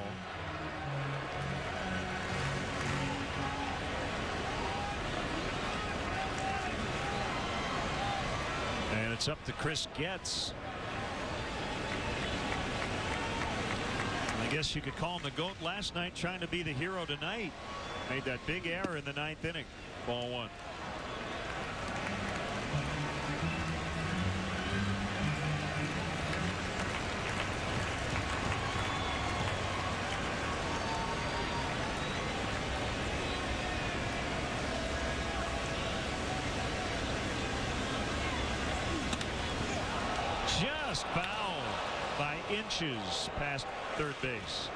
And it's up to Chris Getz. I guess you could call him the GOAT last night, trying to be the hero tonight. Made that big error in the 9th inning. Ball 1. Just foul by inches past third base.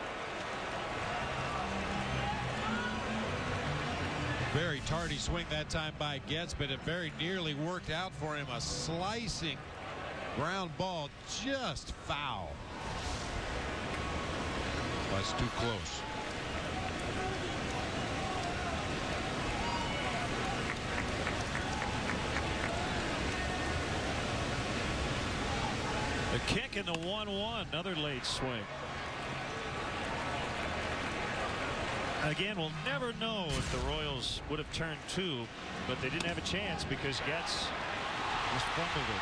Very tardy swing that time by Getz, but it very nearly worked out for him. A slicing ground ball, just foul. That's too close. The kick in the 1-1, another late swing. Again, we'll never know if the Royals would have turned 2, but they didn't have a chance because Getz just fumbled it.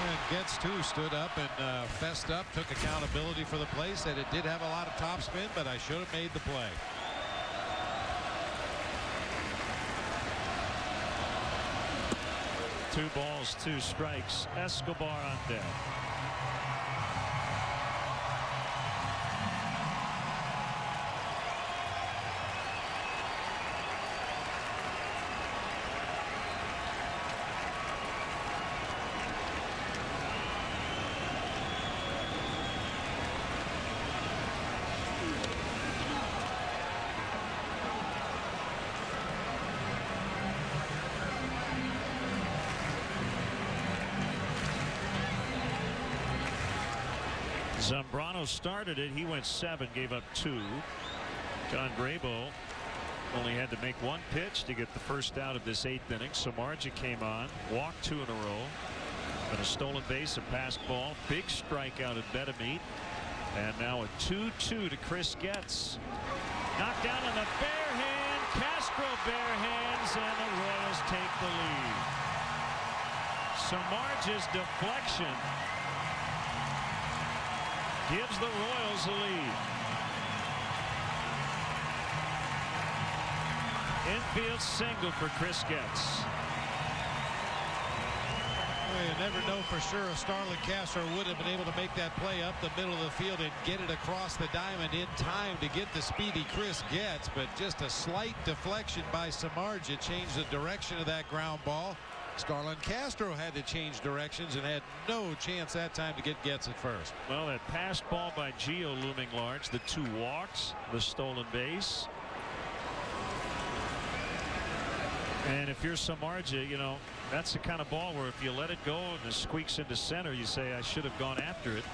And Getz, too, stood up and fessed up, took accountability for the play, said it did have a lot of topspin, but I should have made the play. Two balls, two strikes. Escobar on deck. Zambrano started it. He went 7, gave up 2. John Graybo only had to make 1 pitch to get the first out of this 8th inning. Samardzija came on, walked 2 in a row, and a stolen base, a passed ball, big strikeout at Betemit, and now a 2-2 to Chris Getz. Knocked down on the bare hand. Castro bare hands, and the Royals take the lead. Samardzija's deflection gives the Royals a lead. Infield single for Chris Getz. Well, you never know for sure if Starlin Castro would have been able to make that play up the middle of the field and get it across the diamond in time to get the speedy Chris Getz, but just a slight deflection by Samardzija changed the direction of that ground ball. Starlin Castro had to change directions and had no chance that time to get Getz at first. Well, that passed ball by Gio looming large, the 2 walks, the stolen base. And if you're Samardzija, you know, that's the kind of ball where if you let it go and it squeaks into center, you say, I should have gone after it.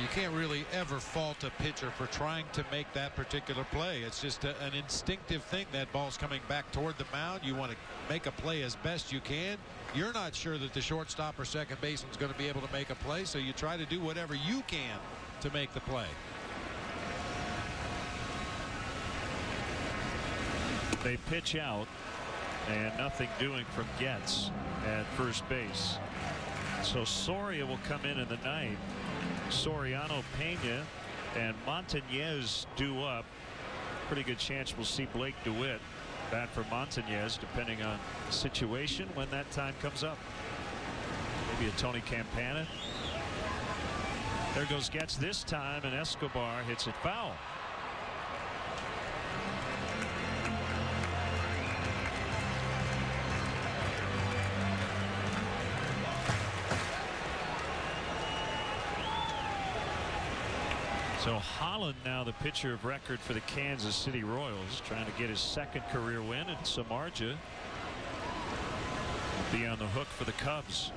You can't really ever fault a pitcher for trying to make that particular play. It's just an instinctive thing. That ball's coming back toward the mound. You want to make a play as best you can. You're not sure that the shortstop or second baseman's going to be able to make a play, so you try to do whatever you can to make the play. They pitch out, and nothing doing from Getz at first base. So Soria will come in the ninth. Soriano, Pena, and Montañez due up. Pretty good chance we'll see Blake DeWitt bat for Montañez, depending on the situation when that time comes up. Maybe a Tony Campana. There goes Getz this time, and Escobar hits it foul. So Holland now the pitcher of record for the Kansas City Royals, trying to get his 2nd career win, and Samardzija will be on the hook for the Cubs.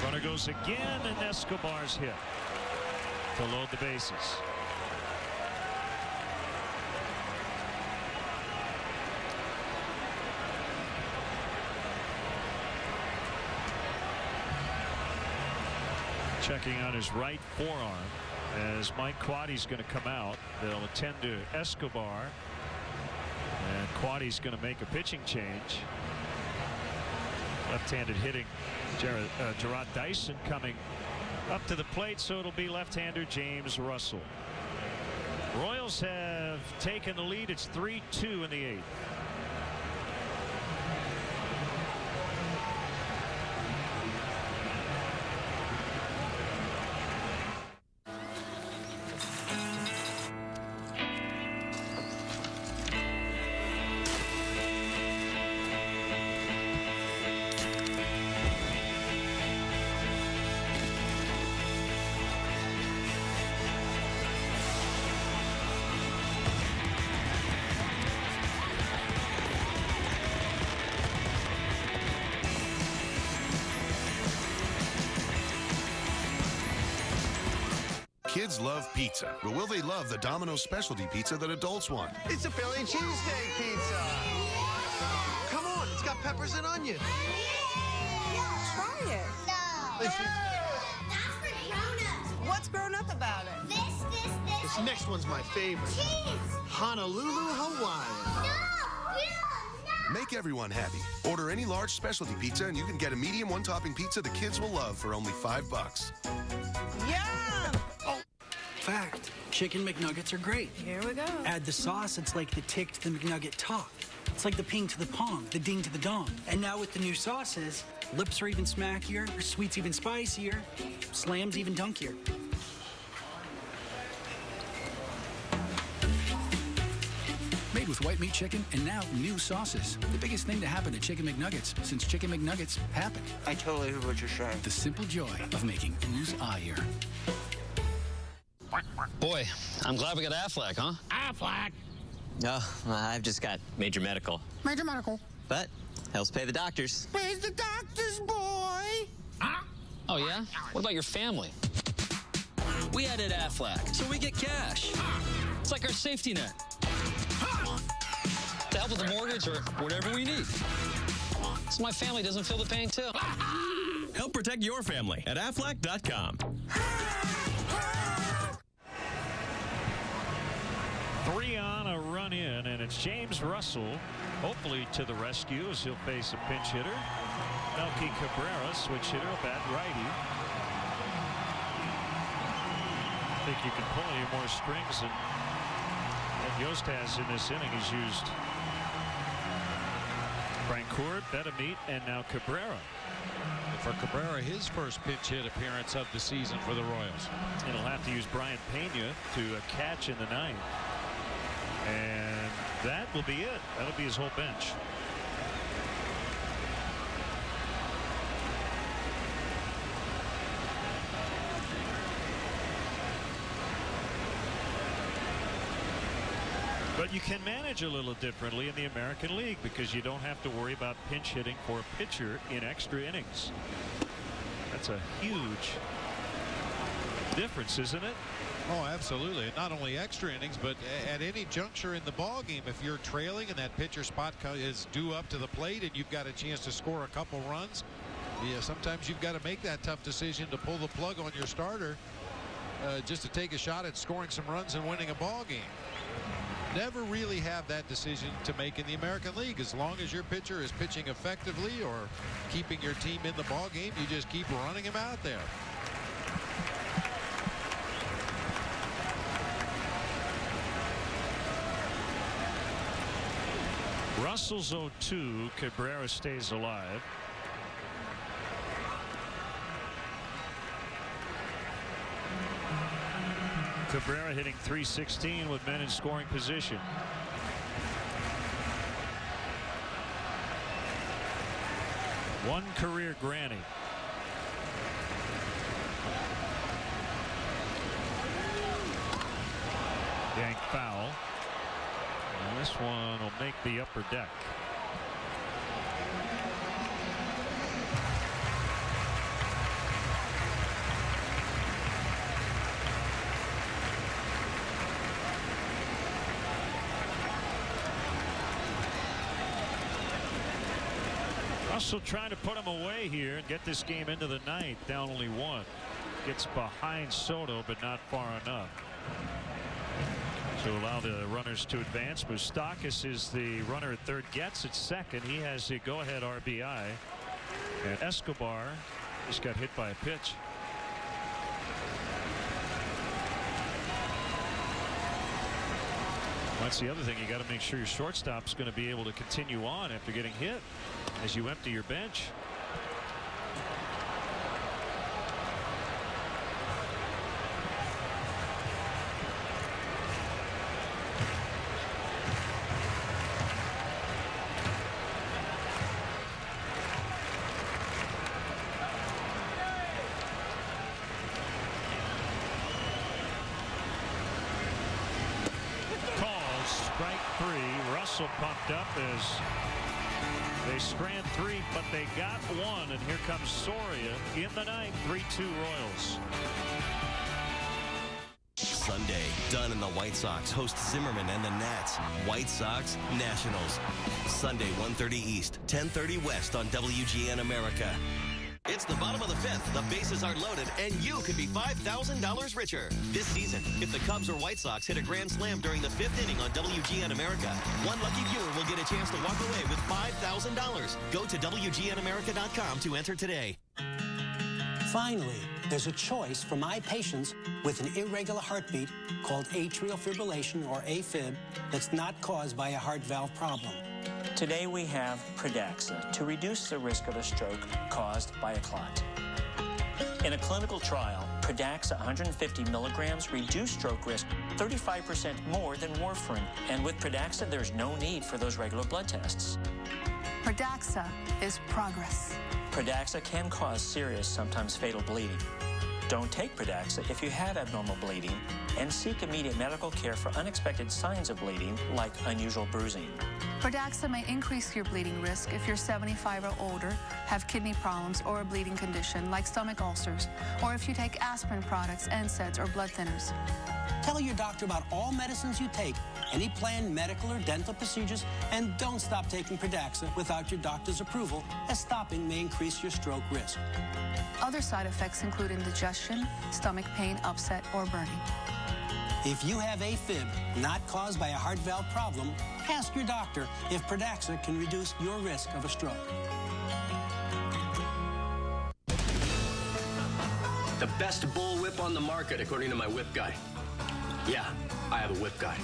Runner goes again, and Escobar's hit to load the bases. Checking on his right forearm as Mike Quaddy's going to come out. They'll attend to Escobar, and Quaddy's going to make a pitching change. Left-handed hitting Jarrod Dyson coming up to the plate, so it'll be left-hander James Russell. Royals have taken the lead. It's 3-2 in the 8th. Kids love pizza, but will they love the Domino's specialty pizza that adults want? It's a Philly cheesesteak pizza. Come on, it's got peppers and onions. Try it. No. That's for grown-ups. What's grown up about it? This. This next one's my favorite. Honolulu, Hawaii. Make everyone happy. Order any large specialty pizza and you can get a medium one-topping pizza the kids will love for only $5. Yum! Oh. Fact, Chicken McNuggets are great. Here we go. Add the sauce, it's like the tick to the McNugget top. It's like the ping to the pong, the ding to the dong. And now with the new sauces, lips are even smackier, sweet's even spicier, slam's even dunkier. Made with white meat chicken and now new sauces. The biggest thing to happen to Chicken McNuggets since Chicken McNuggets happened. I totally heard what you're saying. The simple joy of making ooze ire. Boy, I'm glad we got Aflac, huh? Aflac. Oh, I've just got major medical. Major medical. But helps pay the doctors. Where's the doctor's boy? Oh, yeah? What about your family? We added Aflac, so we get cash. It's like our safety net. To help with the mortgage or whatever we need. So my family doesn't feel the pain, too. Help protect your family at Aflac.com. 3 on, a run in, and it's James Russell, hopefully to the rescue as he'll face a pinch hitter. Melky Cabrera, switch hitter, a bad righty. I think you can pull any more strings than Yost has in this inning. He's used Francoeur, Betamit, and now Cabrera. For Cabrera, his first pinch hit appearance of the season for the Royals. And he'll have to use Brian Pena to catch in the ninth. And that will be it. That'll be his whole bench. But you can manage a little differently in the American League because you don't have to worry about pinch hitting for a pitcher in extra innings. That's a huge difference, isn't it? Oh, absolutely. Not only extra innings, but at any juncture in the ball game, if you're trailing and that pitcher spot is due up to the plate and you've got a chance to score a couple runs, yeah, sometimes you've got to make that tough decision to pull the plug on your starter just to take a shot at scoring some runs and winning a ball game. Never really have that decision to make in the American League. As long as your pitcher is pitching effectively or keeping your team in the ball game, you just keep running him out there. Russell's 0-2. Cabrera stays alive. Cabrera hitting .316 with men in scoring position. One career granny. Yank foul. And this one will make the upper deck. Russell trying to put him away here and get this game into the ninth, down only 1. Gets behind Soto, but not far enough to allow the runners to advance. Moustakas is the runner at third, gets at second. He has the go-ahead RBI. And Escobar just got hit by a pitch. That's the other thing. You got to make sure your shortstop's going to be able to continue on after getting hit as you empty your bench. Pumped up as they strand 3, but they got 1, and here comes Soria in the ninth. 3-2 Royals. Sunday, Dunn and the White Sox host Zimmerman and the Nats. White Sox Nationals. Sunday, 1:30 East, 10:30 West on WGN America. It's the bottom of the 5th, the bases are loaded, and you could be $5,000 richer. This season, if the Cubs or White Sox hit a grand slam during the 5th inning on WGN America, one lucky viewer will get a chance to walk away with $5,000. Go to WGNAmerica.com to enter today. Finally, there's a choice for my patients with an irregular heartbeat called atrial fibrillation, or AFib, that's not caused by a heart valve problem. Today we have Pradaxa to reduce the risk of a stroke caused by a clot. In a clinical trial, Pradaxa 150 milligrams reduced stroke risk 35% more than warfarin. And with Pradaxa, there's no need for those regular blood tests. Pradaxa is progress. Pradaxa can cause serious, sometimes fatal bleeding. Don't take Pradaxa if you have abnormal bleeding, and seek immediate medical care for unexpected signs of bleeding like unusual bruising. Pradaxa may increase your bleeding risk if you're 75 or older, have kidney problems or a bleeding condition like stomach ulcers, or if you take aspirin products, NSAIDs, or blood thinners. Tell your doctor about all medicines you take, any planned medical or dental procedures, and don't stop taking Pradaxa without your doctor's approval, as stopping may increase your stroke risk. Other side effects include indigestion, stomach pain, upset, or burning. If you have AFib not caused by a heart valve problem, ask your doctor if Pradaxa can reduce your risk of a stroke. The best bullwhip on the market, according to my whip guy. Yeah, I have a whip guy.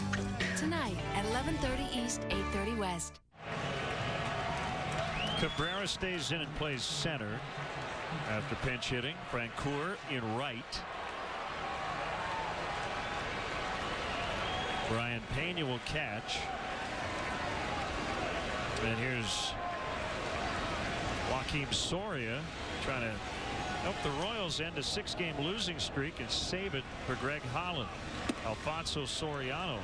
Tonight at 11:30 East, 8:30 West. Cabrera stays in and plays center after pinch hitting. Francoeur in right. Brian Pena will catch. And here's Joakim Soria trying to help the Royals end a 6-game losing streak and save it for Greg Holland. Alfonso Soriano.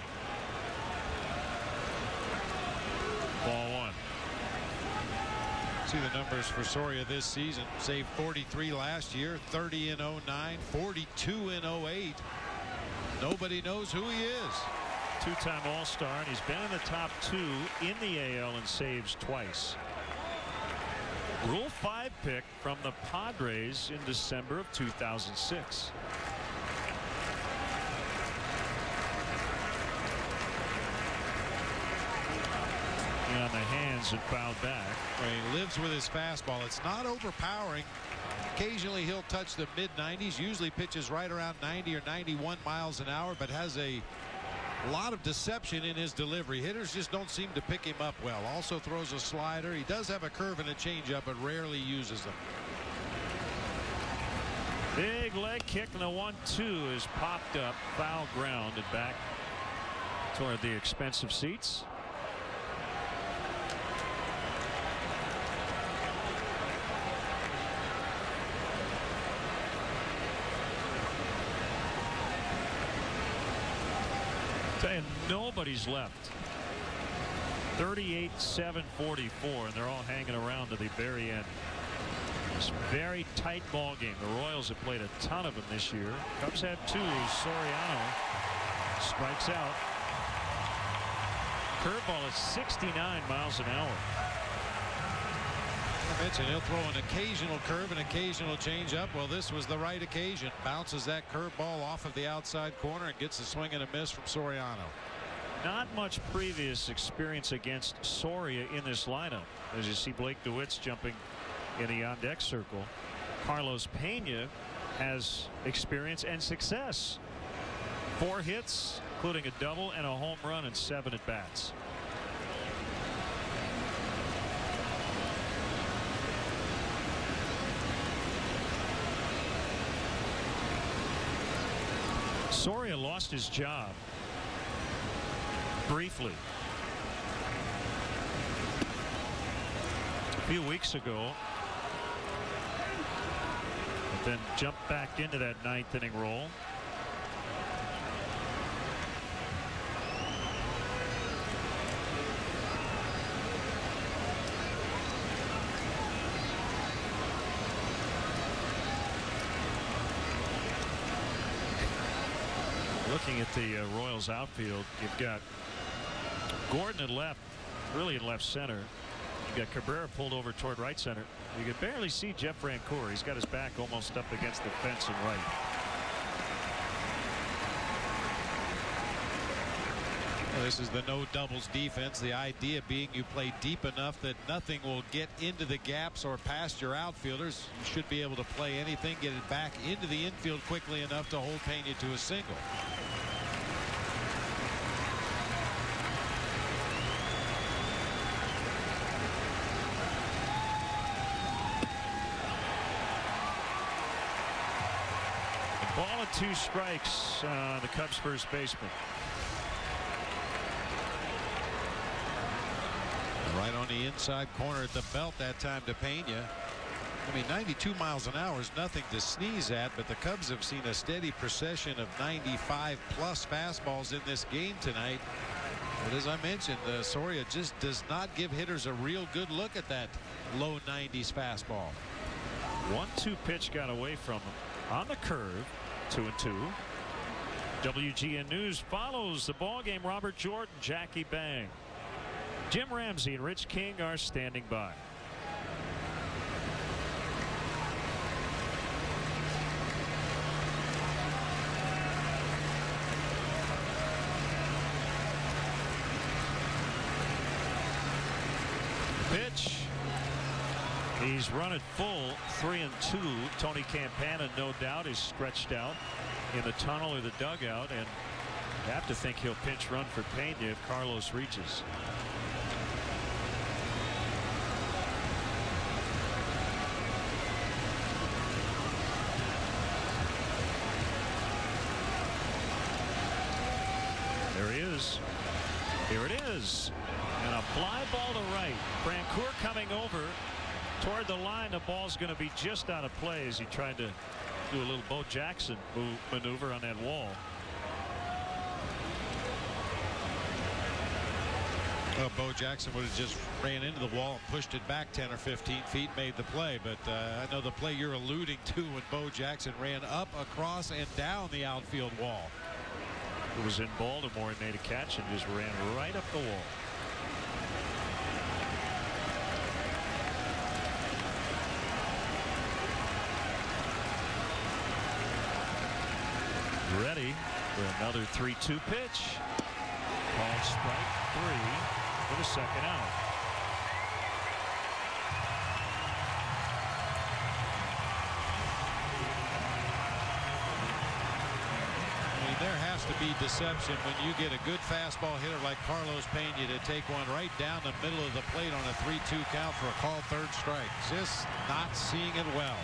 Ball 1. See the numbers for Soria this season. Saved 43 last year, 30 in 09, 42 in 08. Nobody knows who he is. Two-time All-Star, and he's been in the top 2 in the AL and saves twice. Rule 5 pick from the Padres in December of 2006. On the hands and fouled back. Well, he lives with his fastball. It's not overpowering. Occasionally he'll touch the mid-90s. Usually pitches right around 90 or 91 miles an hour, but has a lot of deception in his delivery. Hitters just don't seem to pick him up well. Also throws a slider. He does have a curve and a changeup, but rarely uses them. Big leg kick, and the 1-2 is popped up, foul ground, and back toward the expensive seats. And nobody's left. 38-7-44, and they're all hanging around to the very end. It's a very tight ball game. The Royals have played a ton of them this year. Cubs have 2. Soriano strikes out. Curveball is 69 miles an hour. I mentioned he'll throw an occasional curve, an occasional changeup. Well, this was the right occasion. Bounces that curveball off of the outside corner and gets a swing and a miss from Soriano. Not much previous experience against Soria in this lineup. As you see Blake DeWitt's jumping in the on-deck circle. Carlos Pena has experience and success. 4 hits, including a double and a home run and 7 at-bats. Soria lost his job briefly a few weeks ago, but then jumped back into that 9th inning role. Looking at the Royals outfield, you've got Gordon at left, really in left center. got Cabrera pulled over toward right center. You can barely see Jeff Francoeur. He's got his back almost up against the fence and right. Well, this is the no doubles defense. The idea being you play deep enough that nothing will get into the gaps or past your outfielders. You should be able to play anything, get it back into the infield quickly enough to hold Pena to a single. Ball and 2 strikes. The Cubs first baseman. Right on the inside corner at the belt that time to Pena. I mean, 92 miles an hour is nothing to sneeze at, but the Cubs have seen a steady procession of 95 plus fastballs in this game tonight. But as I mentioned, Soria just does not give hitters a real good look at that low 90s fastball. 1-2 pitch got away from him on the curve. 2-2. WGN News follows the ball game. Robert Jordan, Jackie Bang, Jim Ramsey, and Rich King are standing by. Pitch. He's run it full, 3-2. Tony Campana, no doubt, is stretched out in the tunnel or the dugout, and you have to think he'll pinch run for Pena if Carlos reaches. There he is. Here it is. And a fly ball to right. Francoeur coming over toward the line. The ball's going to be just out of play as he tried to do a little Bo Jackson maneuver on that wall. Well, Bo Jackson would have just ran into the wall and pushed it back 10 or 15 feet, made the play. But I know the play you're alluding to when Bo Jackson ran up, across, and down the outfield wall. It was in Baltimore and made a catch and just ran right up the wall. Ready for another 3-2 pitch. Called strike 3 for the second out. I mean, there has to be deception when you get a good fastball hitter like Carlos Pena to take one right down the middle of the plate on a 3-2 count for a called third strike. Just not seeing it well.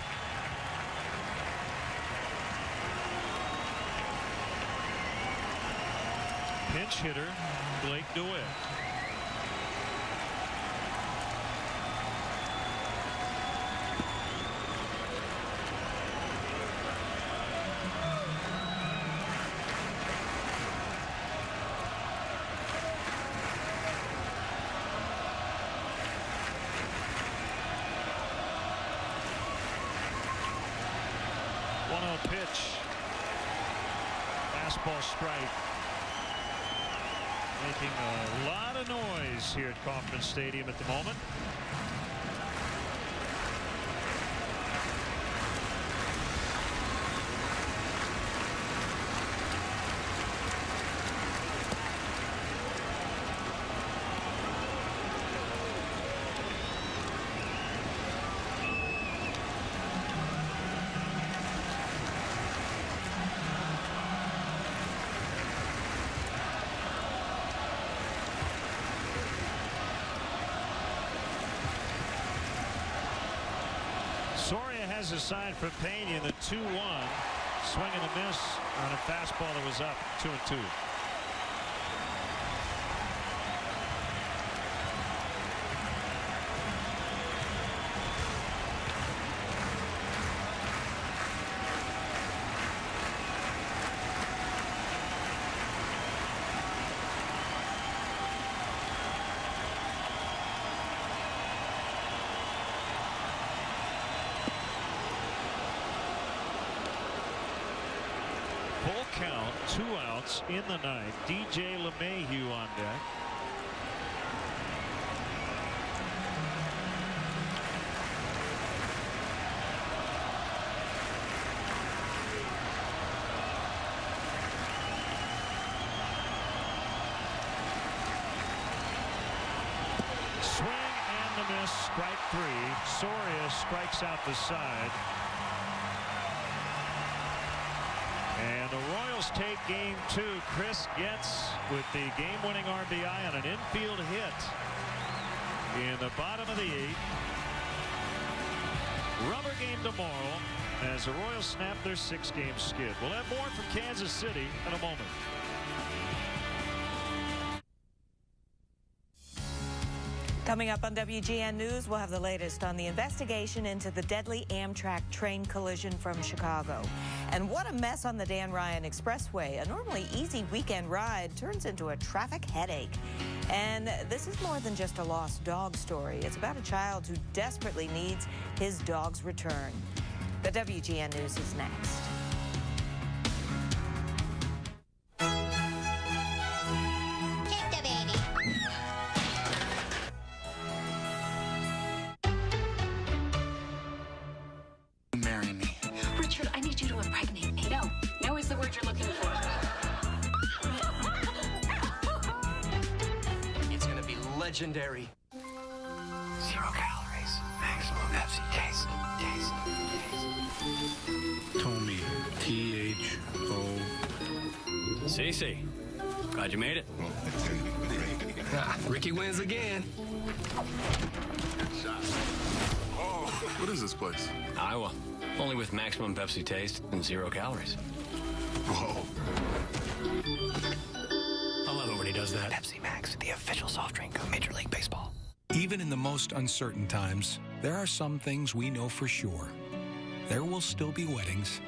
Pinch hitter Blake DeWitt. Pitch. Fastball strike. Making a lot of noise here at Kauffman Stadium at the moment. Soria has a sign for Pena in the 2-1. Swing and a miss on a fastball that was up 2-2. Full count, 2 outs in the ninth. DJ LeMahieu on deck. Swing and the miss, strike three. Soria strikes out the side. And the Royals take game two. Chris Getz with the game-winning RBI on an infield hit in the bottom of the eighth. Rubber game tomorrow as the Royals snap their 6-game skid. We'll have more from Kansas City in a moment. Coming up on WGN News, we'll have the latest on the investigation into the deadly Amtrak train collision from Chicago. And what a mess on the Dan Ryan Expressway. A normally easy weekend ride turns into a traffic headache. And this is more than just a lost dog story. It's about a child who desperately needs his dog's return. The WGN News is next. Marry me. Richard, I need you to impregnate me. No. No is the word you're looking for. It's gonna be legendary. 0 calories. Maximum Pepsi taste. Tommy. T-H-O. Cece, glad you made it. Ricky wins again. Oh, what is this place? Iowa. Only with maximum Pepsi taste and 0 calories. Whoa. I love it when he does that. Pepsi Max, the official soft drink of Major League Baseball. Even in the most uncertain times, there are some things we know for sure. There will still be weddings,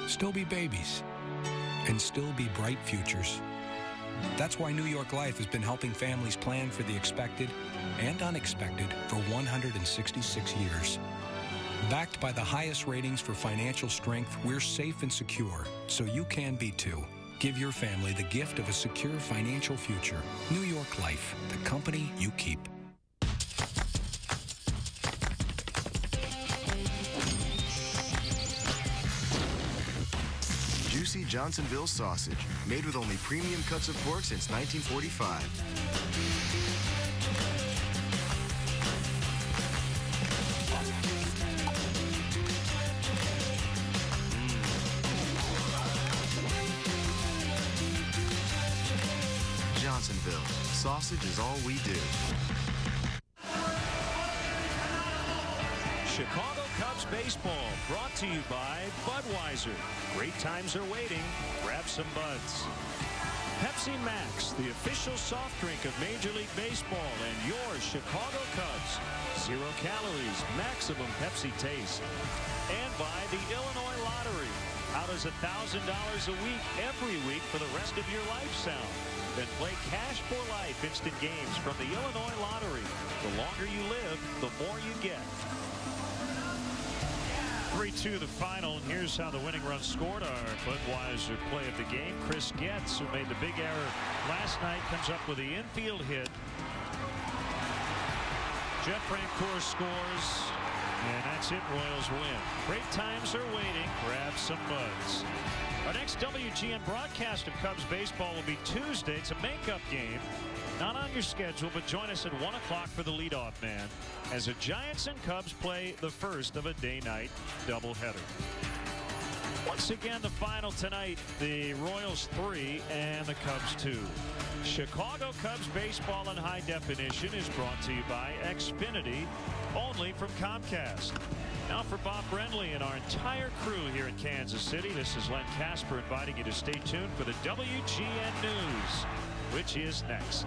still be babies, and still be bright futures. That's why New York Life has been helping families plan for the expected and unexpected for 166 years. Backed by the highest ratings for financial strength, we're safe and secure, so you can be too. Give your family the gift of a secure financial future. New York Life, the company you keep. Juicy Johnsonville sausage, made with only premium cuts of pork since 1945. Johnsonville, sausage is all we do. Chicago Cubs baseball brought to you by Budweiser. Great times are waiting. Grab some buds. Pepsi Max, the official soft drink of Major League Baseball, and your Chicago Cubs. 0 calories, maximum Pepsi taste. And by the Illinois Lottery. Out as $1,000 a week every week for the rest of your life sound. Then play Cash for Life instant games from the Illinois Lottery. The longer you live, the more you get. 3-2 the final, and here's how the winning run scored. Our Budweiser play of the game. Chris Getz, who made the big error last night, comes up with the infield hit. Jeff Francoeur scores, and that's it. Royals win. Great times are waiting. Grab some buds. Our next WGN broadcast of Cubs baseball will be Tuesday. It's a makeup game. Not on your schedule, but join us at 1 o'clock for the leadoff man as the Giants and Cubs play the first of a day-night doubleheader. Once again, the final tonight, the Royals 3 and the Cubs 2. Chicago Cubs baseball in high definition is brought to you by Xfinity, only from Comcast. Now for Bob Brenly and our entire crew here in Kansas City, this is Len Casper inviting you to stay tuned for the WGN News, which is next.